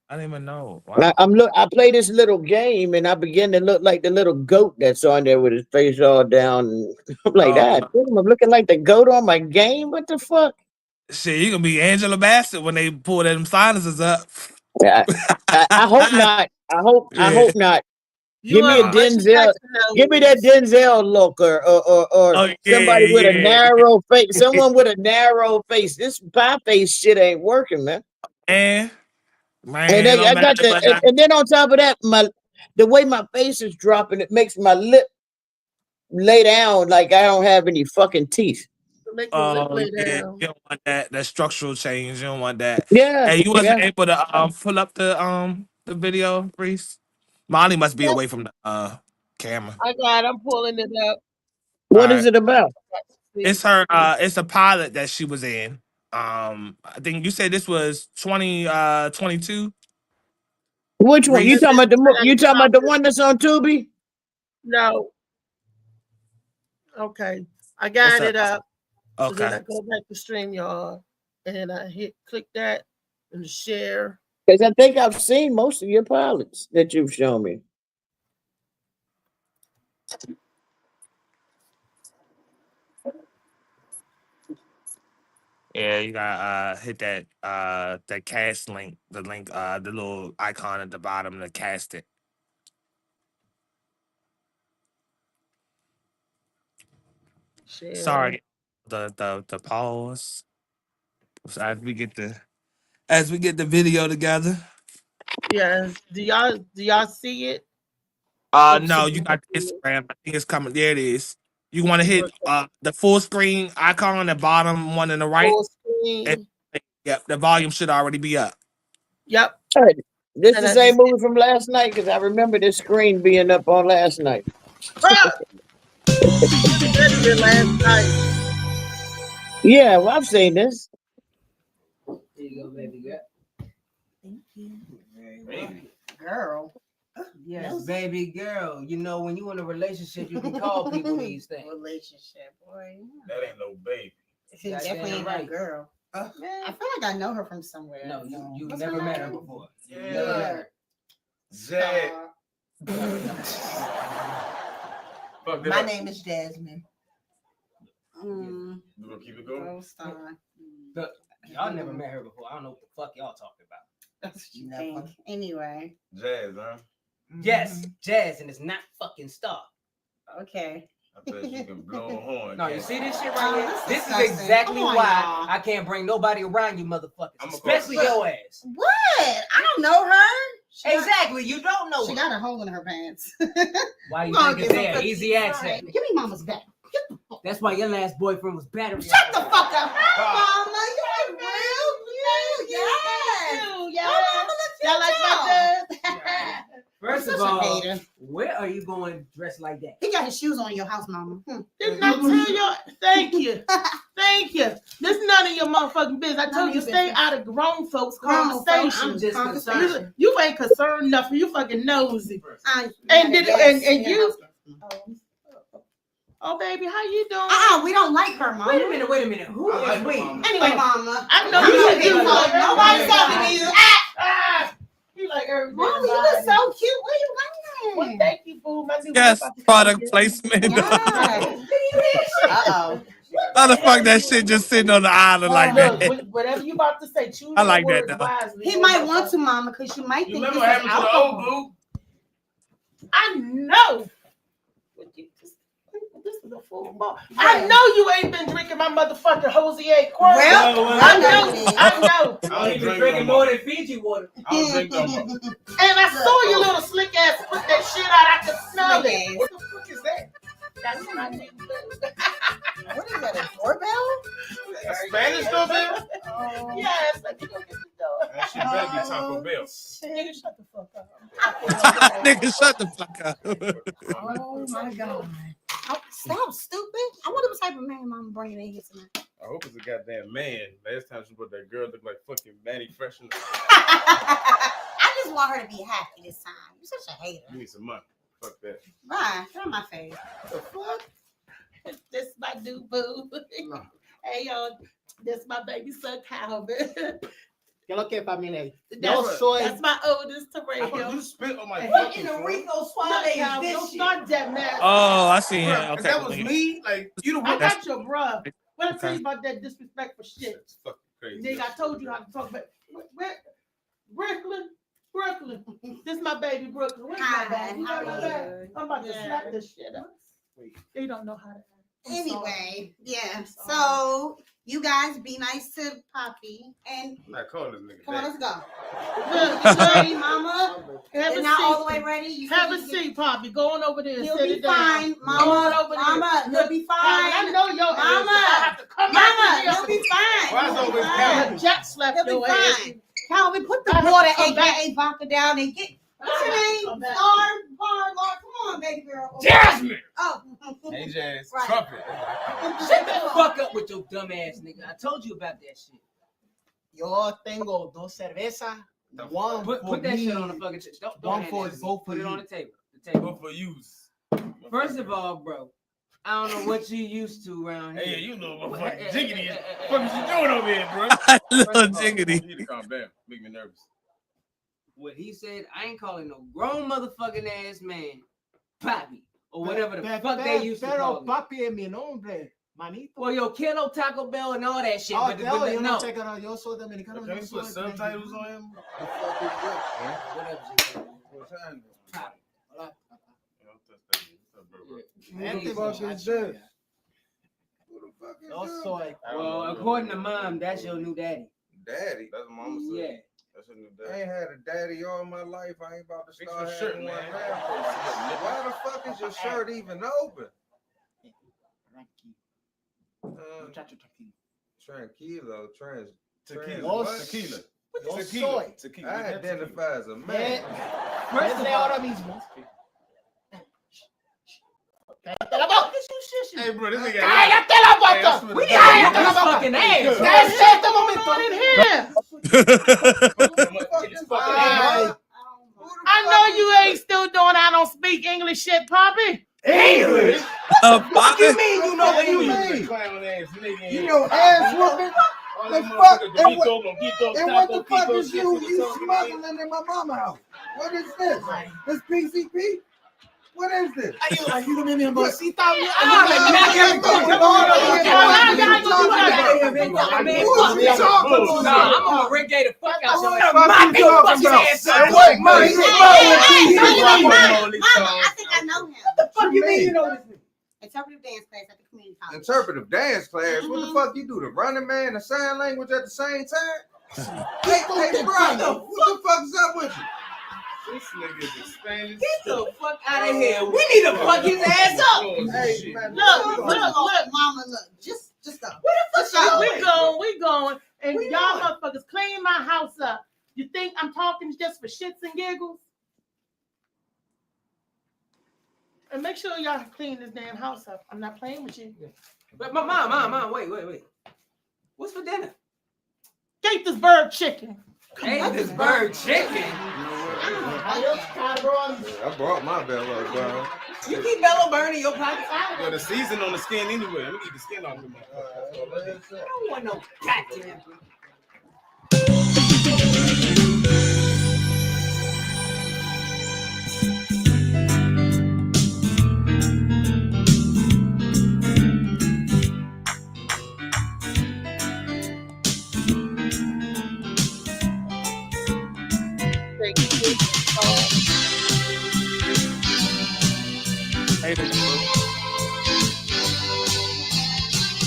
I didn't even know. Wow. I play this little game and I begin to look like the little goat that's on there with his face all down. And I'm like, Oh God, damn, I'm looking like the goat on my game. What the fuck? shit, you gonna be Angela Bassett when they pull them sinuses up. Yeah, I hope not. I Yeah. hope not. You Give me a want Uh, bushy Denzel. types of Give me that nose. Denzel look, or oh somebody with a yeah, narrow face. Someone with a narrow face. This pie face shit ain't working, man. man. And Man, don't I got matter the, but not. and then on top of that, the way my face is dropping, it makes my lip lay down like I don't have any fucking teeth. To make the lip Oh lay yeah, down. you don't want that. That structural change. You don't want that. Yeah, Hey, you wasn't yeah. able to pull up the video, Reese. Molly must be Yes, away from the camera. I got. I'm pulling it up. All What is right. it about? It's See, her it's a pilot that she was in. I think you said this was 2022. Which one? wait a Reese. minute. I You gotta talking about crop the it. one that's on Tubi? No. Okay. I It's got a it up. So then okay. I go back to StreamYard and I click that. and share. Because I think I've seen most of your pilots that you've shown me. Yeah, you gotta hit that cast link, the link, the little icon at the bottom to cast it. Share. Sorry, the pause. So as we get the video together. Yes. Do y'all see it? No, you got Instagram. I think it's coming. There it is. You want to hit the full screen icon, the bottom one on the right. Full screen. Yep, the volume should already be up. Yep. All right. This And the I same just- movie from last night because I remember this screen being up on last night. last night. Yeah, well, I've seen this. Here you go, baby girl. Thank you. Baby. Girl. Yes, baby girl. You know, when you in a relationship, you can call people these things. Relationship, boy. That ain't no baby. She Goddamn definitely ain't right. that girl. I feel like I know her from somewhere. No, you What's never her met her name? before. You Yeah. never met her. Zed. Fuck My that. name is Jasmine. You gonna keep it going? Look, y'all never met her before. I don't know what the fuck y'all talking about. That's what you think. Anyway. Jazz, huh? Yes, Jazz, and it's not fucking Star. Okay. I bet you can blow a horn. No, you can't see you? this shit right here? this This is disgusting. exactly Come on, why y'all. I can't bring nobody around you motherfuckers, I'ma especially call your ass. What? I don't know her. Exactly, you don't know She her. got a hole in her pants. Why you Gonna think it's get some there? cookies. Easy access. Right. Give me mama's back. That's why your last boyfriend was battery. Shut the fuck up. Mama, you ain't real. Yes. Yes. Oh, mama, Y'all like my dad? First You're of such a all, hater. where are you going dressed like that? He got his shoes on in your house, mama. Didn't I tell y'all? Thank you. Thank you. This is none of your motherfucking business. I told you stay out of grown folks' conversation. I'm just concerned. You ain't concerned nothing. You fucking nosy. And You. Oh, baby, how you doing? We don't like her, mama. Wait a minute. Who I like is her, we? mama. Anyway, mama. I know You you don't like get told. Nobody's talking to you. You like everything. Mama, you look so cute. Where you going? Well, thank you, boo. My new Yes, about to product come placement. Uh-oh. How the fuck that shit just sitting on the island like Look, that? whatever you about to say, choose I your like that, words though. wisely. He might want to, mama, because you might You think remember this what is happened to the old alcohol. boo? I know. This is a full ball. I know you ain't been drinking my motherfucking Jose Cuervo. Well, I know. I don't He drink was drinking no more more. than Fiji water. I don't drink no more. And I saw your little slick ass put that shit out. I could smell Slick it. ass. What the fuck is that? That's my new boo. What is that, a doorbell? A Spanish doorbell? Yes, let me go get the door. That shit better be Taco Bell. Nigga, shut the fuck up. Nigga, shut the fuck up. Oh my god. Stop, stupid. I wonder what type of man mama bringing in here tonight. I hope it's a goddamn man. Last time she brought that girl looked like fucking Manny Fresh. I just want her to be happy this time. You're such a hater. You need some money. Fuck that. Bye. Get on my face. The fuck? This my new boo. Hey, yo, this my baby son, Calvin. ¿Qué lo que, familia? That's my oldest You Terrell. spit on my What fucking in the phone. Rico Suave is this Don't start that mess. Oh, I see him. Bruh, if Okay. that was me, like you the I one. got your bruh. What I tell Okay. you about that disrespectful shit? That's fucking crazy. Nigga, I told you how to talk about Brooklyn. This my baby Brooklyn. Where's my baby? You got my back? I'm about to slap this shit up. They don't know how to act. I'm Anyway, yeah. So you guys be nice to Poppy and I'm not calling this nigga. come on, that. let's go. sorry. Get ready, mama. Have They're a not seat. all the way ready. You Have a can- seat, Poppy. Go on over there. He'll Sit be it down. fine, Go on mama. over there. Mama, he'll be fine. I know your ass. Mama. I have to come Mama, back he'll be fine. Why is He'll be always fine. Calvin? Jack slapped He'll be your ass. fine. Calvin, put the I have to water, come back. aka vodka, down and get. What's your name? Come back. Lord, come on, baby girl. Jasmine. Oh. Hey, Jazz. Right. Trumpet. Shut the fuck up with your dumb ass nigga. I told you about that shit. Yo tengo dos cervezas. One Put for that me. shit on the fucking don't One hand for that to me. both Put of it on you. the table. The table. Good for use. First of all, bro, I don't know what you used to around here. Hey, you little fucking jiggity. What is you doing over here, bro? Little jiggity. You need to calm down. Make me nervous. What he said, I ain't calling no grown motherfucking ass man papi or whatever the fuck they used to call Pero it. papi es mi nombre, manito. Well, yo, Kilo, Taco Bell, and all that shit. Oh, but yo no. Yo soy dominicano. Can you put subtitles on him? Well, according to mom, that's your new daddy. Daddy? That's what mama said. Yeah. That's your new I daddy. ain't had a daddy all my life. I ain't about to Fix start your shirt, having one man. now. Why the fuck is your shirt even open? Tranquilo, Tequila. what? Tequila. Yo soy. Tequila. I identify as a man. First of all, ahora mismo. Cállate la boca. Hey, bro, this nigga. Cállate la boca. We got this fucking ass. That's este momento in here. I know you ain't still doing I don't speak English shit, Poppy. English? What you mean you know English? You know ass whooping? The fuck? And what the fuck is you smuggling in my mama house? What is this? This PCP? What is this? Ayúdame, mi amorcita. I'm gonna reggae the fuck out your ass. I think I know him. What the fuck you mean you know this? Interpretive dance class at the community college. Interpretive dance class? What the fuck you do? The running man, the sign language at the same time? Hey, bro, what the fuck is up with you? This nigga is Spanish. Get the fuck out of here. We need to fuck his ass up. Hey, man, Look, mama, look. Just go. Where the fuck we going, and y'all motherfuckers clean my house up. You think I'm talking just for shits and giggles? And make sure y'all clean this damn house up. I'm not playing with you. But mom, wait. What's for dinner? Gaithersburg chicken. Gaithersburg chicken? I brought my bellow, bro. You keep bellow burn in your pocket. Yo, the season on the skin anyway. Let me get the skin off of my I don't want no goddamn.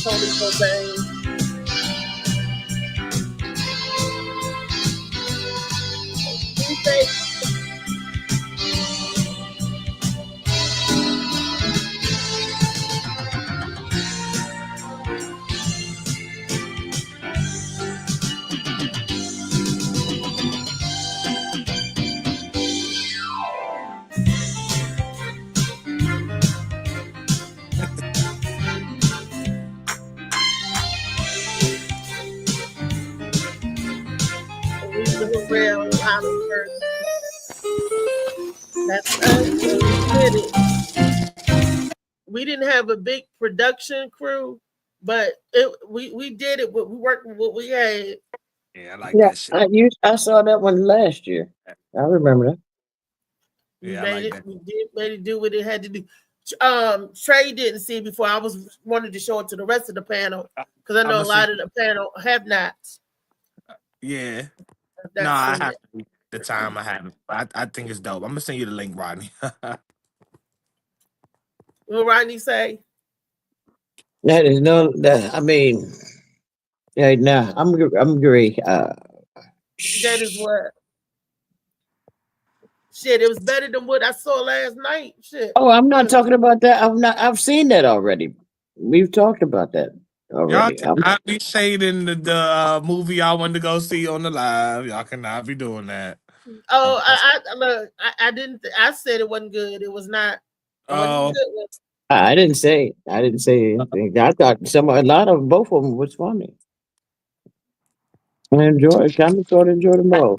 Tony Cobain. We didn't have a big production crew, but we did it. We worked with what we had. Yeah, I like Yeah, that shit. I saw that one last year. I remember that. Yeah, We I made like it. that. We made it do what it had to do. Trey didn't see it before. I wanted to show it to the rest of the panel because I know a lot of the panel have not. Yeah. That's No, I it. have the time I haven't. I think it's dope. I'm gonna send you the link, Rodney. What Rodney say? That is no. That I mean, yeah. Nah, I'm great. That is what. Shit, it was better than what I saw last night. Shit. Oh, I'm not talking about that. I've seen that already. We've talked about that Y'all already. cannot be shading the movie I wanted to go see on the live. Y'all cannot be doing that. Oh, I didn't. I said it wasn't good. It was not. It wasn't a good one. I didn't say anything. I thought a lot of both of them was funny. I enjoyed them both.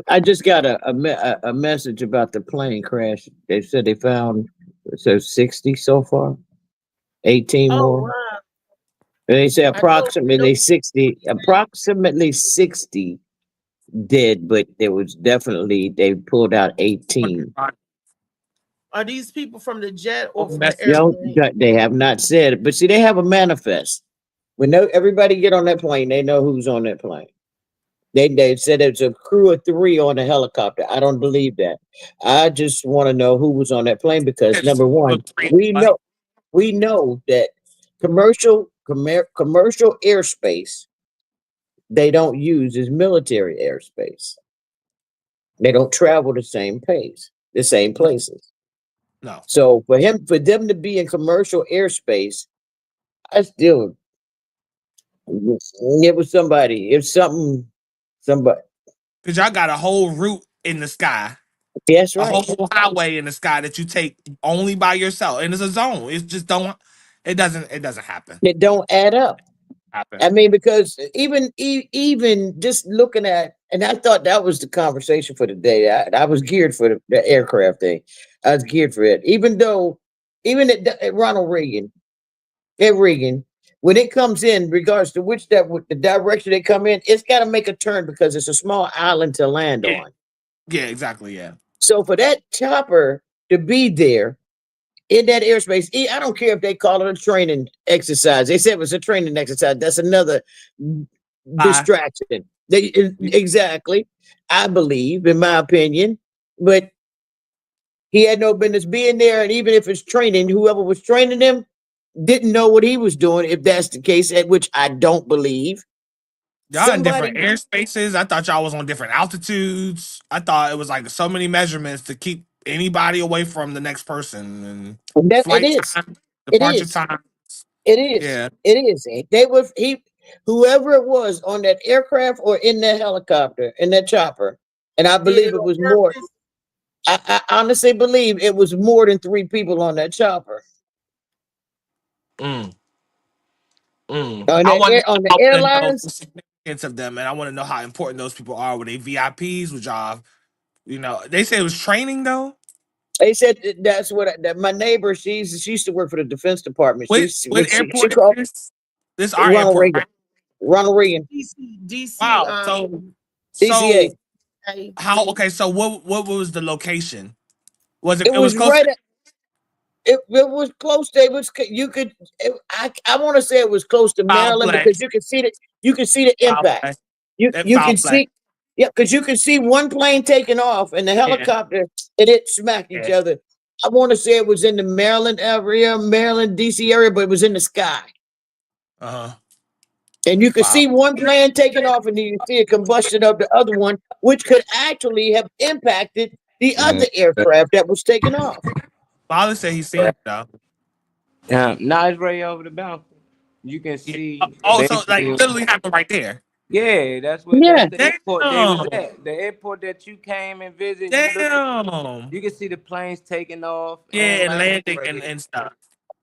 I just got a message about the plane crash. They said they found, it says 60 so far, 18 Oh more. wow! And they say I know. approximately 60 dead, but there was definitely, they pulled out 18. Are these people from the jet or Oh, from the that's airplane? They have not said it, but see, they have a manifest. When everybody get on that plane, they know who's on that plane. They said it's a crew of 3 on a helicopter. I don't believe that. I just want to know who was on that plane because number one, we know that commercial airspace they don't use is military airspace. They don't travel the same pace, the same places. No. So for them to be in commercial airspace, I still it was somebody. It's somebody. Because y'all got a whole route in the sky, That's a right. whole highway in the sky that you take only by yourself, and it's a zone. It's just don't. It doesn't happen. It don't add up. Happen. I mean, because even just looking at, and I thought that was the conversation for the day. I was geared for the aircraft thing. I was geared for it. Even though, even at Ronald Reagan, when it comes in regards to the direction they come in, it's got to make a turn because it's a small island to land Yeah. on. Yeah. Exactly. Yeah. So for that chopper to be there in that airspace, I don't care if they call it a training exercise. They said it was a training exercise. That's another distraction. Exactly. I believe, in my opinion, but he had no business being there. And even if it's training, whoever was training him didn't know what he was doing. If that's the case, at which I don't believe. Y'all in different Somebody, airspaces. I thought y'all was on different altitudes. I thought it was like so many measurements to keep anybody away from the next person and that it flight is. time, It departure is. time. It is. Yeah. It is. They were whoever it was on that aircraft or in that helicopter, in that chopper, and I Did it believe it on was more. purpose? I honestly believe it was more than 3 people on that chopper. Mm. On I want. on the I want to know airlines, the significance of them, and I want to know how important those people are. Were they VIPs? Would y'all? You know, they say it was training though. they said that's what my neighbor. She used to work for the Defense Department. What She airport is called this? This our Ronald airport, Reagan. right? Ronald Reagan, DC. Wow. So DCA. how? Okay. So what was the location? Was it? It It was was close. right. It was close to, it was, you could, I want to say it was close to Foul Maryland play. because you could see the Foul impact. play. That You foul can play. see, yeah, because you can see one plane taking off and the Yeah. helicopter and it smacked each Yeah. other. I want to say it was in the Maryland area, Maryland, DC area, but it was in the sky. Uh huh. And you could Wow. see one plane taking off and then you see a combustion of the other one, which could actually have impacted the Yeah. other aircraft that was taking off. Father said he seen it though. Now it's right over the balcony. You can Yeah. see Oh, so like basically. literally happened right there. Yeah, that's Yeah. the airport they was Damn. at. The airport that you came and visited. Damn. You can see the planes taking off and Yeah, and landing landing right here. and stuff.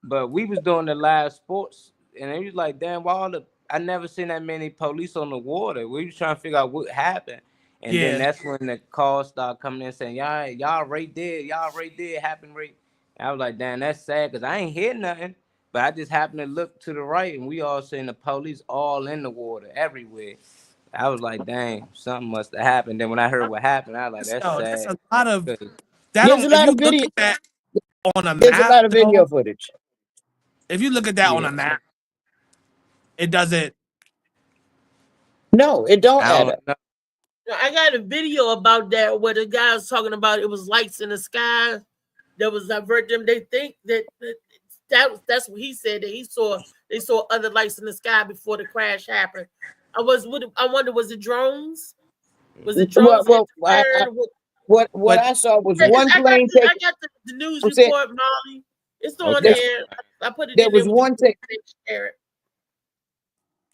But we was doing the live sports, and it was like, damn, why all the I never seen that many police on the water. We was trying to figure out what happened, and then Yeah. that's when the calls started coming in saying, y'all right there, it happened right. And I was like, damn, that's sad because I ain't hear nothing, but I just happened to look to the right, and we all seen the police all in the water everywhere. I was like, dang, something must have happened. Then when I heard what happened, I was like, that's That's sad. a lot of 'Cause that. There's a Don't if lot you of look video. at that on a There's a map lot of video though, footage. if you look at that on Yeah, a map, it doesn't. No, it don't I add don't up. know. I got a video about that where the guy was talking about it was lights in the sky that was divert them. They think that's what he said, that they saw other lights in the sky before the crash happened. I wonder, was it drones? Was it Well, drones well, interfered? what But I saw was Because one plane take. I got the news I'm saying report, Molly. It's on Okay. there. I put it there in there was with the one take. share it.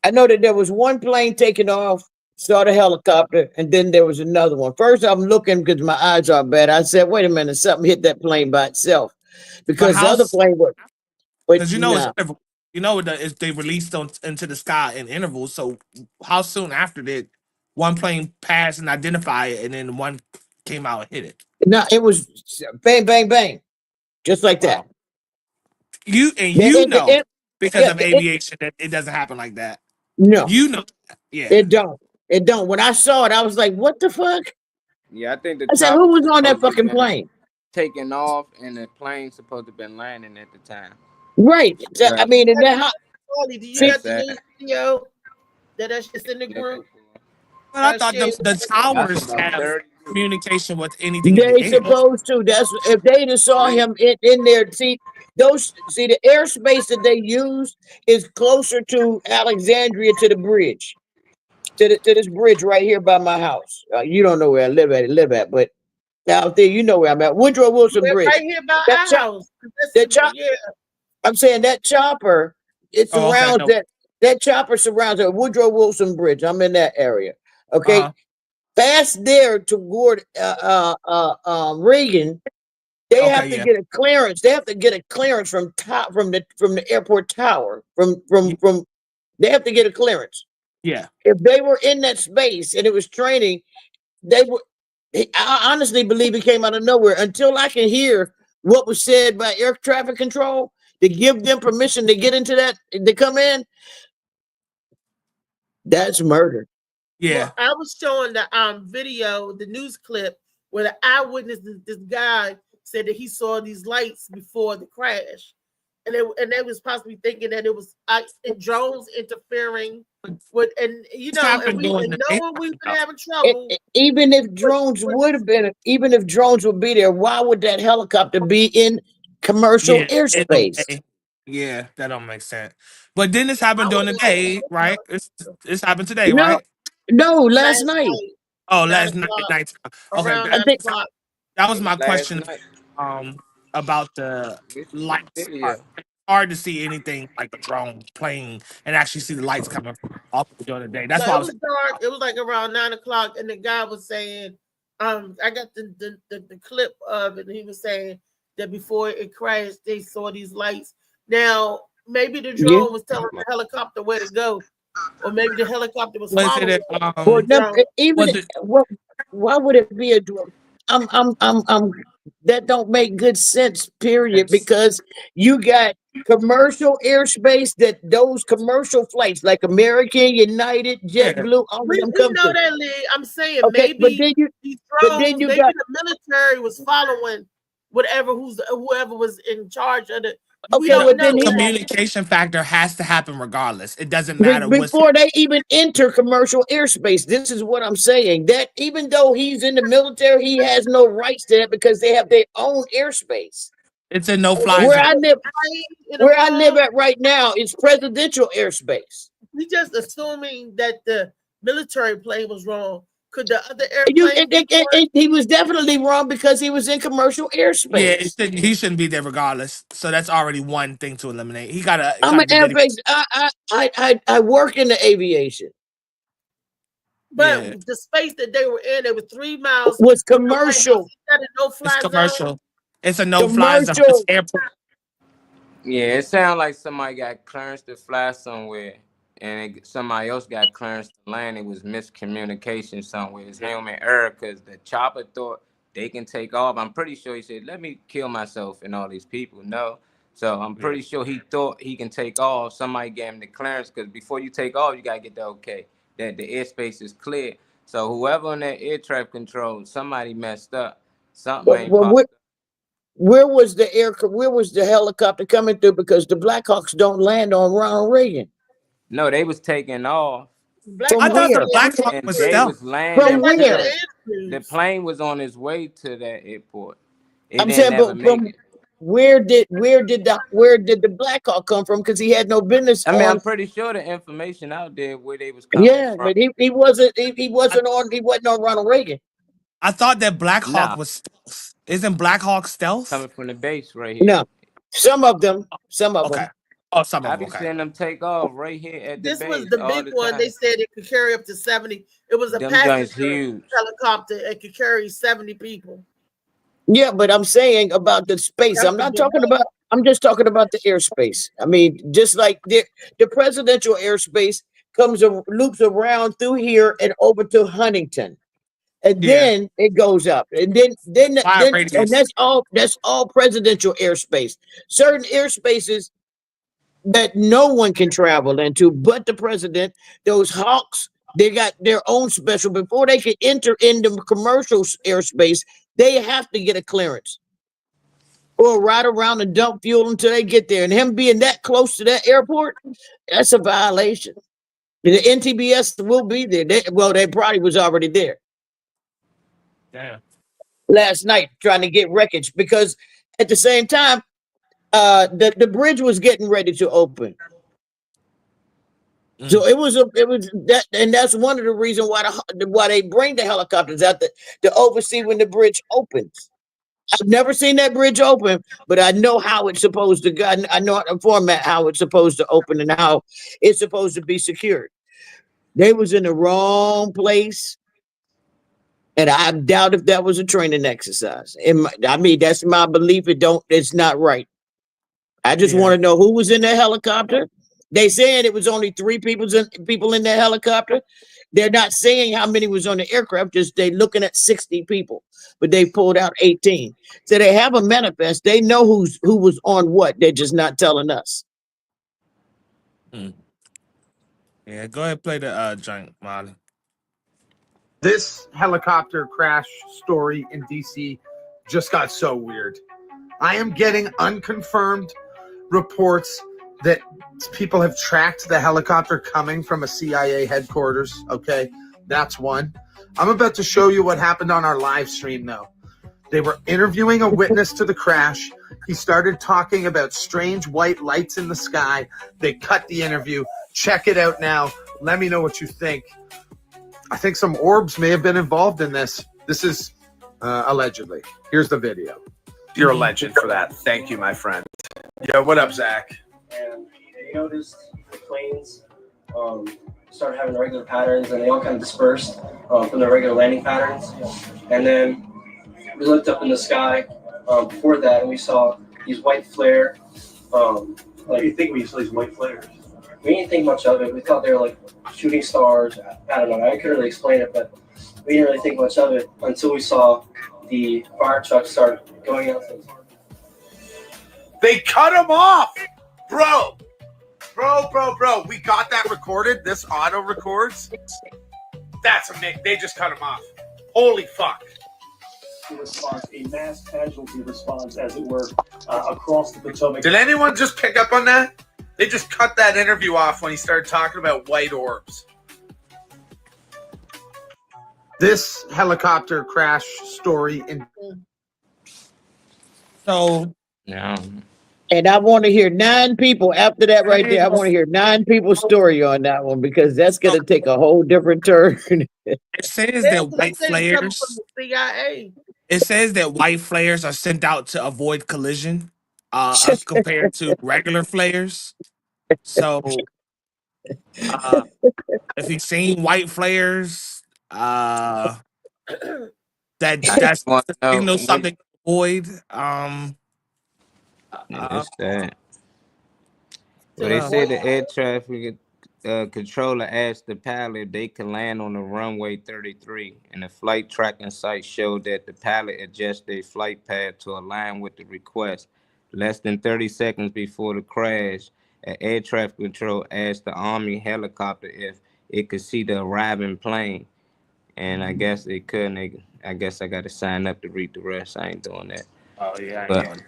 I know that there was one plane taking off, saw the helicopter, and then there was another one. First, I'm looking because my eyes are bad. I said, "Wait a minute, something hit that plane by itself," but because the other how's plane was. But because no, you know they released on into the sky in intervals. So how soon after did one plane passed and identified it, and then one came out and hit it. No, it was bang, bang, bang, just like that. Wow. You know because Yeah, of aviation that it doesn't happen like that. no, You know that. Yeah. it don't. It don't. When I saw it, I was like, "What the fuck?" Yeah, I think the I said, chopper "Who was on that supposed to fucking been plane?" taking off, and the plane supposed to been landing at the time. Right. I Right. mean, and that how. Paulie, do you See, got That's the sad. news video that shit's in the Looking group? for. But I thought the That's towers about have 30. communication with anything in the they air. supposed to. That's if they just saw him in there. See the airspace that they use is closer to Alexandria to the bridge, to this bridge right here by my house. You don't know where I live at, but out there you know where I'm at. Woodrow Wilson We're Bridge. right here by That our house. that chop. Yeah. I'm saying that chopper. It Oh, okay. surrounds No. that chopper surrounds the Woodrow Wilson Bridge. I'm in that area. Okay. Uh-huh. Past there toward Reagan, they Okay, have to yeah. get a clearance. They have to get a clearance from the airport tower. From they have to get a clearance. Yeah. If they were in that space and it was training, they were. I honestly believe it came out of nowhere. Until I can hear what was said by air traffic control to give them permission to get into that to come in, that's murder. Yeah. Well, I was showing the video, the news clip where the eyewitness, this guy said that he saw these lights before the crash, and they was possibly thinking that it was drones interfering with, and This happened during the knowing we've been daytime. having trouble. Even if drones would have been, even if drones would be there, why would that helicopter be in commercial Yeah. In the airspace? way. Yeah, that don't make sense. But then this happened during the day, right? It's happened today, No, right? no, last Last night. night, Oh, 9 last night, o'clock, night. Okay, around I 9 think o'clock. that was It was my last question. night. About the We see the lights. video. Hard to see anything like a drone plane and actually see the lights coming off during the day. That's So why I it was was dark. It was like around 9 o'clock, and the guy was saying, I got the clip of it, and he was saying that before it crashed, they saw these lights. Now, maybe the yeah. drone was telling the helicopter where to go, or maybe the helicopter was was following it Well, the drone. even was it what? Why would it be a drone? I'm. That don't make good sense. Period. Because you got commercial airspace that those commercial flights like American, United, yeah. JetBlue, all of We them we come know to. that, Lee. I'm saying Okay, maybe these but then drones, you maybe got the military was following whoever was in charge of the. We okay. The don't Well, know. then he communication factor has to happen regardless. It doesn't matter what's before they even enter commercial airspace. This is what I'm saying. That even though he's in the military, he has no rights to that because they have their own airspace. it's a no Or fly maybe Where zone. I it was live, in a where I live mall. at right now is presidential airspace. We just assuming that the military plane was wrong. Could the other You, airplane be wrong? he was definitely wrong because he was in commercial Yeah, airspace. he shouldn't be there regardless. So that's already one thing to eliminate. He I'm gotta an be dedicated. airbase. I work in the aviation. Yeah, But the space that they were in, they were 3 miles Was from the White House. commercial. Is that a it's no-fly zone? commercial. It's a no fly zone. It's Commercial. airport. Yeah, it sounds like somebody got clearance to fly somewhere, and somebody else got clearance to land. It was miscommunication somewhere. It's human error because the chopper thought they can take off. I'm pretty sure he said, "Let me kill myself and all these people." No, so I'm Yeah. pretty sure he thought he can take off. Somebody gave him the clearance because before you take off, you gotta get the okay that the airspace is clear. So whoever on that air traffic control, somebody messed up. Something But ain't popped. where was the where was the helicopter coming through? Because the Blackhawks don't land on Ronald Reagan. No, they was taking off. From I thought the where? Black Hawk And was they stealth. was From landing Like to a where? that. little The Andrews. plane was on its way to that airport. It I'm didn't saying, never but make from it. where did the Blackhawk come from? Because he had no business I mean, I'm on. pretty sure the information out there where they was coming Yeah, from. but he I, wasn't on he wasn't on Ronald Reagan. I thought that Black Hawk Nah, was stealth. Isn't Black Hawk stealth? coming from the base right here. No, some of them, Okay. Oh, some of I them. be Okay. seeing them take off right here at the This was base the all big the one. They time. said it could carry up to 70. It was a Them joints passenger huge. helicopter. It could carry 70 people. Yeah, but I'm saying about the space. That's I'm a not big talking one. about. I'm just talking about the airspace. I mean, just like the presidential airspace, loops around through here and over to Huntington. And Yeah. then it goes up. And then Fire and radius. that's all presidential airspace. Certain airspaces that no one can travel into but the president. Those hawks, they got their own special. Before they can enter into commercial airspace, they have to get a clearance or ride around and dump fuel until they get there. And him being that close to that airport, that's a violation. The NTBS will be there. They probably was already there Damn. last night trying to get wreckage because at the same time, the bridge was getting ready to open. So it was that, and that's one of the reasons why they bring the helicopters out to oversee when the bridge opens. I've never seen that bridge open, but I know how it's supposed to go. I know the format how it's supposed to open and how it's supposed to be secured. They was in the wrong place, and I doubt if that was a training exercise. I mean, that's my belief. It's not right. I just want to know who was in that helicopter. They saying it was only three people in that helicopter. They're not saying how many was on the aircraft. Just they looking at 60 people, but they pulled out 18. So they have a manifest. They know who was on what. They're just not telling us. Yeah, go ahead and play the joint, Molly. This helicopter crash story in DC just got so weird. I am getting unconfirmed reports that people have tracked the helicopter coming from a CIA headquarters. Okay, that's one. I'm about to show you what happened on our live stream, though. They were interviewing a witness to the crash. He started talking about strange white lights in the sky. They cut the interview. Check it out now. Let me know what you think. I think some orbs may have been involved in this. This is allegedly. Here's the video. You're a legend for that. Thank you, my friend. Yo, what up, Zach? And they noticed the planes started having regular patterns, and they all kind of dispersed from the regular landing patterns. And then we looked up in the sky before that, and we saw these white flare. What do you think when you saw these white flares? We didn't think much of it. We thought they were like shooting stars. I don't know. I couldn't really explain it, but we didn't really think much of it until we saw the fire truck start going out. They cut him off, bro. We got that recorded. This auto records. That's amazing. They just cut him off. Holy fuck. Response, a mass casualty response, as it were, across the Potomac. Did anyone just pick up on that? They just cut that interview off when he started talking about white orbs. This helicopter crash story in. So yeah. And I want to hear 9 people after that right there. I want to hear 9 people's story on that one because that's going to take a whole different turn. It says that white flares. CIA. It says that white flares are sent out to avoid collision, as compared to regular flares. So, if you've seen white flares, that's want to know signal something to avoid. It's that. Well, they said the air traffic controller asked the pilot if they can land on the runway 33, and the flight tracking site showed that the pilot adjusted their flight path to align with the request. Less than 30 seconds before the crash, an air traffic control asked the Army helicopter if it could see the arriving plane, and I guess it couldn't. I guess I got to sign up to read the rest. I ain't doing that. Oh yeah, But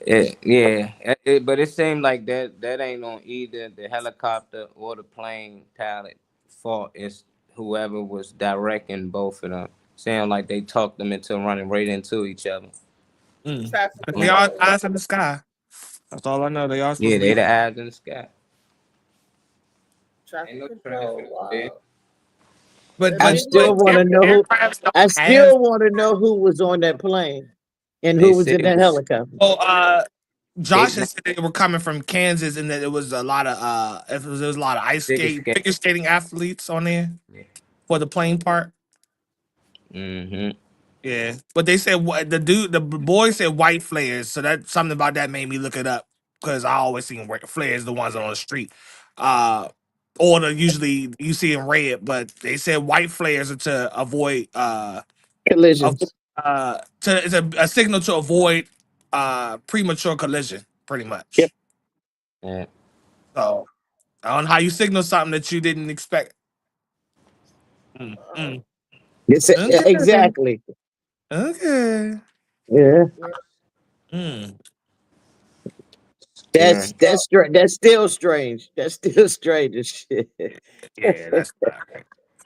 but it seemed like that ain't on either the helicopter or the plane pilot fault. It's whoever was directing both of them. Sound like they talked them into running right into each other. They are eyes in the sky. That's all I know. They are supposed Yeah, to be. they the eyes in the sky. Traffic no control. traffic. Wow. But I still want to know who was on that plane and who was in that helicopter. Well, Josh has said they were coming from Kansas, and that it was a lot of there was a lot of figure skating athletes on there for the plane part. Mm-hmm. Yeah, but they said the boy said white flares, so that something about that made me look it up because I always seen flares the ones on the street. order usually you see in red, but they said white flares are to avoid Collisions. it's a signal to avoid premature collision, pretty much. Yep. Yeah. So I don't know how you signal something that you didn't expect. It's Okay. exactly. Okay. Yeah. Mm. That's still strange. That's still strange as shit. Yeah, that's not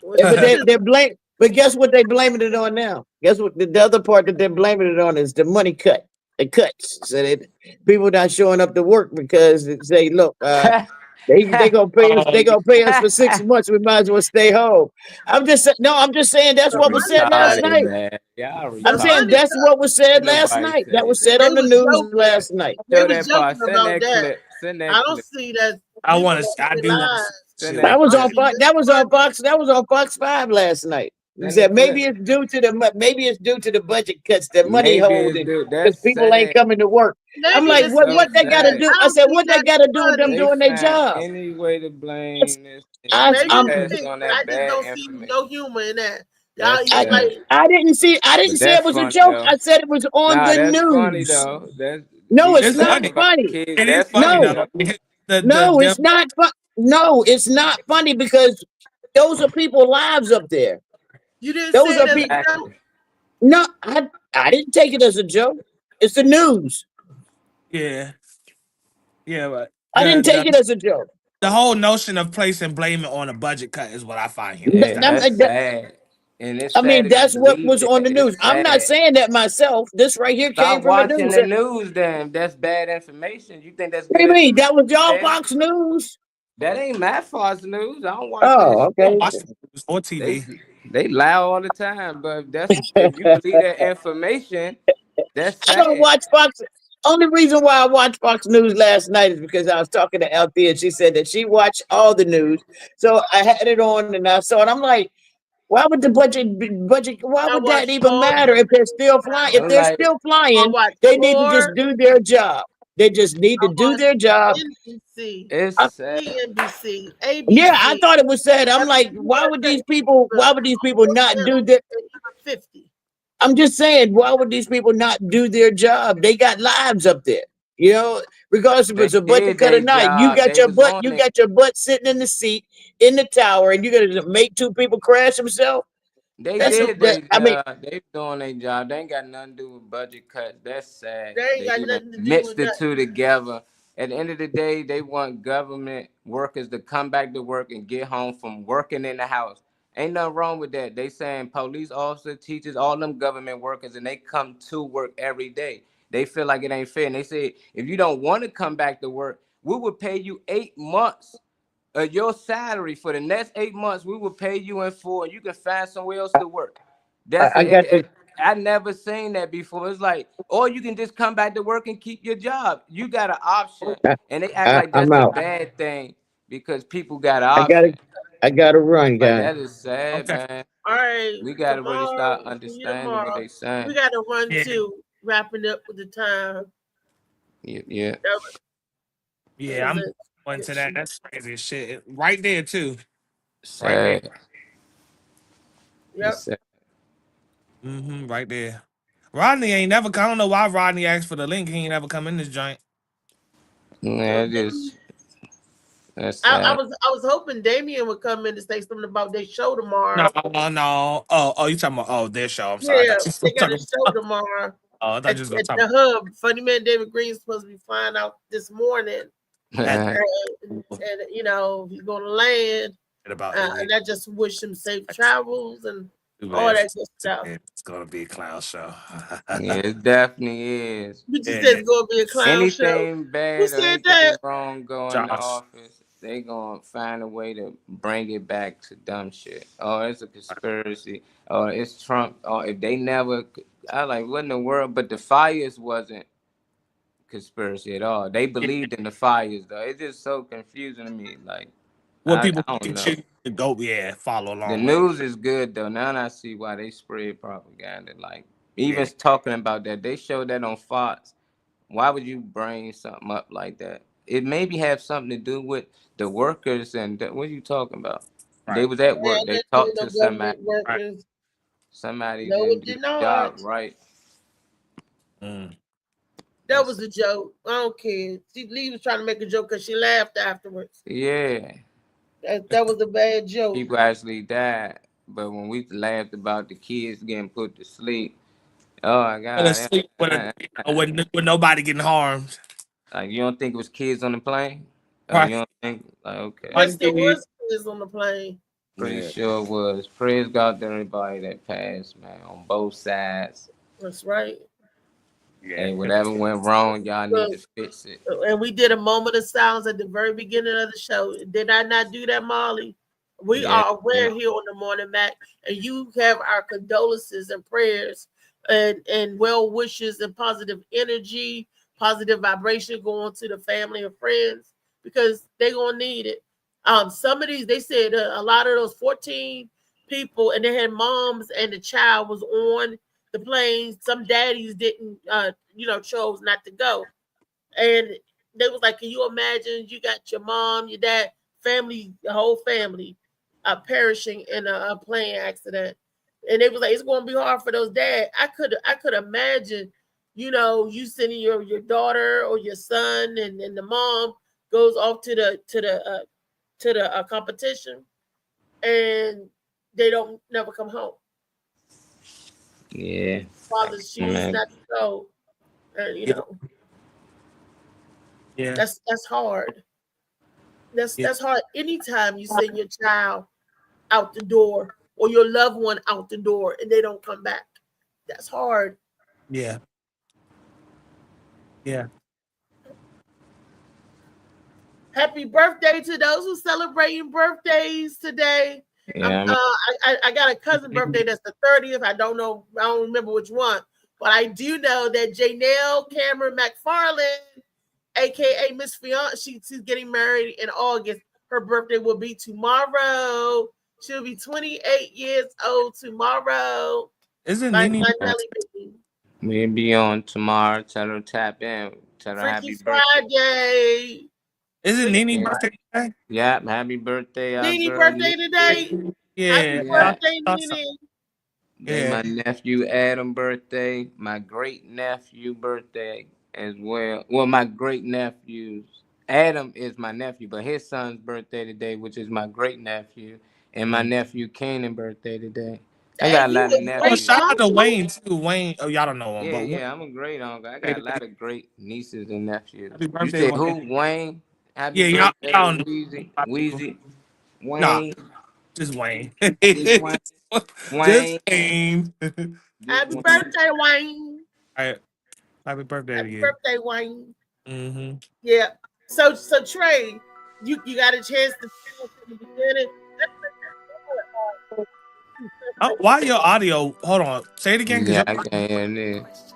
But right. they're blame. But guess what they blaming it on now? Guess what? The other part that they're blaming it on is the money cut. The cuts. So that people not showing up to work because they say, look, they gonna pay us. They Oh, gonna pay us for 6 months. We might as well stay home. I'm just saying that's The what was money said last cut. Retarded, night. man. Y'all I'm The saying retarded. money that's cut. what was said Ain't last nobody night. That say was that. said They on the was news joking. last night. They Show was that part. joking Send about that that. clip. Send that I don't clip. see that I people want to. lost I their do want to lives. Send see That that that. was I on clip. see Fox. this That was on money. Fox. That was on Fox 5 last night. He Send the said clip. maybe it's due to the budget cuts, the money Maybe it's holding, dude. because That's people ain't sad. coming to work. I'm Maybe like, That's it's what so what me. they got to sad. do? I I don't said, see what they that got to do with them funny. They doing their find job? any way to blame this and Maybe I'm it's pass me. on I that just bad don't see information. no humor in that. Y'all, That's it's sad. like I But didn't say it that's was a funny joke. though. I said it was on Nah, the that's funny news. though. That's No, these it's It's not young funny. black funny. kids. It is That's funny No, funny though. though. no, The it's not fun. No, it's not funny because those are people's lives up there. you didn't Those say it are as people. a joke. Exactly. No, I didn't take it as a joke. It's the news. yeah, yeah, but I didn't take it the as a joke. the whole notion of placing blame it on a budget cut is what I find Th- Yeah, hilarious. I'm- that's th- sad. And it's I sad mean, if you that's what believe was that. on the It's news. I'm not sad. saying that myself. This right here came Stop from the watching news. the news then. That's bad information. You think that's What do good you mean? That information was y'all there? Fox News? That ain't my Fox News. I don't watch that Oh, shit. I don't okay. watch the news or They TV. they lie all the time, but that's if you believe that information, that's I don't sad. watch Fox. Only reason why I watched Fox News last night is because I was talking to Althea and she said that she watched all the news. So I had it on and I saw it. I'm like, why would the budget? Why I would that watched even all matter if they're still flying? If I'm they're like, still I flying, watched they need to four. just do their job. They just need I to do watched their job. NBC, it's I, sad. CNBC, yeah, I ABC, thought it was sad. I'm like, WUSA, why would these people all not do channels, that? and even 50. I'm just saying, why would these people not do their job? They got lives up there. You know, regardless if They it's a budget did cut or their not, you job. got They your was butt, on you it. got your butt sitting in the seat in the tower, and you're gonna make two people crash themselves. They That's did that. their I mean, job. They doing their job. They ain't got nothing to do with budget cuts. That's sad. They ain't They got even nothing to do mixed with the that. two together. At the end of the day, they want government workers to come back to work and get home from working in the house. Ain't nothing wrong with that. They saying police officers, teachers, all them government workers, and they come to work every day. They feel like it ain't fair. And they say, if you don't want to come back to work, we would pay you 8 months your salary for the next 8 months. We will pay you in full, and you can find somewhere else to work. That's I got the. I never seen that before. It's like, or you can just come back to work and keep your job. You got an option, and they act like I'm that's a out. bad thing because people got an I gotta. option. I gotta run, Like guys. that is sad, Okay. man. All right, We gotta really tomorrow, start see you understanding what tomorrow. they saying. We got to run Yeah, to wrapping up with the time. Yeah, yeah. That yeah. was I'm it. going to that. That's crazy as shit. Right there too. Right there. Sad. It's Yep. sad. Right there. Rodney ain't never. I don't know why Rodney asked for the link. He ain't never come in this joint. Yeah, it is. That's I sad. was hoping Damien would come in to say something about their show No, tomorrow. no. Oh, you talking about their show? I'm sorry. I Yeah, thought you they were got a talking. show tomorrow Oh, I thought you was gonna at talk the Hub. Funny man David Green's supposed to be flying out this morning, about and you know he's going to land. about And I just wish him safe travels and too all bad. that good stuff. It's gonna be a clown show. Yeah, it definitely is. But you said Yeah, it's going to be a clown show. Anything Who bad or said that? anything wrong go in the Josh. office, they gonna find a way to bring it back to dumb shit. Oh, it's a conspiracy. Oh, it's Trump. Oh, if they never, I like what in the world? But the fires wasn't conspiracy at all. They Yeah. believed in the fires though. It's just so confusing to me. Like What people I don't can know. choose to go, yeah, follow The along with. news is good though. Now I see why they spread propaganda. Like even Yeah, talking about that, they showed that on Fox. Why would you bring something up like that? it maybe have something to do with the workers and what are you talking about? They Right. was at Yeah, work. They that talked no to somebody. government Right. workers. Somebody No, didn't it do did the not. job right. Mm. That That's was a joke. I don't care. Lee was trying to make a joke because she laughed afterwards. yeah. That was a bad joke. People actually died, but when we laughed about the kids getting put to sleep, oh my Fell God! asleep with nobody getting harmed. Like you don't think it was kids on the plane? You Right. don't think like okay? Yes, there was kids on the plane. Pretty sure it was. Praise God to everybody that passed, man, on both sides. That's right. Hey, whatever went wrong, y'all need Look, to fix it. and we did a moment of silence at the very beginning of the show. Did I not do that, Molly? We Yeah, are yeah. aware here on the morning, Mac, and you have our condolences and prayers and well wishes and positive energy, positive vibration going to the family and friends because they're gonna need it. Some of these they said a lot of those 14 people and they had moms and the child was on the planes. Some daddies didn't, chose not to go, and they was like, "Can you imagine? You got your mom, your dad, family, the whole family, perishing in a plane accident." And they was like, "It's going to be hard for those dads." I could imagine, you sending your daughter or your son, and the mom goes off to the competition, and they don't never come home. Yeah. Father's choose Man. not to go, and Yeah. Yeah. that's hard. That's Yeah. that's hard. Anytime you send your child out the door or your loved one out the door and they don't come back, that's hard. Yeah. Yeah. Happy birthday to those who celebrating birthdays today. Yeah, I got a cousin birthday that's the 30th. I don't know, I don't remember which one, but I do know that Janelle Cameron McFarland, aka Miss Fiona, she's getting married in August. Her birthday will be tomorrow. She'll be 28 years old tomorrow. Isn't My Nene? Nelly baby. we'll be on tomorrow. Tell her tap in. Tell her Freaky happy birthday. Friday. Isn't Freaky Nene Yeah. birthday today? Yep, happy birthday, our Nene girl. birthday today. Happy Yeah. Yeah. birthday, Thought Nene. They Yeah. my nephew Adam birthday, my great nephew birthday as well. Well, my great nephew's Adam is my nephew, but his son's birthday today, which is my great nephew, and my nephew Kanan birthday today. I got Dang, a you lot of a Oh, great shout nephews. out to uncle. Wayne too. Wayne. Oh, y'all don't know him, Yeah, but Wayne yeah, I'm a great uncle. I birthday got a today. lot of great nieces and nephews. Happy You birthday, said Wayne. who? Wayne? Happy Yeah, birthday, y'all know Wheezy. a lot of people. Wheezy. Nah, Wayne. just Wayne. Just Wayne. Just Wayne. Wayne. All Just Happy Wayne. birthday, Wayne. right. Happy birthday Happy again. birthday, Wayne. Mm-hmm. Yeah. So Trey, you got a chance to tell us in the beginning. Oh, why your audio? Hold on. Say it again, cause Yeah, I can hear this.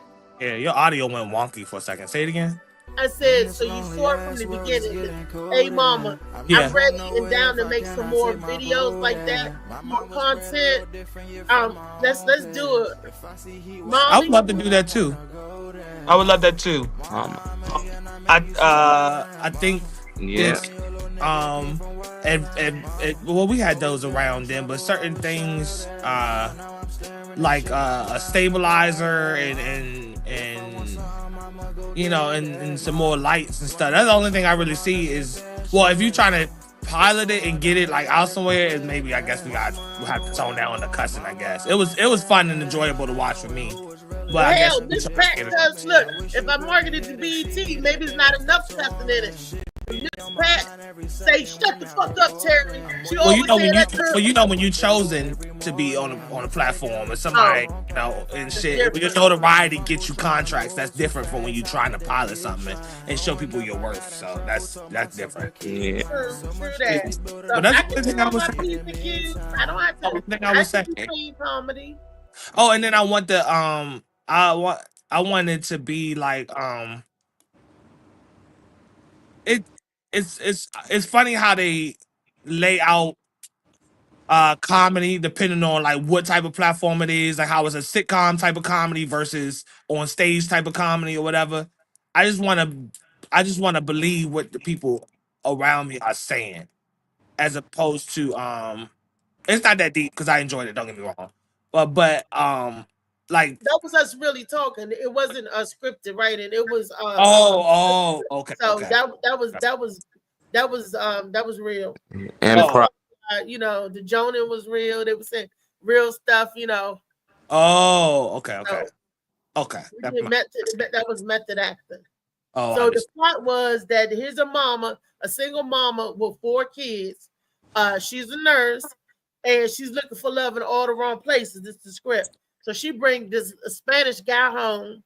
your audio went wonky for a second. Say it again. I said, so you saw it from the beginning. Hey, mama, I'm Yeah. ready and down to make some more videos like that, more content. Let's do it, I would Molly. love to do that too. I would love that too. I think Yeah. this and well, we had those around then, but certain things like a stabilizer and and some more lights and stuff. That's the only thing I really see is, well, if you're trying to pilot it and get it like out somewhere, and maybe I guess we'll have to tone down on the cussing. I guess it was fun and enjoyable to watch for me. But I guess Hell, this Pat does look. If I market it to BET, maybe it's not enough cussing in it. Miss Pat say, "Shut the fuck up, Terry." She well, always say that to when you chosen to be on a platform and somebody and shit. different. When your notoriety gets you contracts, that's different from when you trying to pilot something and show people your worth. So that's different. Yeah. True that. So But that's I the can thing do I all was my music cues. I don't have to. thing I I was can saying. do clean comedy. Oh, and then I want the I wanted to be like it it's funny how they lay out comedy depending on like what type of platform it is, like how it's a sitcom type of comedy versus on stage type of comedy or whatever. I just want to I just want to believe what the people around me are saying, as opposed to it's not that deep because I enjoyed it. Don't get me wrong, but like That was us really talking. It wasn't a scripted writing. It was okay, so okay. that was real. They And was Oh, talking about, the Jonan was real. They were saying real stuff. okay, okay, So okay. we That's did my, that was method acting. oh, I So the understand. plot was that here's a mama, a single mama with 4 kids. She's a nurse, and she's looking for love in all the wrong places. This is the script. So she brings this a Spanish guy home,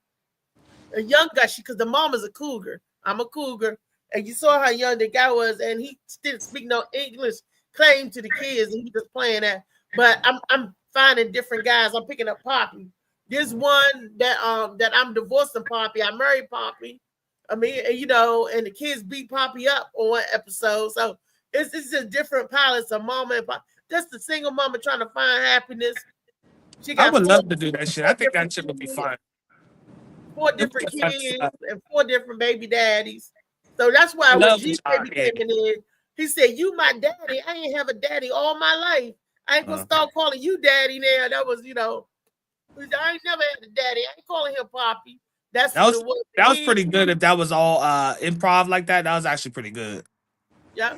a young guy. Because the mama's a cougar. I'm a cougar, and you saw how young the guy was, and he didn't speak no English. Claim to the kids, and he just playing that. But I'm finding different guys. I'm picking up Poppy. There's one that I'm divorcing Poppy. I married Poppy. I mean, and the kids beat Poppy up on one episode. So it's just different pilots of mama and Poppy. Just a single mama trying to find happiness. She I got would four, love to do that shit. four I think different that shit would be kids, fun. four It different would be fun kids, stuff. and 4 different baby daddies. So that's I why when love G John. Baby Yeah. came in, he said, "You my daddy. I ain't have a daddy all my life. I ain't gonna start calling you daddy now." That was, I ain't never had a daddy. I ain't calling him Poppy. That's That what was it was. that was He, pretty good. If that was all improv like that, that was actually pretty good. yeah,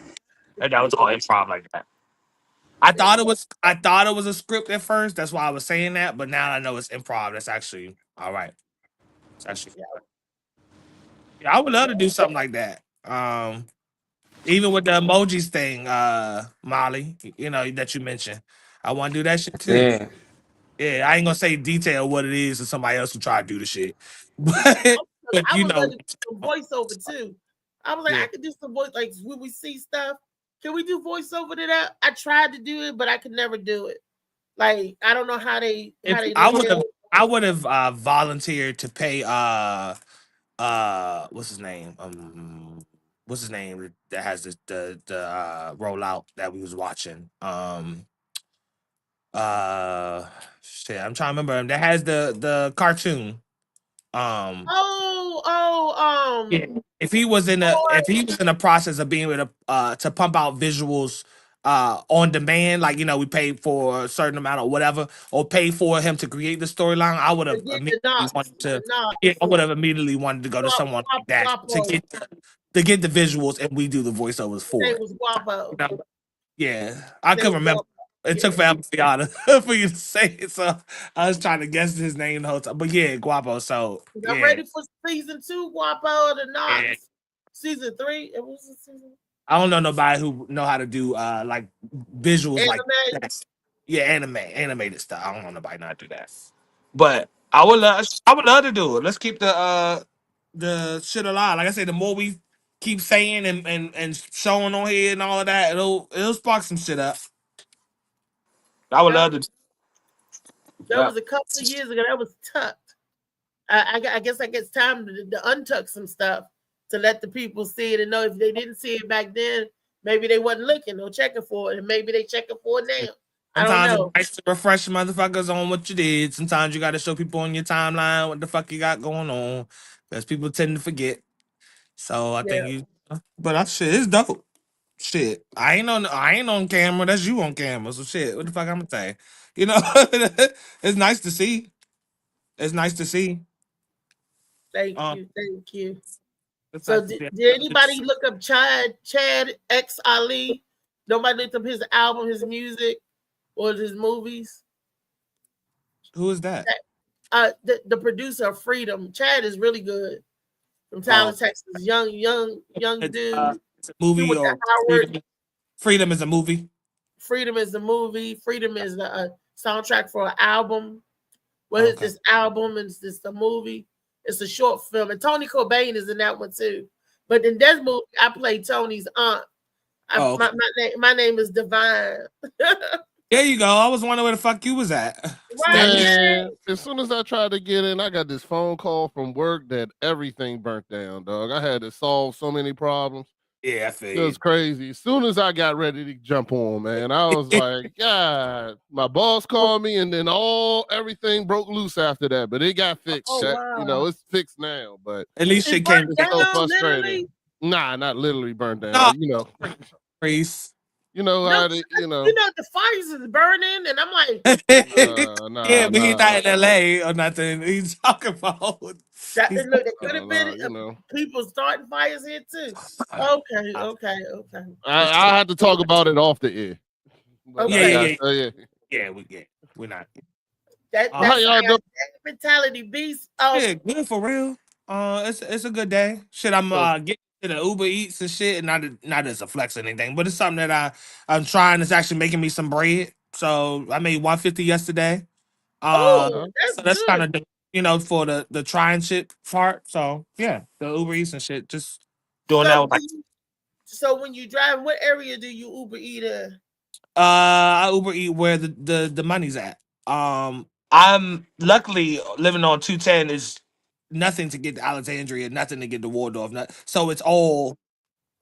If that was all improv like that. I thought it was a script at first. That's why I was saying that. But now I know it's improv. That's actually all right. It's actually yeah, I would love to do something like that. Even with the emojis thing, Molly, that you mentioned. I want to do that shit too. yeah, Yeah, I ain't gonna say detail what it is to somebody else who try to do the shit. But I you would love know, to do some voiceover too. I was like, yeah. I could do some voice, like when we see stuff. Can we do voiceover to that? I tried to do it, but I could never do it. Like I don't know how they If look at it. I would have volunteered to pay what's his name? What's his name that has the rollout that we was watching? Shit, I'm trying to remember him. That has the cartoon. Um yeah. If he was in the process of being able to pump out visuals on demand, like we paid for a certain amount or whatever, or pay for him to create the storyline, I would have Again, immediately wanted to the yeah, I would have immediately wanted to go to someone like that Guapo. to get the visuals and we do the voiceovers His for name it. was Guapo. Yeah. I His name couldn't was remember. Guapo. It took Yeah. forever for you to say it, so I was trying to guess his name the whole time. But yeah, Guapo. So I'm yeah. ready for season 2, Guapo the Yeah. Knox. Season 3. It was a season. I don't know nobody who know how to do like visuals like Anime. that. Yeah, animated stuff. I don't know nobody know how to do that. But I would love to do it. Let's keep the shit alive. Like I said, the more we keep saying and showing on here and all of that, it'll spark some shit up. I would Yep. love to. That Yeah. was a couple of years ago. That was tucked. I guess it's time to untuck some stuff to let the people see it and know if they didn't see it back then, maybe they wasn't looking or checking for it, and maybe they checking for it now. I don't Sometimes it's know. nice to refresh motherfuckers on what you did. Sometimes you got to show people on your timeline what the fuck you got going on, because people tend to forget. So I Yeah, think but that shit is dope. Shit, I ain't on camera. That's you on camera. So shit, what the fuck I'm gonna say? It's nice to see. It's nice to see. thank Um, you, thank you. it's So nice to did anybody see. look up Chad X Ali? Nobody looked up his album, his music, or his movies. Who is that? The producer of Freedom. Chad is really good from Tyler, Oh, Texas. Young dude. it's a He movie went to or Howard. Freedom is a movie. Freedom is the movie. Freedom is the soundtrack for an album. Well, it's Okay. this album and it's the movie. It's a short film, and Tony Cobain is in that one too. But in that movie, I played Tony's aunt. Oh, okay. My name is Divine. There you go. I was wondering where the fuck you was at. Right? Man, as soon as I tried to get in, I got this phone call from work that everything burnt down, dog. I had to solve so many problems. Yeah, I feel It was you. crazy. As soon as I got ready to jump on, man, I was like, God, my boss called me and then everything broke loose after that. But it got fixed. Oh That wow. it's fixed now. But At least It shit came burnt it's so together. down, frustrating. literally. Nah, not literally burned down, No, but Reese. you know No, how they, the fires is burning, and I'm like, Yeah, nah, but he's not nah, in LA or nothing. He's talking about. that. He's And look, there could have been nah, people starting fires here too. Okay, okay, okay. I had to talk about it off the air. But Yeah, I Okay. yeah, got yeah, yeah. yeah. We're not. That How that's y'all doing? that mentality beast. Yeah, good for real. It's a good day. Shit, I'm So, getting to the Uber Eats and shit, and not as a flex or anything, but it's something that I'm trying. It's actually making me some bread. So I made 150 yesterday. Oh, So that's that's kind good. of for the trying shit part. So yeah, the Uber Eats and shit, just doing that So with my. so when you drive, what area do you Uber eat in? I Uber Eat where the money's at. I'm luckily living on 210 is nothing to get to Alexandria, nothing to get to Waldorf. So it's all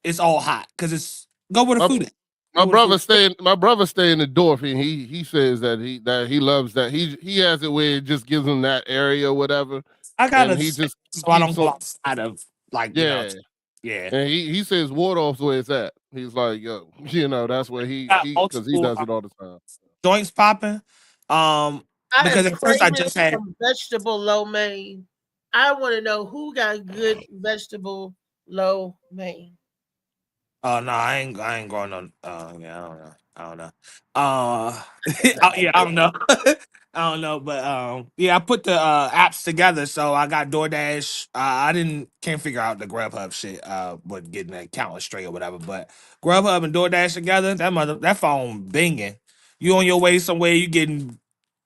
hot because it's go where the my food at. my Go where the brother food. stay my brother stay in the Dorf, and he says that he loves that he has it where it just gives him that area or whatever, I gotta and he just he so I don't keeps go on outside of yeah, yeah. and he says Waldorf's where it's at. He's like yo, that's where Got he because he multiple does it all the time. joints popping. I Because am at first I craving just had some vegetable lo mein. I want to know who got good vegetable lo mein. oh no, I ain't going on. Yeah, I don't know. Yeah, I don't know. I don't know, but yeah, I put the apps together. So I got DoorDash. I didn't can't figure out the Grubhub shit. With getting the account straight or whatever. But Grubhub and DoorDash together, that phone binging. You on your way somewhere, you getting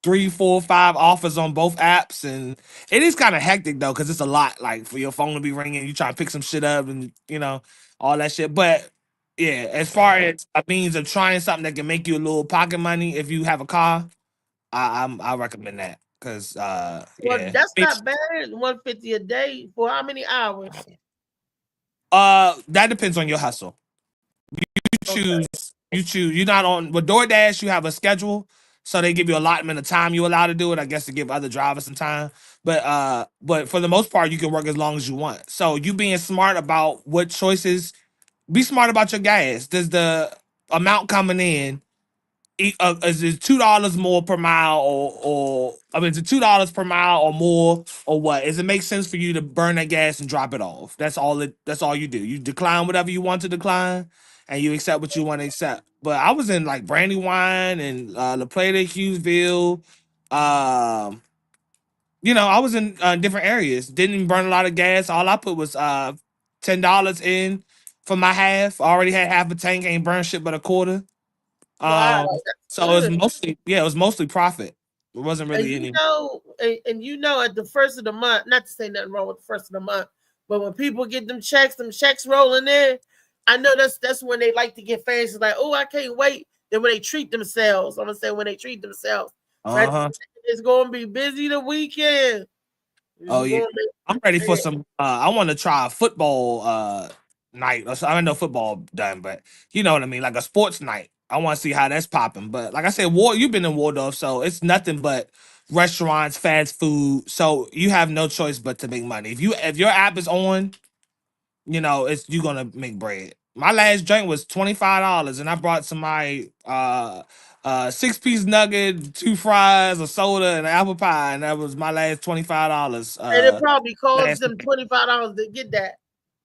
3, 4, 5 offers on both apps, and it is kind of hectic though, because it's a lot. Like for your phone to be ringing, you try to pick some shit up, and all that shit. But yeah, as far as a means of trying something that can make you a little pocket money if you have a car, I recommend that because Well, yeah, that's not bad. 150 a day for how many hours? that depends on your hustle. You Okay. choose. You choose. You're not on with DoorDash. You have a schedule, so they give you allotment of time you allowed to do it. I guess to give other drivers some time. But for the most part, you can work as long as you want. So you being smart about what choices. Be smart about your gas. Does the amount coming in is it $2 more per mile or I mean is it $2 per mile or more or what? Does it make sense for you to burn that gas and drop it off? That's all you do. You decline whatever you want to decline and you accept what you want to accept. But I was in like Brandywine and La Plata, Hughesville. Um, I was in different areas. Didn't even burn a lot of gas. All I put was $10 in for my half. I already had half a tank, ain't burned shit but a quarter. Wow, Um, that's so good. it was mostly profit. It wasn't And really any. at the first of the month, not to say nothing wrong with the first of the month, but when people get them checks rolling in, I know that's when they like to get fancy. Like, oh, I can't wait. Then when they treat themselves, I'm gonna say when they treat themselves, like Uh-huh. it's gonna be busy the weekend. It's Oh yeah. gonna be. I'm ready for some I want to try a football night. Or so, I know football done, but you know what I mean, like a sports night. I want to see how that's popping. But like I said, you've been in Waldorf, so it's nothing but restaurants, fast food. So you have no choice but to make money. If your app is on, it's you gonna make bread. My last drink was $25 and I brought somebody 6-piece nugget, 2 fries, a soda, and an apple pie, and that was my last $25 And it probably costs last them night. $25 to get that.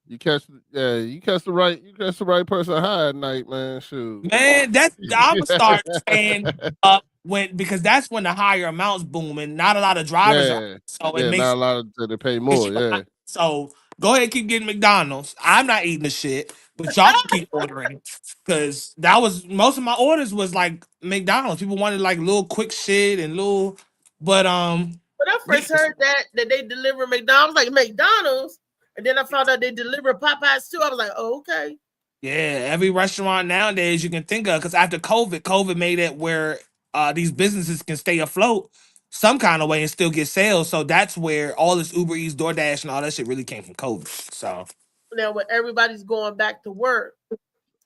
You catch the right person high at night, man. Shoot. Man, I'm gonna start staying up because that's when the higher amounts booming. Not a lot of drivers are, Yeah, so it yeah. Not makes a lot of they pay Cause more. Yeah. so go ahead, keep getting McDonald's. I'm not eating the shit, but y'all can keep ordering. Cause that was most of my orders was like McDonald's. People wanted like little quick shit and little, but When I first heard that they deliver McDonald's, like McDonald's, and then I found out they deliver Popeyes too. I was like, oh, okay. yeah, every restaurant nowadays you can think of. Cause after COVID made it where these businesses can stay afloat some kind of way and still get sales. So that's where all this Uber Eats, DoorDash, and all that shit really came from COVID. So Now, when everybody's going back to work,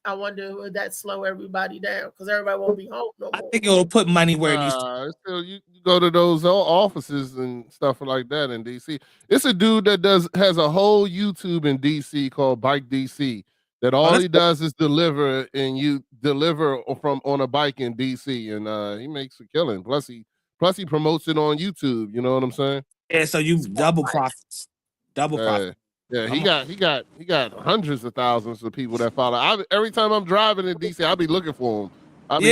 I wonder would that slow everybody down because everybody won't be home no I more. think it'll put money where it needs to. It's still, you go to those offices and stuff like that in DC. It's a dude that has a whole YouTube in DC called Bike DC. That all he does is deliver, and you deliver from on a bike in DC, and he makes a killing. Plus he promotes it on YouTube. You know what I'm saying? Yeah, so you double profits. Double profit. Yeah, he got hundreds of thousands of people that follow. Every time I'm driving in DC, I'll be looking for him. I'm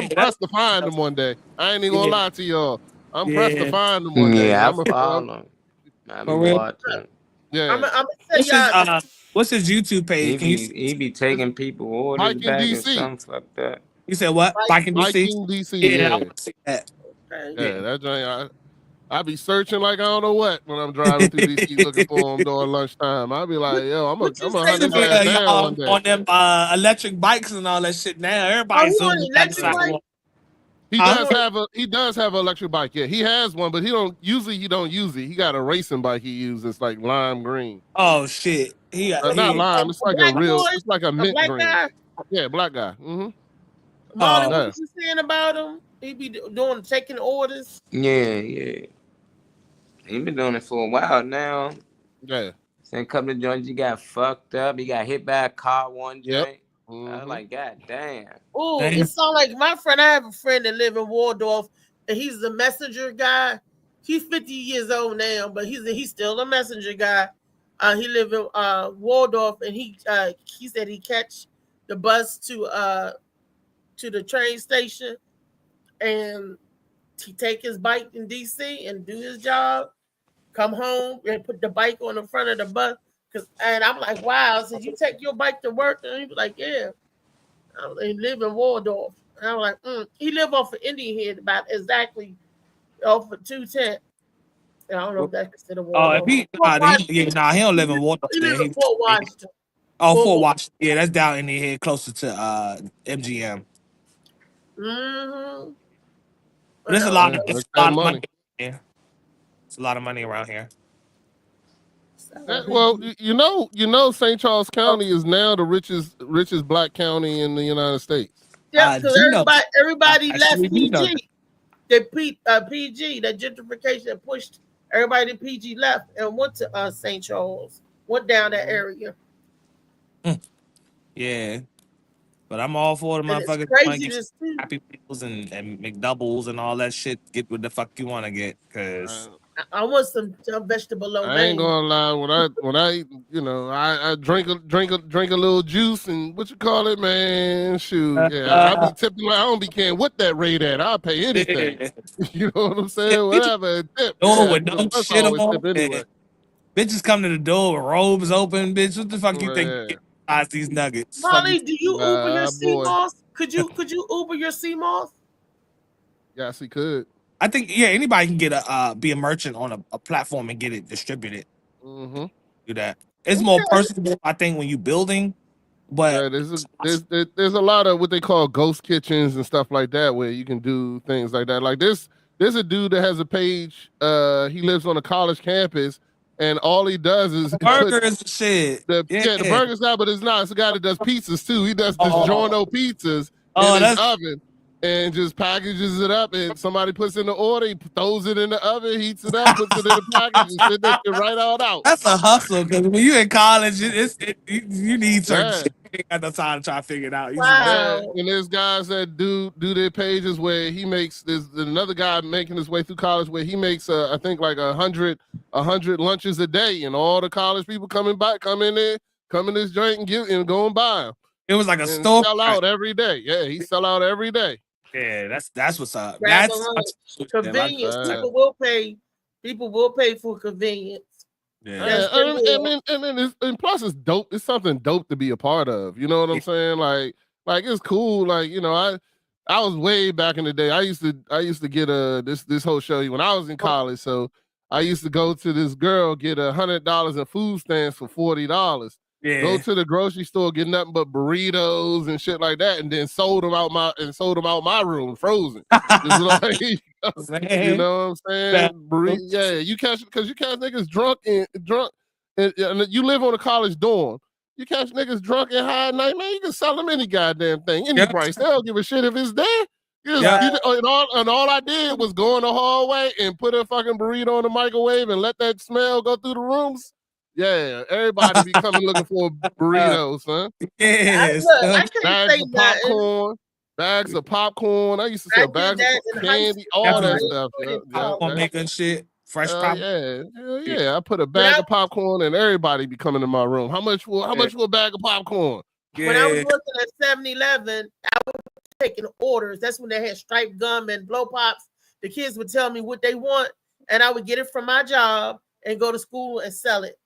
pressed to find him one day. I ain't even gonna lie to y'all. I'm pressed to find him one day. Yeah, I I'm follow him. I be For real? watching. Yeah. I'm gonna say y'all. What's his YouTube page? He be taking people orders Mike in back and DC. something fucked up. You said what? Bike in DC? Yeah, I Yeah. want to see that. Yeah, that joint. I be searching like I don't know what when I'm driving through DC looking for him during lunchtime. I'll be like, yo, I'm gonna hunt his ass down one day. On them electric bikes and all that shit now. Everybody's zooming down the sidewalk. He does have an electric bike. Yeah, he has one, but he don't use it. He got a racing bike he uses like lime green. Oh shit. Not lime. It's like it's like a mint black green. guy? Yeah, black guy. Mm-hmm. Molly, what was you saying about him? He be taking orders. Yeah. He been doing it for a while now. Yeah. Seen a couple of joints he got fucked up. He got hit by a car one joint. I Mm-hmm. was like, God damn. Oh, it sounds like my friend. I have a friend that live in Waldorf, and he's the messenger guy. He's 50 years old now, but he's still a messenger guy. He live in Waldorf, and he said he catch the bus to the train station, and he take his bike in DC and do his job, come home and put the bike on the front of the bus. And I'm like, wow. So you take your bike to work? And he was like, yeah. He live in Waldorf. And I'm like, he live off of Indian Head, about exactly off of 210. And I don't know if that's considered Waldorf. He don't live in Waldorf. He live in Fort Washington. Fort Washington. Yeah, that's down in the head, closer to MGM. Mm-hmm. There's a lot of money. Yeah, it's a lot of money around here. Well, you know, St. Charles County is now the richest black county in the United States. Yeah, because everybody left PG. They PG, that gentrification pushed everybody to PG left and went to St. Charles, went down that area. Yeah. But I'm all for the motherfuckers get Happy Meals and McDoubles and all that shit. Get what the fuck you want to get, cause I want some vegetable lo mein. I ain't gonna lie. When I I drink a little juice and what you call it, man. Shoot, yeah, I be tipping. I don't be caring what that rate at. I'll pay anything. You know what I'm saying? Whatever. Tip. With no shit on. Anyway. Bitches come to the door with robes open. Bitch, what the fuck you think? These nuggets. Molly, do you Uber your sea moss? Could you Uber your sea moss? Yes, he could. I think anybody can get be a merchant on a platform and get it distributed. Mm-hmm. Do that. It's more personal, I think, when you building. But there's a lot of what they call ghost kitchens and stuff like that where you can do things like that. Like there's a dude that has a page. He lives on a college campus. And all he does is burgers and shit. The burgers now, but it's not. It's a guy that does pizzas too. He does DiGiorno pizzas in his oven and just packages it up. And somebody puts in the order, he throws it in the oven, heats it up, puts it in the package, and sends that shit right on out. That's a hustle because when you're in college, you need certain shit. You ain't got no time to try to figure it out. Wow. And there's guys that do their pages where he makes. There's another guy making his way through college where he makes I think like 100 lunches a day, and all the college people come in this joint and go and buy them. It was like a store. Sell out every day. Yeah, he sell out every day. Yeah, that's what's up. That's convenience. People will pay for convenience. Yeah, and plus it's dope. It's something dope to be a part of. You know what I'm saying? Like it's cool. Like I was way back in the day. I used to get this whole show when I was in college. So I used to go to this girl, get $100 in food stamps for $40. Yeah. Go to the grocery store, get nothing but burritos and shit like that, and then sold them out my room, frozen. Just like, you know what I'm saying? You catch niggas drunk and you live on a college dorm. You catch niggas drunk and high at night, man. You can sell them any goddamn thing, any price. They don't give a shit if it's there. And all I did was go in the hallway and put a fucking burrito in the microwave and let that smell go through the rooms. Yeah, everybody be coming looking for burritos, son. Yes. I can't Bags say of nothing. popcorn. Bags of popcorn. I used to sell did bags of that in high candy, school. all that I stuff. enjoyed it, Popcorn maker shit. Fresh pop. Yeah. I put a bag of popcorn and everybody be coming to my room. How much for a bag of popcorn? When I was working at 7-Eleven, I was taking orders. That's when they had striped gum and blow pops. The kids would tell me what they want, and I would get it from my job and go to school and sell it.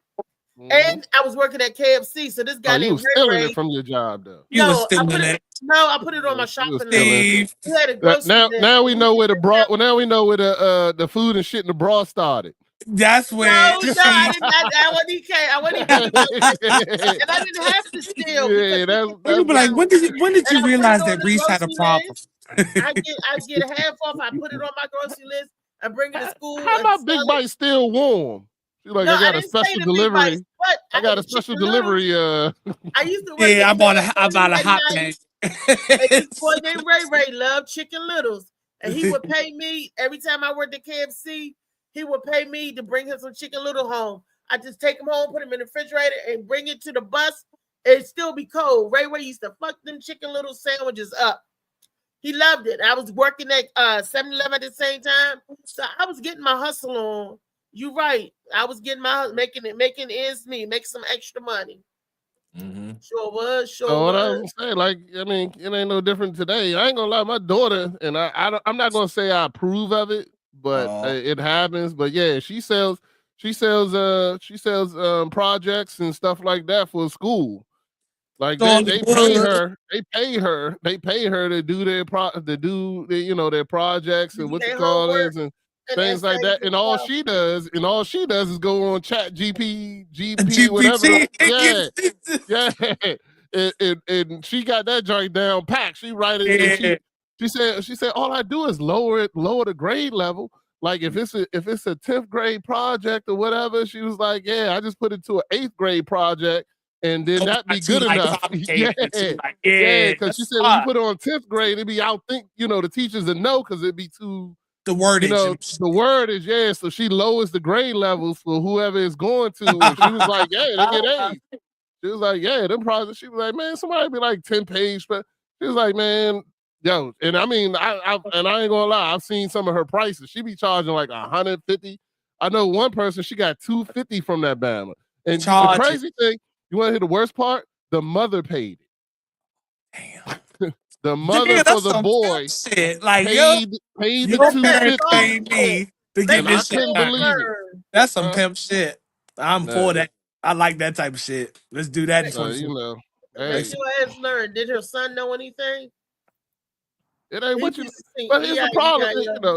And I was working at KFC, so this guy you named was stealing Ray it from your job though. I put it on my shopping list. Steve. We had a grocery list. Now we know where the bra. Now we know where the food and shit in the bra started. That's where. I didn't. I wasn't EK. I wasn't even. And I didn't have to steal. You be like, when did you realize that Reese had a problem? I get half off. I put it on my grocery list. I bring it to school. How my big bite still warm? She's like, I got a special delivery. I got a special delivery. I used to work. Yeah, I bought a hot bag. And this boy named Ray loved Chicken Littles, and he would pay me every time I worked at KFC. He would pay me to bring him some Chicken Little home. I just take him home, put him in the refrigerator, and bring it to the bus. It'd still be cold. Ray used to fuck them Chicken Little sandwiches up. He loved it. I was working at 7-Eleven at the same time, so I was getting my hustle on. You're right. I was getting making ends meet, making some extra money. Sure was. So what I was saying, like, I mean, it ain't no different today. I ain't gonna lie, my daughter, and I'm not gonna say I approve of it, but it happens. But yeah, she sells projects and stuff like that for school. Like they pay her to do their their projects and what you call it and things like that. And all she does is go on Chat GP whatever. Yeah. And she got that joint down packed. She write it. And she said all I do is lower the grade level. Like if it's a 10th grade project or whatever, she was like, yeah, I just put it to an 8th grade project. And then that'd be good enough. Yeah, because she said when you put it on 10th grade, it'd be the teachers would know because it'd be too the wordage. The wordage, so she lowers the grade levels for whoever is going to. And she was like, yeah, they get A's. She was like, yeah, them projects. She was like, man, somebody be like 10 page, but she was like, man, yo, and I mean, I ain't gonna lie, I've seen some of her prices. She be charging like 150. I know one person, she got 250 from that Bama. And the crazy thing, you want to hear the worst part? The mother paid it. Damn. The mother for the boy shit. Like, paid the 250 me to get this shit. Couldn't believe it. That's some pimp shit. I'm for that. I like that type of shit. Let's do that. Make sure ass learn. Did her son know anything? It ain't what you. But here's the problem.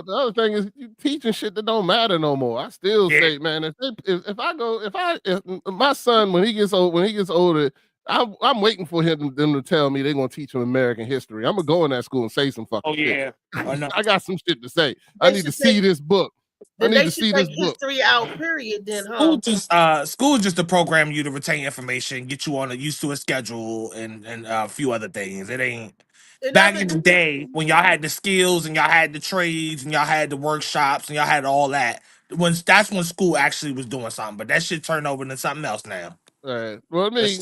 The other thing is you teaching shit that don't matter no more. I still say, man, if my son when he gets older, I'm waiting for them to tell me they're gonna teach him American history. I'm gonna go in that school and say some fucking shit. I got some shit to say. I need to see this book. I need to see this book. History out, period. Then, huh? School just to program you to retain information, get you used to a schedule, and a few other things. It ain't. Back in the day when y'all had the skills and y'all had the trades and y'all had the workshops and y'all had all that, that's when school actually was doing something. But that shit turned over into something else now. Right. Well, I mean,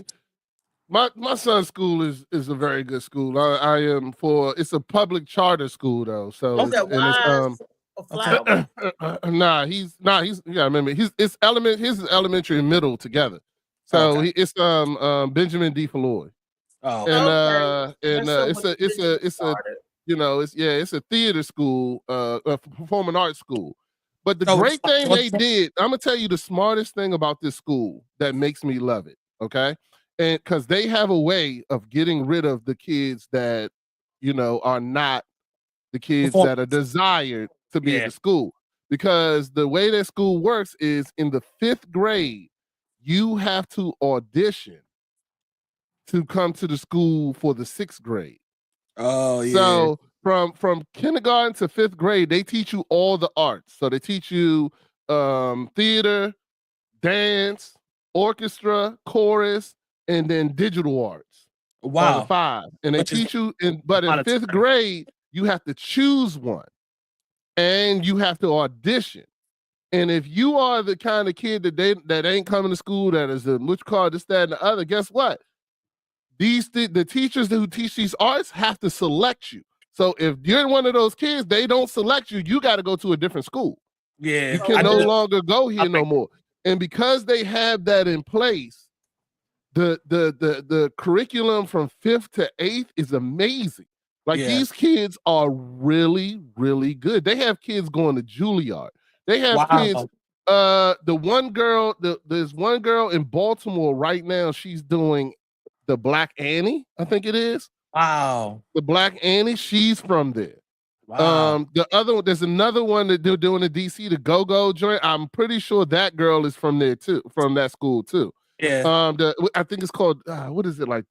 my son's school is a very good school. I am for it's a public charter school though. So he's yeah. Remember, his elementary and middle together. So it's Benjamin D. Floyd. Oh, and it's a theater school, a performing arts school. But the great thing they did, I'm gonna tell you the smartest thing about this school that makes me love it. Okay, and because they have a way of getting rid of the kids that are not the kids that are desired to be in the school. Because the way that school works is in the 5th grade, you have to audition to come to the school for the 6th grade. Oh, yeah. So from kindergarten to 5th grade, they teach you all the arts. So they teach you theater, dance, orchestra, chorus, and then digital arts. Are the Wow. 5. And they Which is teach you, but a lot in of 5th time. grade, you have to choose one. And you have to audition. And if you are the kind of kid that ain't coming to school, that is a which card, this, that, and the other, guess what? The teachers who teach these arts have to select you. So if you're one of those kids, they don't select you. You got to go to a different school. Yeah, You can I no did. longer go here no more. And because they have that in place, the curriculum from 5th to 8th is amazing. Like Yeah. these kids are really, really good. They have kids going to Juilliard. They have kids. Wow. There's one girl in Baltimore right now. She's doing the Black Annie, I think it is. Wow. The Black Annie, she's from there. Wow. The other one, there's another one that they're doing in DC, the Go-Go joint. I'm pretty sure that girl is from there too, from that school too. Yeah. I think it's called what is it, like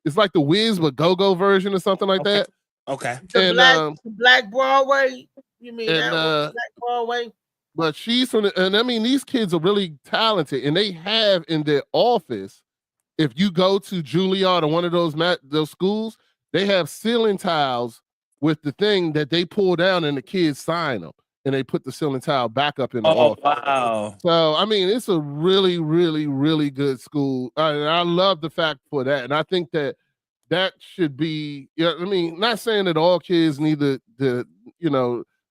it's like the Wiz but Go-Go version or something like that. Okay. And Black Broadway. You mean and, that one? Black Broadway? but she's from and I mean these kids are really talented, and they have in their office, if you go to Juilliard or one of those schools, they have ceiling tiles with the thing that they pull down and the kids sign them, and they put the ceiling tile back up in the office. Wow. So I mean, it's a really, really, really good school. I love the fact for that, and I think that should be. Yeah, I mean, not saying that all kids need the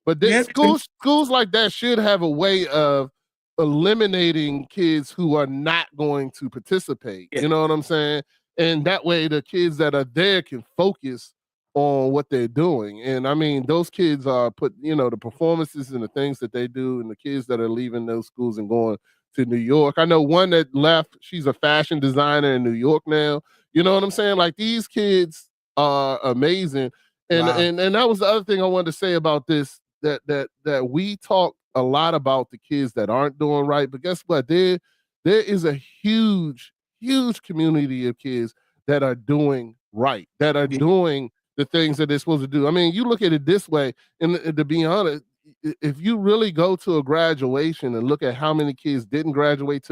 but schools like that should have a way of eliminating kids who are not going to participate. Yeah. You know what I'm saying? And that way the kids that are there can focus on what they're doing. And I mean, those kids are the performances and the things that they do, and the kids that are leaving those schools and going to New York. I know one that left, she's a fashion designer in New York now. You know what I'm saying? Like these kids are amazing. And Wow. and that was the other thing I wanted to say about this, that we talk a lot about the kids that aren't doing right, but guess what? There is a huge, huge community of kids that are doing right, that are doing the things that they're supposed to do. I mean, you look at it this way, and to be honest, if you really go to a graduation and look at how many kids didn't graduate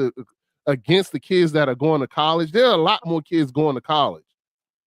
against the kids that are going to college, there are a lot more kids going to college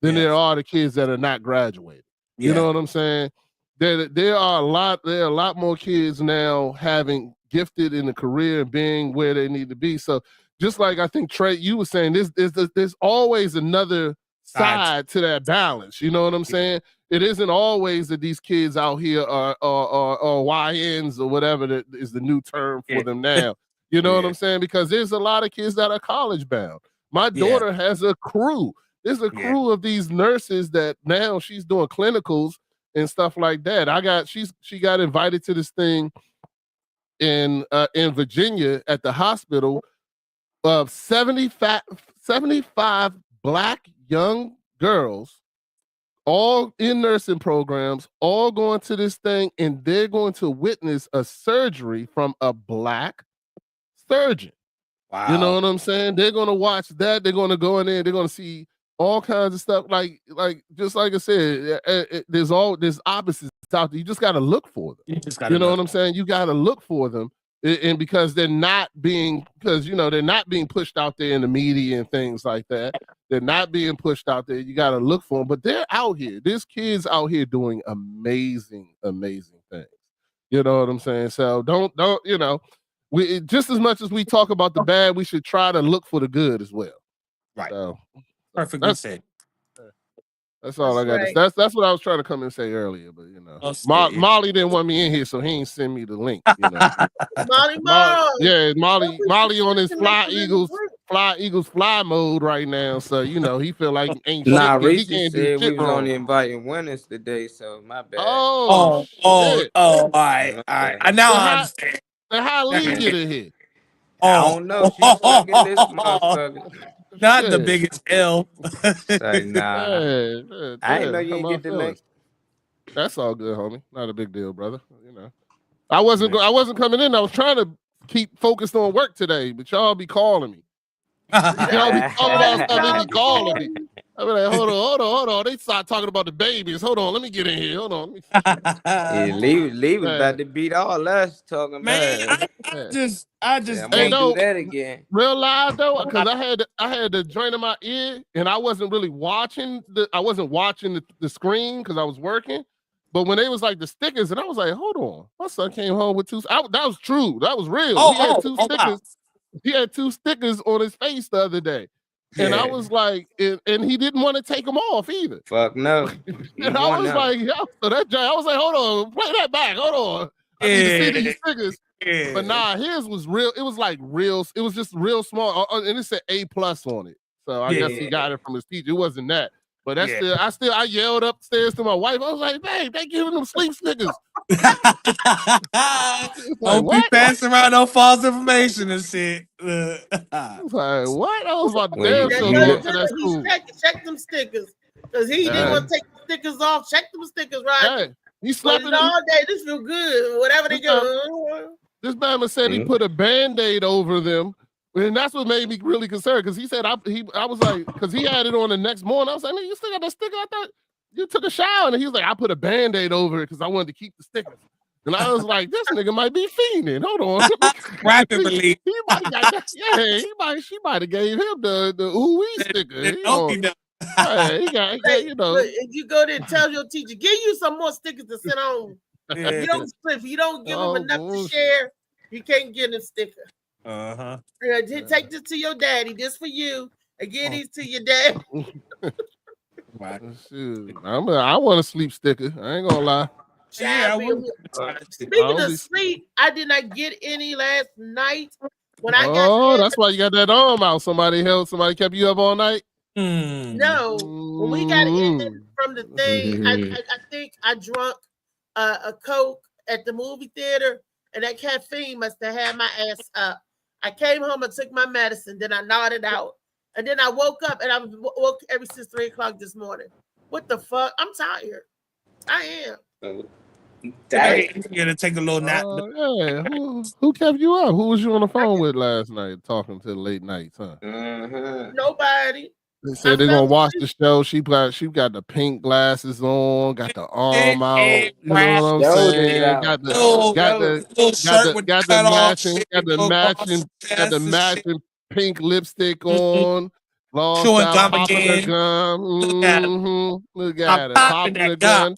than there are the kids that are not graduating. Yeah. You know what I'm saying? There are a lot more kids now having gifted in a career and being where they need to be. So just like I think Trey, you were saying, there's always another side to that balance. You know what I'm saying? It isn't always that these kids out here are YNs or whatever that is the new term for them now. You know what I'm saying? Because there's a lot of kids that are college bound. My daughter has a crew. There's a crew of these nurses that now she's doing clinicals and stuff like that. She got invited to this thing in Virginia at the hospital of 75 Black young girls, all in nursing programs, all going to this thing, and they're going to witness a surgery from a Black surgeon. Wow. You know what I'm saying? They're going to watch that. They're going to go in there. They're going to see all kinds of stuff. Like just like I said, there's opposites out there. You just got to look for them. You know what I'm saying? You got to look for them, and because they're not being pushed out there in the media and things like that. They're not being pushed out there. You got to look for them, but they're out here. There's kids out here doing amazing, amazing things. You know what I'm saying? So don't we just as much as we talk about the bad, we should try to look for the good as well. Right. So Perfectly said. That's all I got. right. That's what I was trying to come and say earlier, but Molly didn't want me in here, so he ain't send me the link. You know, Molly on his Fly Eagles fly mode right now, so he feel like ain't Nah, shit. He Reese can't said do we shit was wrong. only inviting winners today, so my bad. Oh, shit. All right. Now I understand. Now how Lee get in here? I don't know. She fucking this motherfucker. Not the biggest L. Like, nah. I didn't know you How didn't get the link. That's all good, homie. Not a big deal, brother. I wasn't coming in. I was trying to keep focused on work today, but y'all be calling me. Y'all be talking about stuff. They be calling me. I be like, hold on. They start talking about the babies. Hold on, let me get in here. Hold on. Yeah, Lee was about to beat all us talking about. I just I won't do no, that again. real live though, because I had the joint in my ear and I wasn't really watching the screen because I was working. But when they was like the stickers, and I was like, hold on, my son came home with two. That was true. That was real. He had two stickers. Wow. He had two stickers on his face the other day. And I was like, and he didn't want to take them off either. Fuck no. And I was like, yo, so that joint, I was like, hold on, play that back. Hold on. I need to see these stickers. Yeah. But nah, his was real. It was like real. It was just real small, and it said A+ on it. So I guess he got it from his teacher. It wasn't that. But that's I yelled upstairs to my wife. I was like, babe, they giving them sleep stickers. Don't be passing around no false information and shit. I was like, what? I was about to Well, damn sure you go look- to that school. Check them stickers. Because he didn't want to take the stickers off. Check them stickers, right? Hey, he slapped it all day. This feel good. Whatever they do. This man said he put a Band-Aid over them. And that's what made me really concerned because he said I was like, because he had it on the next morning. I was like, man, you still got that sticker? I thought you took a shower. And he was like, I put a Band-Aid over it because I wanted to keep the stickers. And I was like, this nigga might be fiending. Hold on. Rapidly. He might have got that. Yeah, she might have gave him the ooh-wee sticker. He got, you know. Look, if you go there and tell your teacher, give you some more stickers to sit on. You don't split. If you don't give him enough to share, you can't get a sticker. Take this to your daddy. This for you. And give these to your dad. Shoot. I want a sleep sticker. I ain't gonna lie. Speaking of sleep, I did not get any last night. When I got that's why you got that arm out. Somebody kept you up all night. No, when we got in from the thing, I think I drunk a Coke at the movie theater, and that caffeine must have had my ass up. I came home and took my medicine, then I nodded out, and then I woke up, and I woke ever since 3 o'clock this morning. What the fuck? I'm tired. I am. You're gonna take a little nap. Yeah. Who kept you up? Who was you on the phone with last night talking to the late nights, huh? Nobody. They said they're gonna watch the show. She got the pink glasses on, got the arm out. You know what I'm saying? Got the matching pink lipstick on. Lost Chewing out, gum popping again. the gum. Look at it, popping the gun.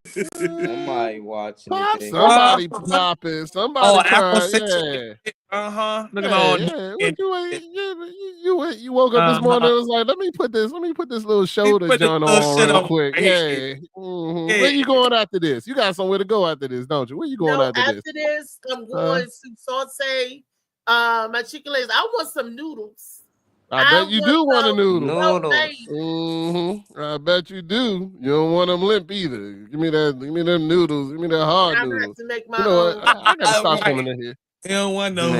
Somebody watching Pop, it. somebody popping. Somebody trying. Look at all. You woke up this morning and was like, let me put this little shoulder joint on real quick. Yeah. Where you going after this? You got somewhere to go after this, don't you? Where you going after this? I'm going to saute my chicken legs. I want some noodles. I bet you do want a noodle. I bet you do. You don't want them limp either. Give me them noodles. Give me that hard noodles. To make my you know what? I gotta stop coming in here. You don't want no.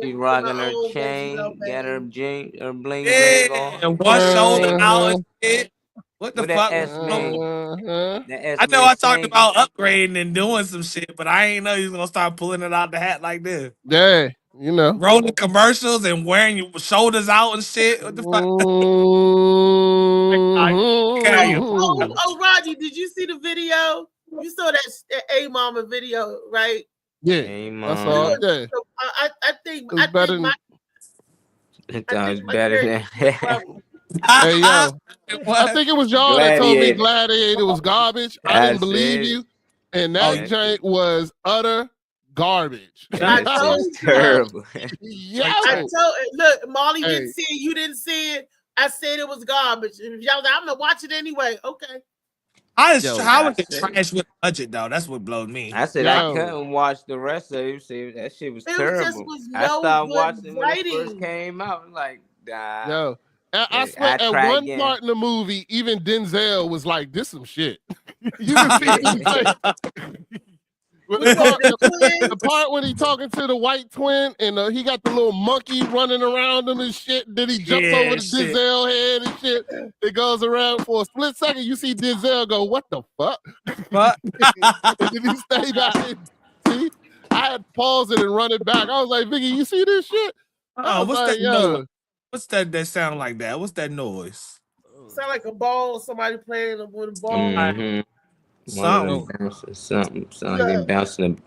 She rocking her chain, got her bling bling on, and one shoulder out and shit. What the fuck? I know I talked about upgrading and doing some shit, but I ain't know you was gonna start pulling it out the hat like this. Yeah, you know, rolling commercials and wearing your shoulders out and shit. What the fuck? Oh, Roger, did you see the video? You saw that A Mama video, right? Yeah, I saw it. Yeah, I think it's better than. It's better than. Hey yo, I think it was y'all that told me Gladiator was garbage. I didn't believe you, and that joint was utter garbage. That's terrible. I told look, Molly didn't see it, you didn't see it. I said it was garbage, and y'all was like, I'm gonna watch it anyway. Okay. How is it trash with budget though? That's what blows me. I said I couldn't watch the rest of it. See, that shit was terrible. I stopped watching when it first came out. I'm like, nah. Yo, I swear at one part in the movie, even Denzel was like, "This some shit." You can see the part when he talking to the white twin and he got the little monkey running around him and shit. Then he jumps over the Denzel head and shit. It goes around for a split second. You see Denzel go, "What the fuck?" And then he stay back. See, I had to pause it and run it back. I was like, "Vicky, you see this shit?" What's that sound like that? What's that noise? Sound like a ball. Somebody playing with a ball. Mm-hmm. Something. Something. They bouncing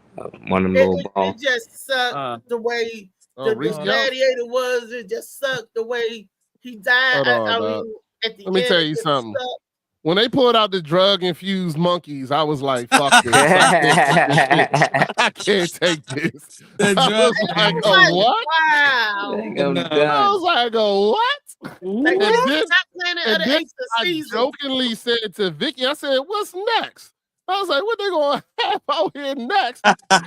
one of them It, little it, balls. it just sucked the way the Reese, gladiator was. It just sucked the way he died. Hold on, I dog. mean, at the Let me end, tell it you just something. sucked. When they pulled out the drug-infused monkeys, I was like, fuck this. I can't take this shit. I can't take this. The I drug. was like, I oh, was like, what? wow. I was like, oh, what? Like, And this is then, not Planet of and the then Apes of I Caesar. jokingly said to Vicky, I said, what's next? I was like, what they gonna have out here next?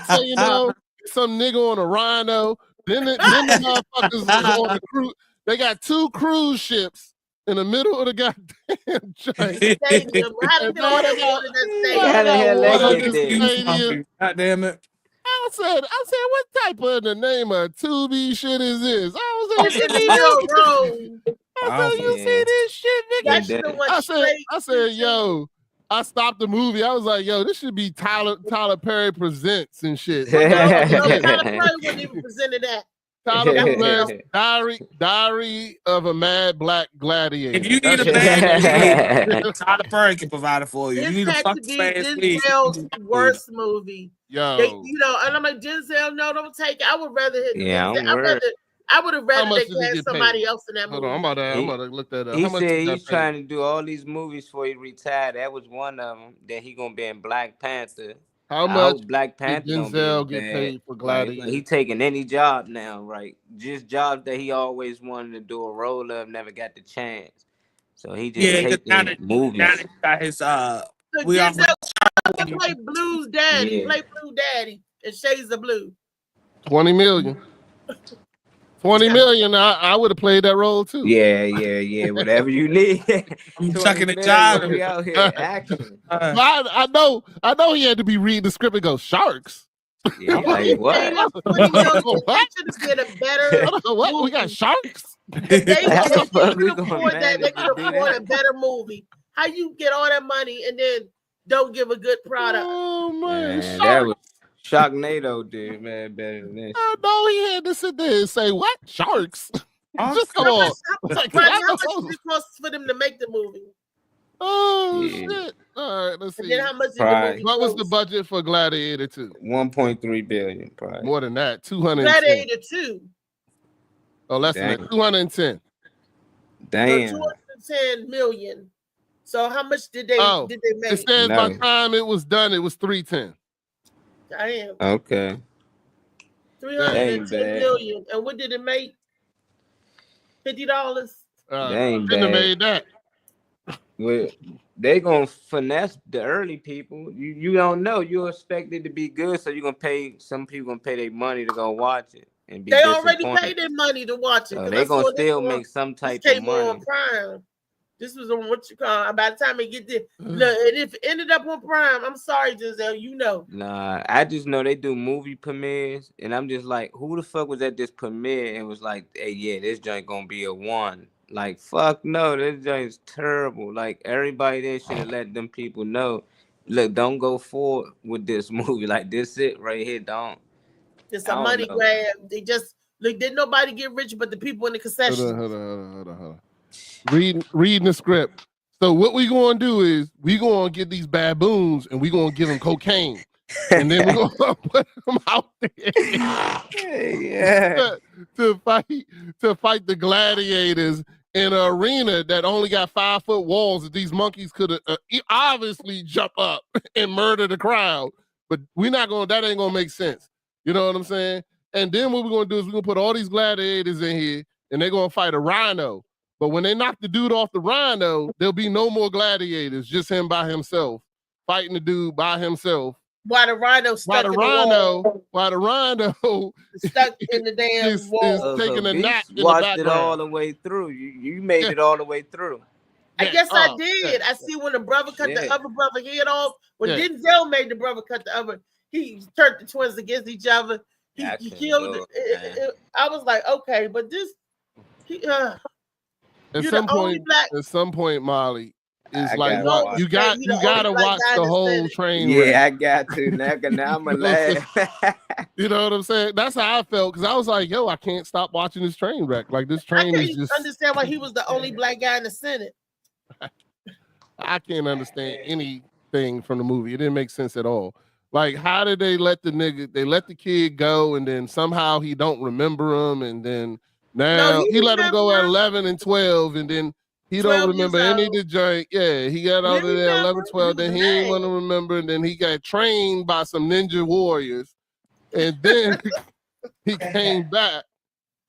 So, you know, some nigga on a rhino. Then the motherfuckers is on the cruise. They got 2 cruise ships in the middle of the goddamn joint. Stadium. How And did all now that they got, water in that now stadium? they got they water in get the there? stadium. God damn it. I said, what type of the name of Tubi shit is this? I was It's like, in Vicky, Nero you, Road. I said, you see Yeah. this shit, Yeah, Vicky? That should have went I straight. said, yo, I stopped the movie. I was like, yo, this should be Tyler Perry Presents and shit. What the No, fuck is no, this? Tyler Perry wouldn't even presented that. Tyler That was Presents Diary of a Mad Black Gladiator. If you need That a bad shit- lead, Tyler Perry can provide it for you. If This you need a had to fucking be fast lead, Denzel's worst movie. Yo, They, and I'm like, Denzel, no, don't take it. I would rather hit Yeah, Denzel. I'm worried. I would have How rather much they did he cast get somebody paid? else in that Hold movie. on, I'm about to look that up. He How much said he got he's paid? trying to do all these movies before he retired. That was one of them. Then he gonna be in Black Panther. How I much hope Black did Panther don't be as Denzel get bad. paid for Like Gladiator? he taking any job now, right? Just jobs that he always wanted to do a role of, never got the chance. So he just yeah, because now taking that movies. he got his So we all Denzel play Blue's daddy. Yeah. Play Blue Daddy and Shades of Blue. 20 million. 20 million. I would have played that role too. Yeah. Whatever you need. I'm 20 chucking the million, job. we out here action. I know he had to be reading the script and go, sharks. Yeah, He like what? paid us $20 million. What? They should have been a better What? We got movie. sharks? If they How the fuck could we gonna afford that, they manage could to do afford that? a better movie. How you get all that money and then don't give a good product? Oh man, Man, that sharks. was Sharknado, dude, man, better than this. I know he had to sit there and say, what? Sharks? Just come How on. much, Like, Rodney, I how much know. did it cost for them to make the movie? Oh Yeah. shit. All right, let's And see. then how much did the Probably movie What was the cost? budget for Gladiator 2? 1.3 billion, probably. More than that. 210. Gladiator 2. Oh, less than that. Damn. 210. Damn. 210 million. So how much did they It make? says by No. the time it was done, it was 310. Damn. Okay. 310 bad. million. And what did it make? $50? They ain't Shouldn't have bad. made that. Well, they gonna finesse the early people. You don't know. You expect it to be good, so you're gonna pay. Some people gonna pay their money to go watch it and be They already disappointed. paid their money to watch it. So 'cause they I gonna saw this still on- make some this type came of on money. Prime. This was on what you call. By the time it get there, look, and if it ended up on Prime, I'm sorry, Giselle. You know, Nah, I just know they do movie premieres, and I'm just like, who the fuck was at this premiere and was like, hey, yeah, this joint gonna be a 1. Like, fuck no, this joint's terrible. Like, everybody there should have let them people know, look, don't go forward with this movie. Like, this it right here, don't. it's I a don't money know. grab. They just look. Did nobody get rich but the people in the concession? Hold on. Reading the script. So what we gonna do is we gonna get these baboons and we gonna give them cocaine, and then we're gonna put them out there to fight the gladiators in an arena that only got 5-foot walls that these monkeys could obviously jump up and murder the crowd. But we're not gonna. That ain't gonna make sense. You know what I'm saying? And then what we're gonna do is we're gonna put all these gladiators in here, and they're gonna fight a rhino. But when they knock the dude off the rhino, there'll be no more gladiators, just him by himself, fighting the dude by himself. While the rhino stuck in the wall, While the rhino stuck in the damn is wall. taking a Beast nap in the watched it background. all the way through. You made it all the way through. I guess I Oh, did. I see when the brother cut the Yeah. other brother head off. When Yeah. Denzel made the brother cut the other, he turned the twins against each other. He couldn't killed do it. I was like, okay, but this, At you're some the only point, black. at some point, Molly, it's I like gotta what watch you it. got. He You the only gotta black watch guy the that whole said it. train Yeah, wreck. I got to. Now I'm a You know what I'm laugh. You know what I'm saying? That's how I felt because I was like, yo, I can't stop watching this train wreck. Like this I train can't is even just. understand why he was the only black guy in the Senate. I can't understand anything thing from the movie. It didn't make sense at all. Like, how did they let the kid go, and then somehow he don't remember him, and then now he he let him go at remember 11 and 12, and then he 12 don't years remember any of old. the joint. Yeah, he got out He of there 11, remember. 12. He was Then he ain't mad. want to remember, and then he got trained by some ninja warriors, and then he came back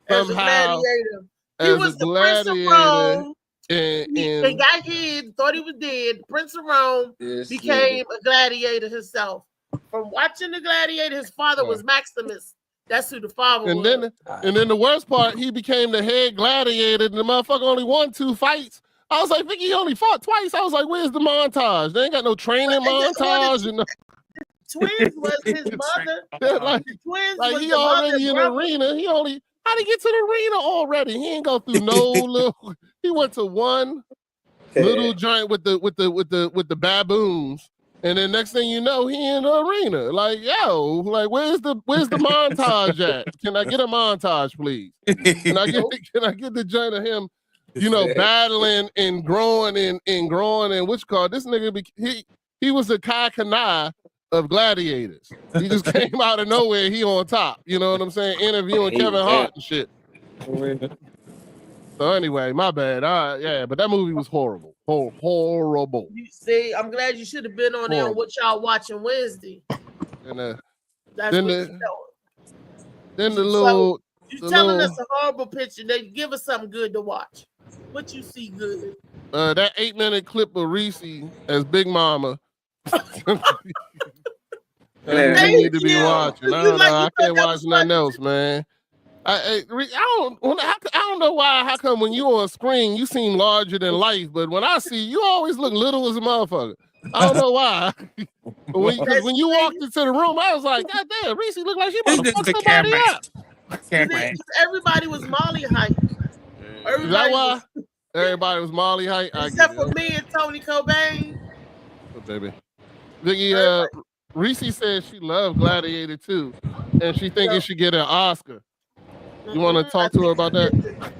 As a somehow gladiator. He as a was the Prince of gladiator, Rome. and, They got hid, thought he was dead. The Prince of Rome This became nigga. a gladiator himself. From watching the gladiator, his father was Maximus. That's who the father and was. then the worst part, he became the head gladiator, and the motherfucker only won 2 fights. I was like, Vicky, he only fought twice. I was like, where's the montage? They ain't got no training montage. And Twins was his mother. like, The twins like was he the mother already and in the brother. arena. How'd he get to the arena already? He ain't go through no little. He went to one little giant with the baboons, and then next thing you know, he in the arena. Like, yo, like where's the montage at? Can I get a montage, please? Can I get the joint of him, battling and growing and which called this nigga? He was a Kai Kanai of gladiators. He just came out of nowhere. He on top. You know what I'm saying? Interviewing Kevin Hart and shit. So anyway, my bad. Yeah, but that movie was horrible. Horrible. You see, I'm glad you should have been on there on Horrible. what y'all watching Wednesday. And That's then what the you know. then the So little you the telling little us a horrible picture. They give us something good to watch. What you see good? that 8-minute clip of Reese as Big Mama. That's what we need to be watching. I don't know. I can't watch nothing else, man. I don't know why. How come when you on screen you seem larger than life, but when I see you, always look little as a motherfucker. I don't know why. Because when you walked into the room, I was like, God damn, Reese look like she about to fuck somebody up. Everybody was Molly height. Is that why? Everybody was Molly height. Except for me and Tony Cobain. Oh, baby. Reese said she loved Gladiator too, and she think it should get an Oscar. You want to talk to her about that?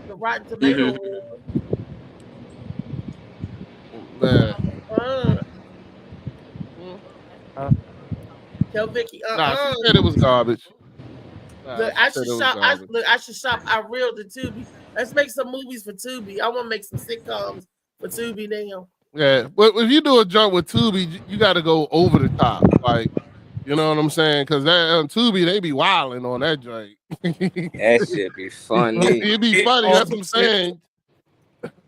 The Rotten Tomato. Man. Tell Vicky. Nah, she said it was garbage. Look, I should shop. I should shop. I reeled the Tubi. Let's make some movies for Tubi. I want to make some sitcoms for Tubi now. Yeah, but if you do a jump with Tubi, you got to go over the top, like, you know what I'm saying? Because that on Tubi, they be wilding on that joint. That shit be funny. It'd be funny. That's what I'm saying.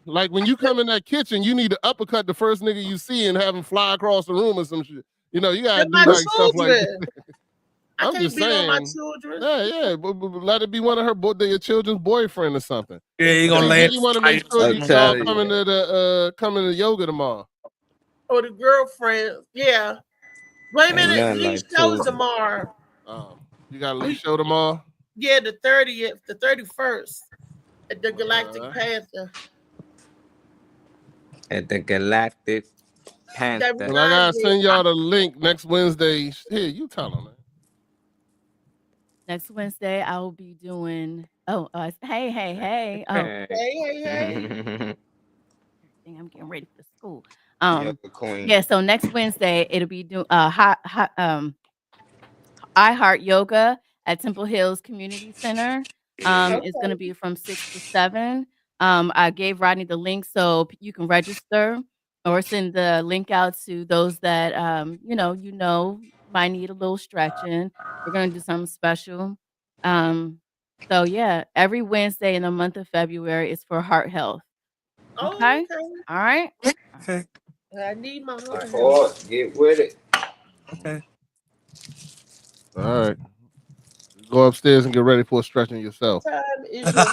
Like when you come in that kitchen, you need to uppercut the first nigga you see and have him fly across the room or some shit. You know, you gotta do like stuff like that. I'm can't just beat on my saying. children. Yeah, but let it be one of your children's boyfriend or something. Yeah, you gonna lay. You want to make sure y'all coming to the coming to yoga tomorrow. Or the girlfriend. Yeah. Wait a minute. Lee Like shows Tubi. tomorrow. You got a Lee show tomorrow? Yeah, the 30th, the 31st at the Galactic Panther. At the Galactic Panther. Well, I gotta send y'all the link next Wednesday. Here, you tell them, man. Next Wednesday, I will be doing. Oh, hey. Oh, hey. I'm getting ready for school. Yoga Queen. Yeah. So next Wednesday, it'll be doing I Heart Yoga at Temple Hills Community Center. It's going to be from 6 to 7. I gave Rodney the link so you can register or send the link out to those that might need a little stretching. We're going to do something special. So yeah, every Wednesday in the month of February is for heart health. Okay. All right. Okay. I need my heart. Oh, get with it. Okay. All right. Go upstairs and get ready for stretching yourself. Time is your